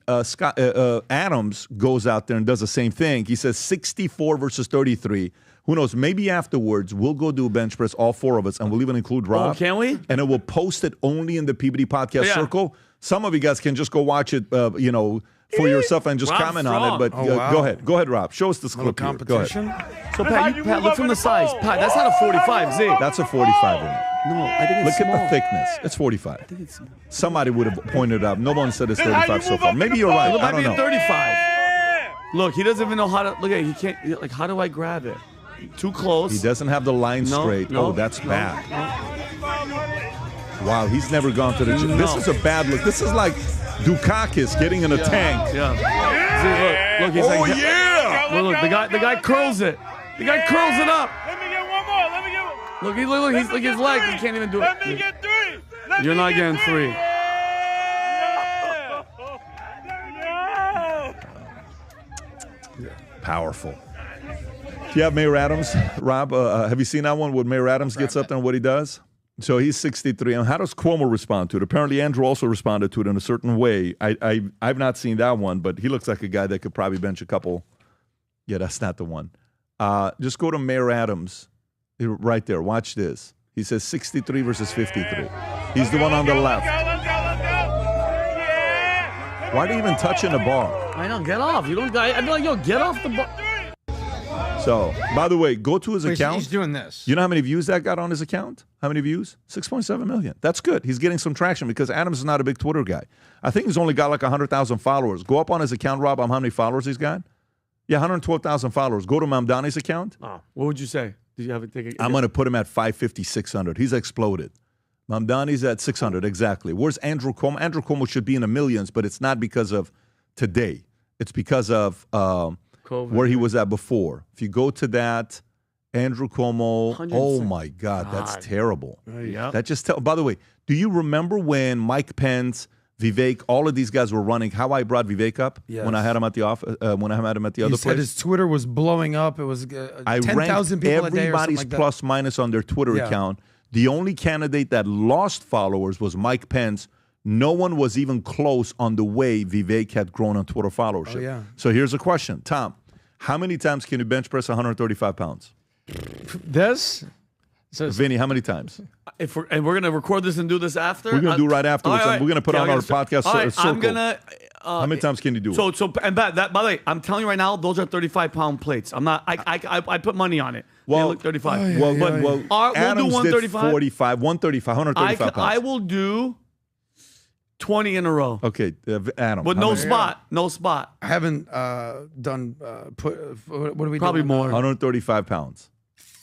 Adams goes out there and does the same thing. He says 64 versus 33. Who knows? Maybe afterwards we'll go do a bench press, all four of us, and we'll even include Rob. Oh, can we? And it will post it only in the PBD podcast circle. Some of you guys can just go watch it, for yourself and just Rob's comment strong. on it. But go ahead, Rob. Show us this clip. Competition. Here. Go ahead. So Pat, look from the size. Pat, that's not a 45, Z. That's a 45. No, I think it's Look small. at the thickness. It's 45. I think it's small. Somebody would have pointed it out. No one said it's 35 so far. Maybe you're right. It I might be don't a know. 35. Look, he doesn't even know how to. Look at it. He can't. Like, how do I grab it? Too close. He doesn't have the line straight. No, Oh, that's bad. No. Wow, he's never gone to the gym. This is a bad look. This is like Dukakis getting in a tank. Yeah. See, look, he's like, yeah. Look, the guy curls it. The guy curls it up. Let me get one more. Let me get one. Look, he's like his legs. He can't even do it. Let me get three. You're not getting three. Powerful. Do you have Mayor Adams, Rob? Have you seen that one where Mayor Adams gets up there and what he does? So he's 63. And how does Cuomo respond to it? Apparently, Andrew also responded to it in a certain way. I've not seen that one, but he looks like a guy that could probably bench a couple. Yeah, that's not the one. Just go to Mayor Adams right there. Watch this. He says 63 versus 53. He's the one on the left. Why are they even touching the bar? I know, get off. You don't. I'd be like, yo, get off the bar. So, by the way, go to his account. He's doing this. You know how many views that got on his account? How many views? 6.7 million. That's good. He's getting some traction because Adams is not a big Twitter guy. I think he's only got like 100,000 followers. Go up on his account, Rob, on how many followers he's got? Yeah, 112,000 followers. Go to Mamdani's account. Oh, what would you say? Did you have it take a... I'm going to put him at 550, 600. He's exploded. Mamdani's at 600, exactly. Where's Andrew Cuomo? Andrew Cuomo should be in the millions, but it's not because of today. It's because of where he was at before. If you go to that, Andrew Cuomo, oh my God, that's terrible. Yeah. That just by the way, do you remember when Mike Pence, Vivek, all of these guys were running, how I brought Vivek up when I had him at the office, when I had him at the other He said place? his Twitter was blowing up. It was I 10,000 people a day or something everybody's like that. plus minus on their Twitter account. The only candidate that lost followers was Mike Pence. No one was even close on the way Vivek had grown on Twitter followership. Oh, yeah. So here's a question. Tom, how many times can you bench press 135 pounds? This? Vinny, how many times? We're going to record this and do this after? We're going to do right afterwards. All right. We're going to put on our podcast all right, circle. I'm going to... how many times can you do it? And by the way, I'm telling you right now, those are 35-pound plates. I'm not... I put money on it. Well, look 35. Well, we'll do Adams 135. did 45, 135, 135 pounds. I will do 20 in a row. Okay, Adam. With no spot. No spot. I haven't done, what do we Probably do? more. 135 pounds.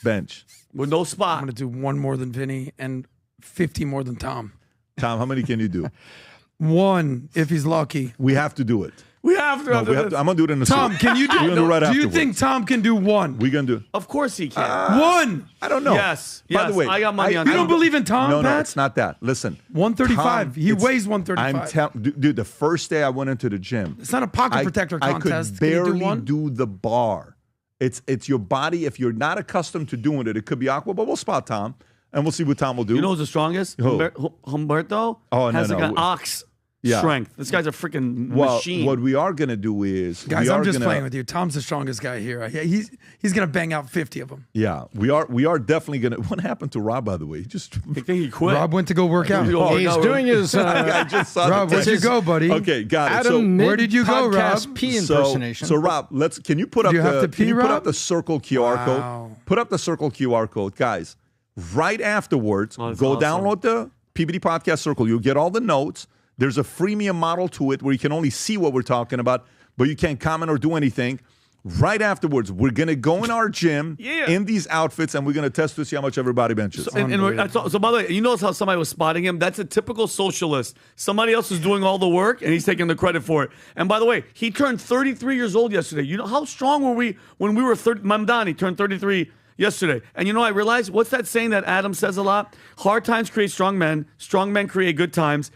Bench. With no spot. I'm going to do one more than Vinny and 50 more than Tom. Tom, how many can you do? One, if he's lucky. We have to do it. We have to. No, we have to. I'm going to do it in a Tom, can you do We're gonna do right Do you afterwards. think Tom can do one? We're going to do it. Of course he can. One. I don't know. Yes. By the way, I got money on You that. don't believe in Tom, No, Pat? it's not that. Listen. 135. He weighs 135. Dude, the first day I went into the gym. It's not a pocket protector contest. I could Can you do barely one? do the bar. It's your body. If you're not accustomed to doing it, it could be awkward, but we'll spot Tom, and we'll see what Tom will do. You know who's the strongest? Who? Humberto Oh, no, has like no. an ox Yeah. strength. This guy's a freaking Well, machine. what we are going to do is... Guys, we I'm are just gonna- playing with you. Tom's the strongest guy here. He's going to bang out 50 of them. Yeah, we are definitely going to... What happened to Rob, by the way? He just... I think he quit. Rob went to go work out. He's doing his. I just saw Rob, the where'd you text. go, buddy? Okay, got it. Adam, where did you go, Rob? podcast P impersonation. So Rob, can you put up Do you have to pee, can you put Rob? up the circle QR Wow. code? Put up the circle QR code, guys. Right afterwards, Oh, that's go awesome. download the PBD podcast circle. You'll get all the notes. There's a freemium model to it where you can only see what we're talking about, but you can't comment or do anything. Right afterwards, we're going to go in our gym in these outfits, and we're going to test to see how much everybody benches. So by the way, you notice how somebody was spotting him? That's a typical socialist. Somebody else is doing all the work, and he's taking the credit for it. And by the way, he turned 33 years old yesterday. You know how strong were we when we were 30? Mamdani turned 33 yesterday. And you know, I realized, what's that saying that Adam says a lot? Hard times create strong men create good times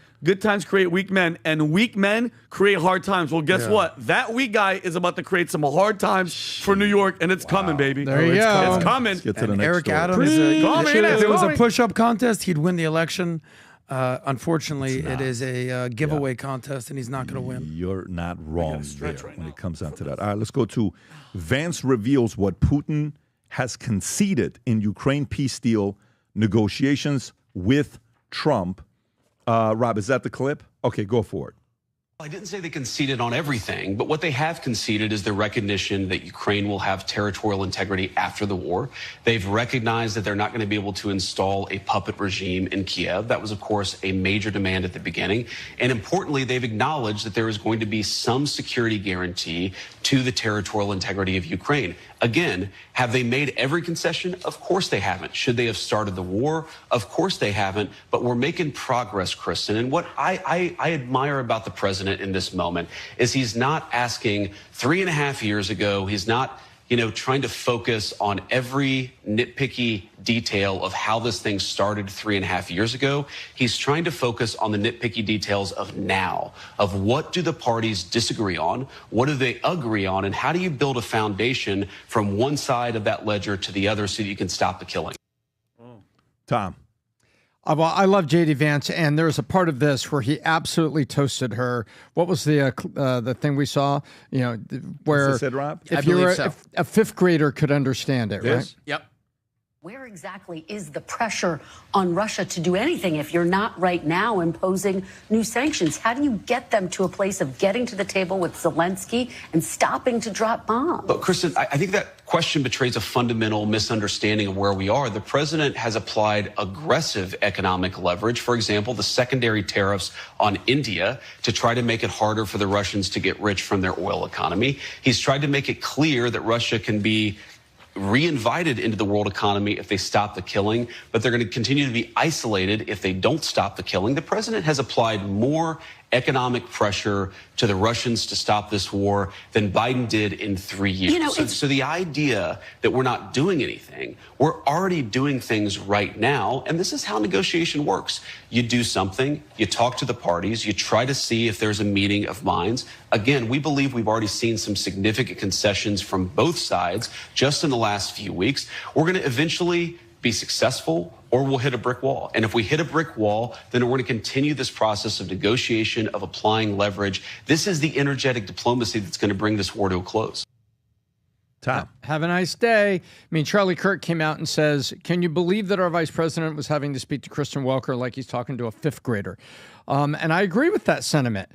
create weak men, and weak men create hard times. Well, guess what? That weak guy is about to create some hard times for New York, and it's coming, baby. There you go. It's coming. Let's get to the And next Eric story. Adams, If there was a push-up contest, he'd win the election. Unfortunately, it is a giveaway contest, and he's not going to win. You're not wrong there when it comes down to that. All right, let's go to Vance reveals what Putin has conceded in Ukraine peace deal negotiations with Trump. Rob, is that the clip? Okay, go for it. I didn't say they conceded on everything, but what they have conceded is the recognition that Ukraine will have territorial integrity after the war. They've recognized that they're not going to be able to install a puppet regime in Kiev. That was, of course, a major demand at the beginning. And importantly, they've acknowledged that there is going to be some security guarantee to the territorial integrity of Ukraine. Again, have they made every concession? Of course they haven't. Should they have started the war? Of course they haven't. But we're making progress, Kristen. And what I admire about the president in this moment is he's not asking 3.5 years ago. He's not, trying to focus on every nitpicky detail of how this thing started 3.5 years ago. He's trying to focus on the nitpicky details of now, of what do the parties disagree on, what do they agree on, and how do you build a foundation from one side of that ledger to the other so that you can stop the killing. Tom. Well, I love J.D. Vance, and there's a part of this where he absolutely toasted her. What was the thing we saw? Where Is this it, Rob? if you were if a fifth grader could understand it, right? Yep. Where exactly is the pressure on Russia to do anything if you're not right now imposing new sanctions? How do you get them to a place of getting to the table with Zelensky and stopping to drop bombs? But, Kristen, I think that question betrays a fundamental misunderstanding of where we are. The president has applied aggressive economic leverage, for example, the secondary tariffs on India, to try to make it harder for the Russians to get rich from their oil economy. He's tried to make it clear that Russia can be reinvited into the world economy if they stop the killing, but they're going to continue to be isolated if they don't stop the killing. The president has applied more economic pressure to the Russians to stop this war than Biden did in 3 years. So the idea that we're not doing anything, we're already doing things right now, and this is how negotiation works. You do something, you talk to the parties, you try to see if there's a meeting of minds. Again, we believe we've already seen some significant concessions from both sides just in the last few weeks. We're going to eventually be successful, or we'll hit a brick wall. And if we hit a brick wall, then we're going to continue this process of negotiation, of applying leverage. This is the energetic diplomacy that's going to bring this war to a close. Tom. Have a nice day. I mean, Charlie Kirk came out and says, can you believe that our vice president was having to speak to Kristen Welker like he's talking to a fifth grader? And I agree with that sentiment.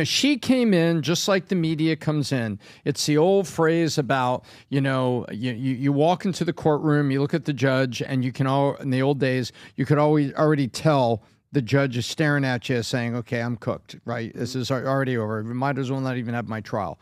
She came in just like the media comes in. It's the old phrase about, you walk into the courtroom, you look at the judge, and you can in the old days, you could already tell the judge is staring at you saying, okay, I'm cooked, right? This is already over. We might as well not even have my trial.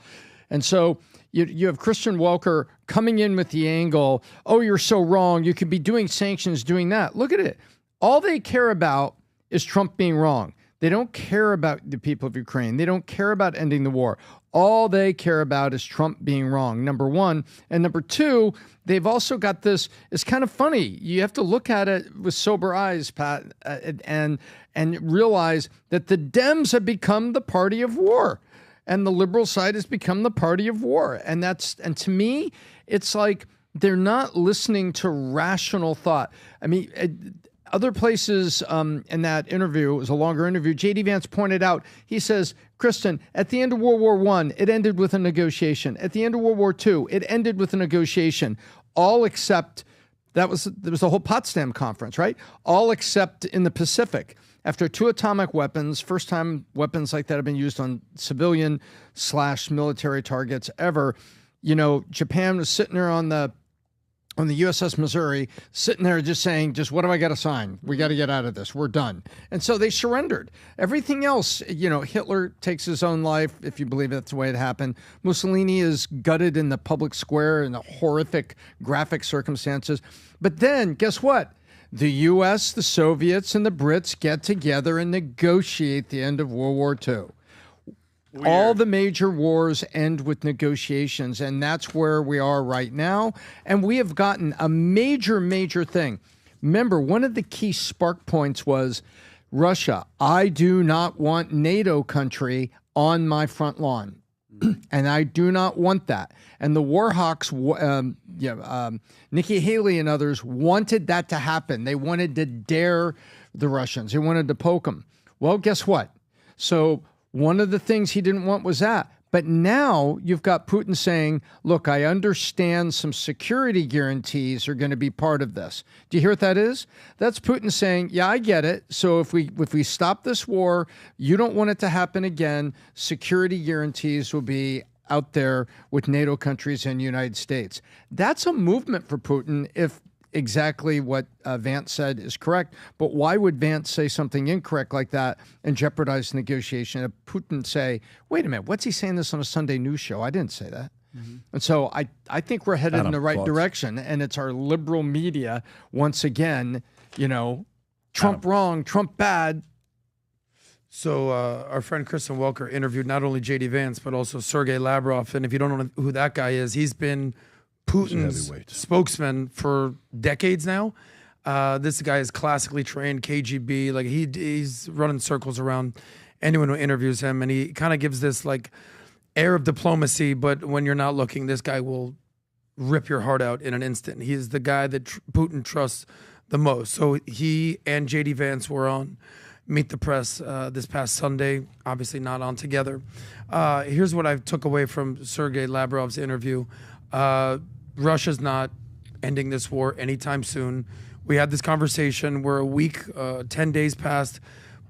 And so you have Kristen Welker coming in with the angle, oh, you're so wrong. You could be doing sanctions, doing that. Look at it. All they care about is Trump being wrong. They don't care about the people of Ukraine. They don't care about ending the war. All they care about is Trump being wrong, number one. And number two, they've also got this, it's kind of funny. You have to look at it with sober eyes, Pat, and realize that the Dems have become the party of war. And the liberal side has become the party of war. And to me, it's like they're not listening to rational thought. I mean, other places in that interview, it was a longer interview, J.D. Vance pointed out, he says, Kristen, at the end of World War I, it ended with a negotiation. At the end of World War II, it ended with a negotiation. All except, there was the whole Potsdam Conference, right? All except in the Pacific. After 2 atomic weapons, first time weapons like that have been used on civilian/military targets ever, Japan was sitting there on the USS Missouri, sitting there just saying, what do I got to sign? We got to get out of this. We're done. And so they surrendered. Everything else, Hitler takes his own life, if you believe that's the way it happened. Mussolini is gutted in the public square in the horrific graphic circumstances. But then, guess what? The U.S., the Soviets, and the Brits get together and negotiate the end of World War II. All the major wars end with negotiations, and that's where we are right now. And we have gotten a major thing. Remember, one of the key spark points was Russia. I do not want NATO country on my front lawn. And I do not want that. And the Warhawks, Nikki Haley and others wanted that to happen. They wanted to dare the Russians. They wanted to poke them. Well, guess what? So one of the things he didn't want was that. But now you've got Putin saying, look, I understand some security guarantees are going to be part of this. Do you hear what that is? That's Putin saying, yeah, I get it. So if we stop this war, you don't want it to happen again. Security guarantees will be out there with NATO countries and United States. That's a movement for Putin if exactly what Vance said is correct. But why would Vance say something incorrect like that and jeopardize the negotiation? And Putin say, wait a minute, what's he saying this on a Sunday news show? I didn't say that. And so I think we're headed in the right direction. And it's our liberal media, once again, Trump wrong, Trump bad. So our friend Kristen Welker interviewed not only J.D. Vance, but also Sergei Lavrov. And if you don't know who that guy is, he's been Putin's spokesman for decades now. This guy is classically trained KGB. Like he's running circles around anyone who interviews him, and he kind of gives this like air of diplomacy. But when you're not looking, this guy will rip your heart out in an instant. He is the guy that Putin trusts the most. So he and J.D. Vance were on Meet the Press this past Sunday. Obviously not on together. Here's what I took away from Sergei Lavrov's interview. Russia's not ending this war anytime soon. We had this conversation. We're a week, 10 days past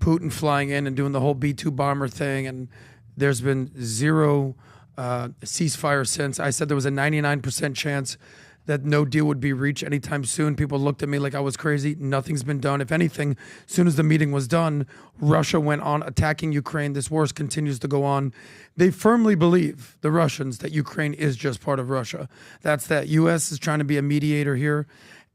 Putin flying in and doing the whole B-2 bomber thing, and there's been zero ceasefire since. I said there was a 99% chance that no deal would be reached anytime soon. People looked at me like I was crazy. Nothing's been done. If anything, as soon as the meeting was done, Russia went on attacking Ukraine. This war continues to go on. They firmly believe, the Russians, that Ukraine is just part of Russia. That's that. U.S. is trying to be a mediator here,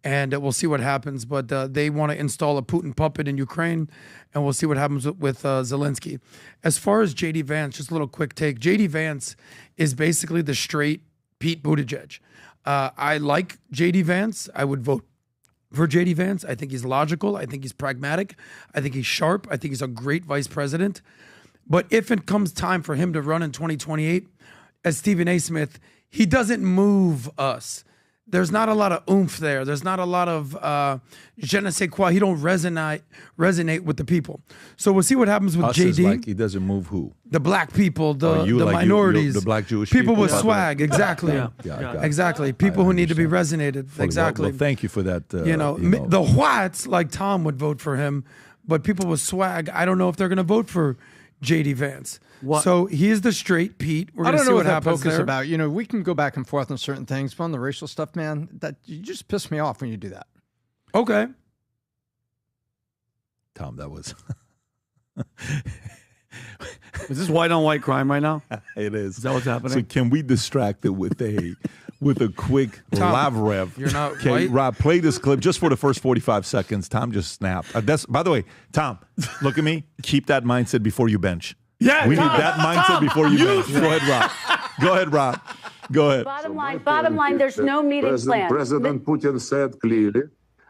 and we'll see what happens. But they want to install a Putin puppet in Ukraine, and we'll see what happens with Zelensky. As far as J.D. Vance, just a little quick take. J.D. Vance is basically the straight Pete Buttigieg. I like J.D. Vance. I would vote for J.D. Vance. I think he's logical. I think he's pragmatic. I think he's sharp. I think he's a great vice president. But if it comes time for him to run in 2028, as Stephen A. Smith, he doesn't move us. There's not a lot of oomph there. There's not a lot of je ne sais quoi. He don't resonate with the people. So we'll see what happens with JD. Like he doesn't move who? The black people, the minorities, the black Jewish people with swag. Exactly. Exactly. People who need to be resonated. Exactly. Well, thank you for that. The whites, like Tom, would vote for him, but people with swag, I don't know if they're going to vote for J.D. Vance. What? So he is the straight Pete. We're going to see what happens there. About. We can go back and forth on certain things, but on the racial stuff, man, that you just piss me off when you do that. Okay. Tom, that was... Is this white on white crime right now? It is. Is that what's happening? So can we distract it with a quick Tom, Lavrov? You're not okay, white? Rob, play this clip just for the first 45 seconds. Tom just snapped. By the way, Tom, look at me. Keep that mindset before you bench. Yeah, we need that mindset before you bench. Go ahead, Rob. Go ahead, Rob. Go ahead. Bottom line, there's no meeting planned. President Putin said clearly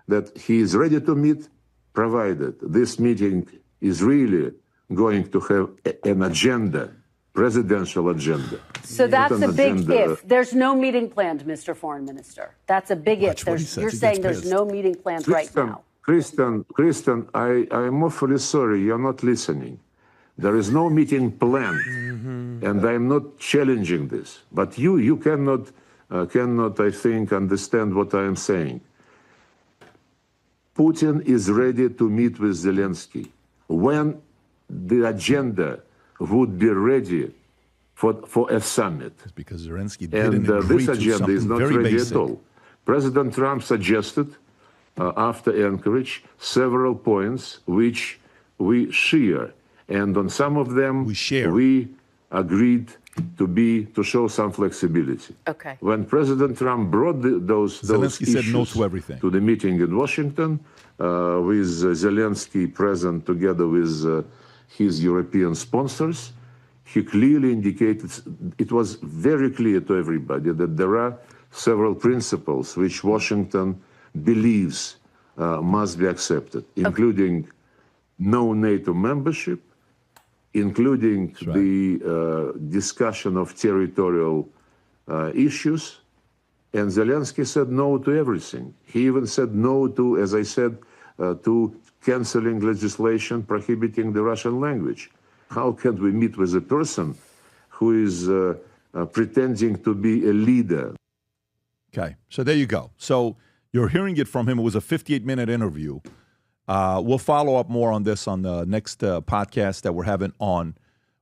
that he is ready to meet, provided this meeting is really going to have an agenda, presidential agenda. So that's a big if. There's no meeting planned, Mr. Foreign Minister. That's a big if. You're saying there's no meeting planned right now. Kristen, I am awfully sorry you're not listening. There is no meeting planned, and I'm not challenging this. But you cannot, I think, understand what I am saying. Putin is ready to meet with Zelensky when the agenda would be ready for a summit. It's because Zelensky didn't and agree this to agenda is not ready basic. at all. President Trump suggested after Anchorage several points which we share, and on some of them we agreed to show some flexibility. Okay. When President Trump brought those issues said no to everything. To the meeting in Washington, with Zelensky present together with his European sponsors, he clearly indicated, it was very clear to everybody that there are several principles which Washington believes must be accepted, including no NATO membership, including the discussion of territorial issues. And Zelensky said no to everything. He even said no to, as I said, to canceling legislation prohibiting the Russian language. How can we meet with a person who is pretending to be a leader? Okay, so there you go. So you're hearing it from him. It was a 58-minute interview. We'll follow up more on this on the next podcast that we're having on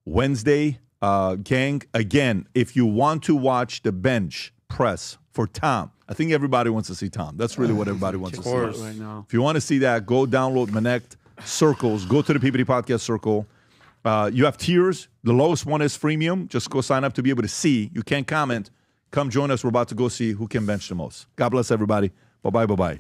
Wednesday. Gang, again, if you want to watch the bench press for Tom, I think everybody wants to see Tom. That's really what everybody wants to see. Right now. If you want to see that, go download Connect Circles. Go to the PBD Podcast Circle. You have tiers. The lowest one is freemium. Just go sign up to be able to see. You can't comment. Come join us. We're about to go see who can bench the most. God bless everybody. Bye-bye, bye-bye.